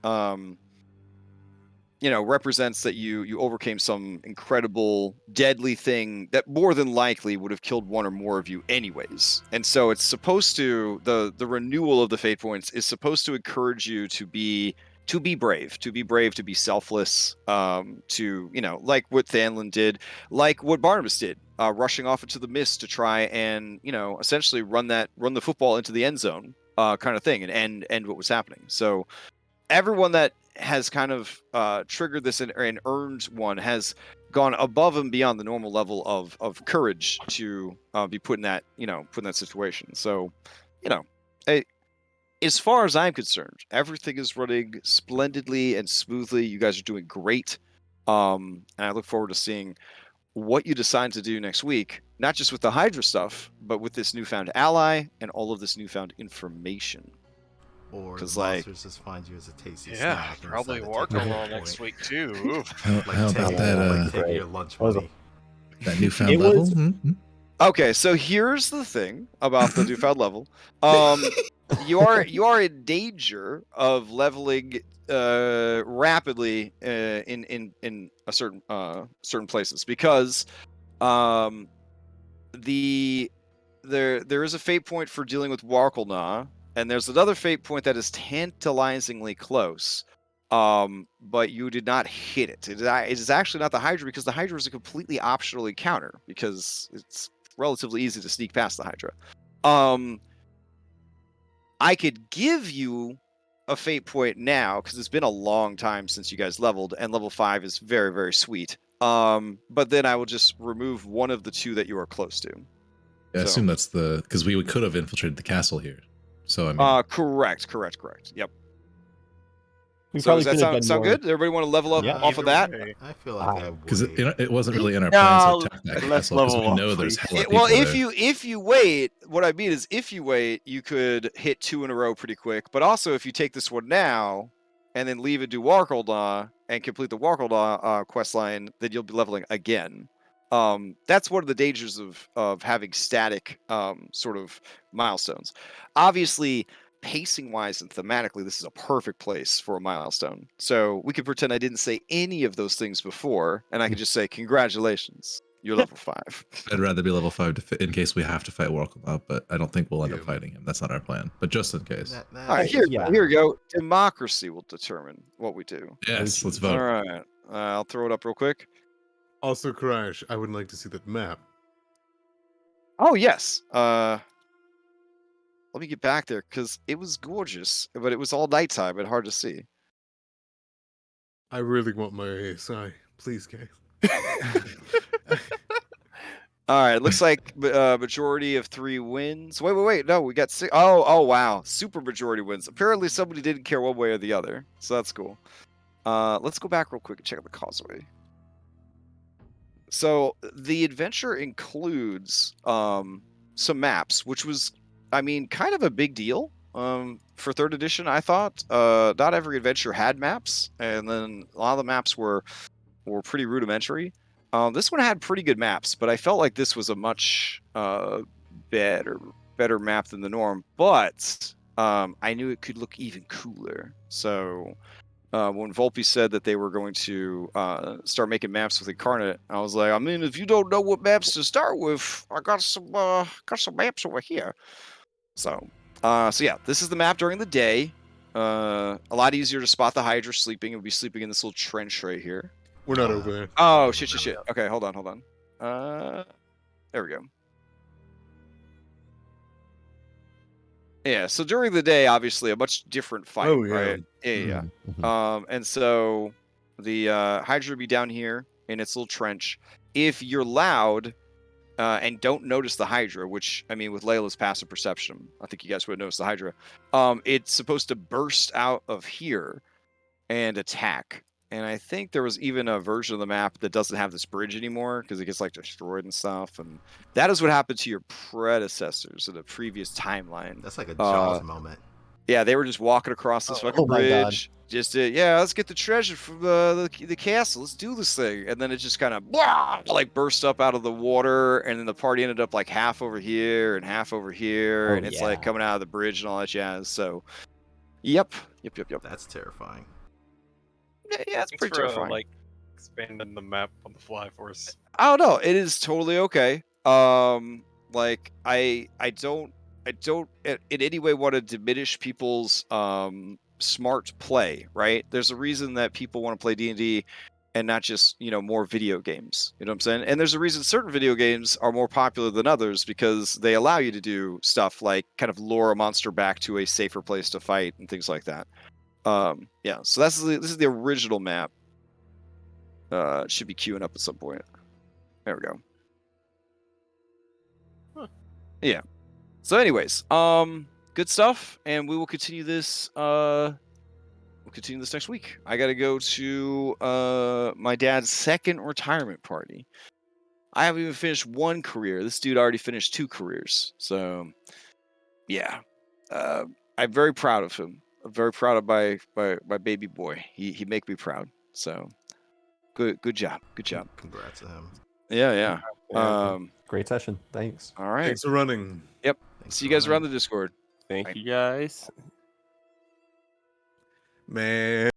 represents that you overcame some incredible deadly thing that more than likely would have killed 1 or more of you anyways. And so it's supposed to, the renewal of the fate points is supposed to encourage you to be brave, to be selfless, to, like what Thanlin did, like what Barnabas did, rushing off into the mist to try and, essentially run the football into the end zone, kind of thing, and end what was happening. So everyone that has kind of triggered this and earned one has gone above and beyond the normal level of courage to be put in that situation. So, as far as I'm concerned, everything is running splendidly and smoothly. You guys are doing great. And I look forward to seeing what you decide to do next week, not just with the Hydra stuff, but with this newfound ally and all of this newfound information. Or 'Cause, the like- monsters just find you as a tasty Yeah, snack. and probably decide to work take on your all point. next week too. Oof. How about that, Taking your lunch was a- money. that newfound It level? was- Mhm. Okay, so here's the thing about the newfound level. You are in danger of leveling rapidly in a certain places because there is a fate point for dealing with Warkelna, and there's another fate point that is tantalizingly close. But you did not hit it. It is actually not the Hydra, because the Hydra is a completely optional encounter because it's relatively easy to sneak past the Hydra. I could give you a fate point now because it's been a long time since you guys leveled, and level 5 is very, very sweet. But then I will just remove one of the 2 that you are close to. I assume that's because we could have infiltrated the castle here. So I mean, correct. Yep. We So probably does could that have done sound more. good? Everybody want to level up Yeah. off of Either that? way. I feel like I because would. it wasn't really in our plans to attack that let's castle because we level know up, there's please. hella Well, people if you wait, what I mean is if you wait, you could hit 2 in a row pretty quick. But also, if you take this one now and then leave it do Warkolda and complete the Warkolda quest line, then you'll be leveling again. That's one of the dangers of having static sort of milestones. Obviously, pacing wise and thematically, this is a perfect place for a milestone. So we could pretend I didn't say any of those things before, and I could just say congratulations, you're level 5. I'd rather be level 5 in case we have to fight Warclub, but I don't think we'll end up Yeah. fighting him. That's not our plan. But just in case. That All right, is Yeah. here we go. Democracy will determine what we do. Yes, let's All vote. right, I'll throw it up real quick. Also, Crash, I would like to see that map. Oh yes. Let me get back there because it was gorgeous, but it was all nighttime and hard to see. I really want my ASI. Please, Kay. All right, looks like majority of 3 wins. Wait. No, we got 6. Oh, wow. Super majority wins. Apparently somebody didn't care one way or the other, so that's cool. Let's go back real quick and check out the Causeway. So the adventure includes some maps, which was, I mean, kind of a big deal for 3rd edition, I thought. Not every adventure had maps, and then a lot of the maps were pretty rudimentary. This one had pretty good maps, but I felt like this was a much better map than the norm. But I knew it could look even cooler. So when Volpe said that they were going to start making maps with Incarnate, I was like, I mean, if you don't know what maps to start with, I got some maps over here. So yeah, this is the map during the day. A lot easier to spot the Hydra sleeping. It would be sleeping in this little trench right here. We're not over there. Oh, shit. Okay, hold on. There we go. Yeah, so during the day, obviously, a much different fight, Oh, yeah. right? Yeah. Mhm. And so the Hydra would be down here in its little trench. If you're loud and don't notice the Hydra, which, I mean, with Layla's passive perception, I think you guys would notice the Hydra, it's supposed to burst out of here and attack. And I think there was even a version of the map that doesn't have this bridge anymore because it gets like destroyed and stuff. And that is what happened to your predecessors in the previous timeline. That's like a Jaws moment. Yeah, they were just walking across this fucking Oh my God. bridge. Just let's get the treasure from the castle. Let's do this thing. And then it just kind of like burst up out of the water, and then the party ended up like half over here and half over here, Oh, and it's yeah. like coming out of the bridge and all that jazz. So, yep. That's terrifying. Yeah, it's Thanks pretty for terrifying. like expanding the map on the fly for us. I don't know. It is totally okay. Like I don't in any way want to diminish people's smart play, right? There's a reason that people want to play D&D and not just, more video games. You know what I'm saying? And there's a reason certain video games are more popular than others because they allow you to do stuff like kind of lure a monster back to a safer place to fight and things like that. Yeah, so this is the original map. It should be queuing up at some point. There we go. Huh. Yeah. So, anyways, good stuff, and we will continue this. We'll continue this next week. I got to go to my dad's 2nd retirement party. I haven't even finished 1 career. This dude already finished 2 careers. So, yeah, I'm very proud of him. I'm very proud of my baby boy. He make me proud. So, good job. Good job. Congrats to him. Yeah. Great session. Thanks. All right. Thanks for running. Thanks See you for guys around running. the Discord. Thank you guys. Man.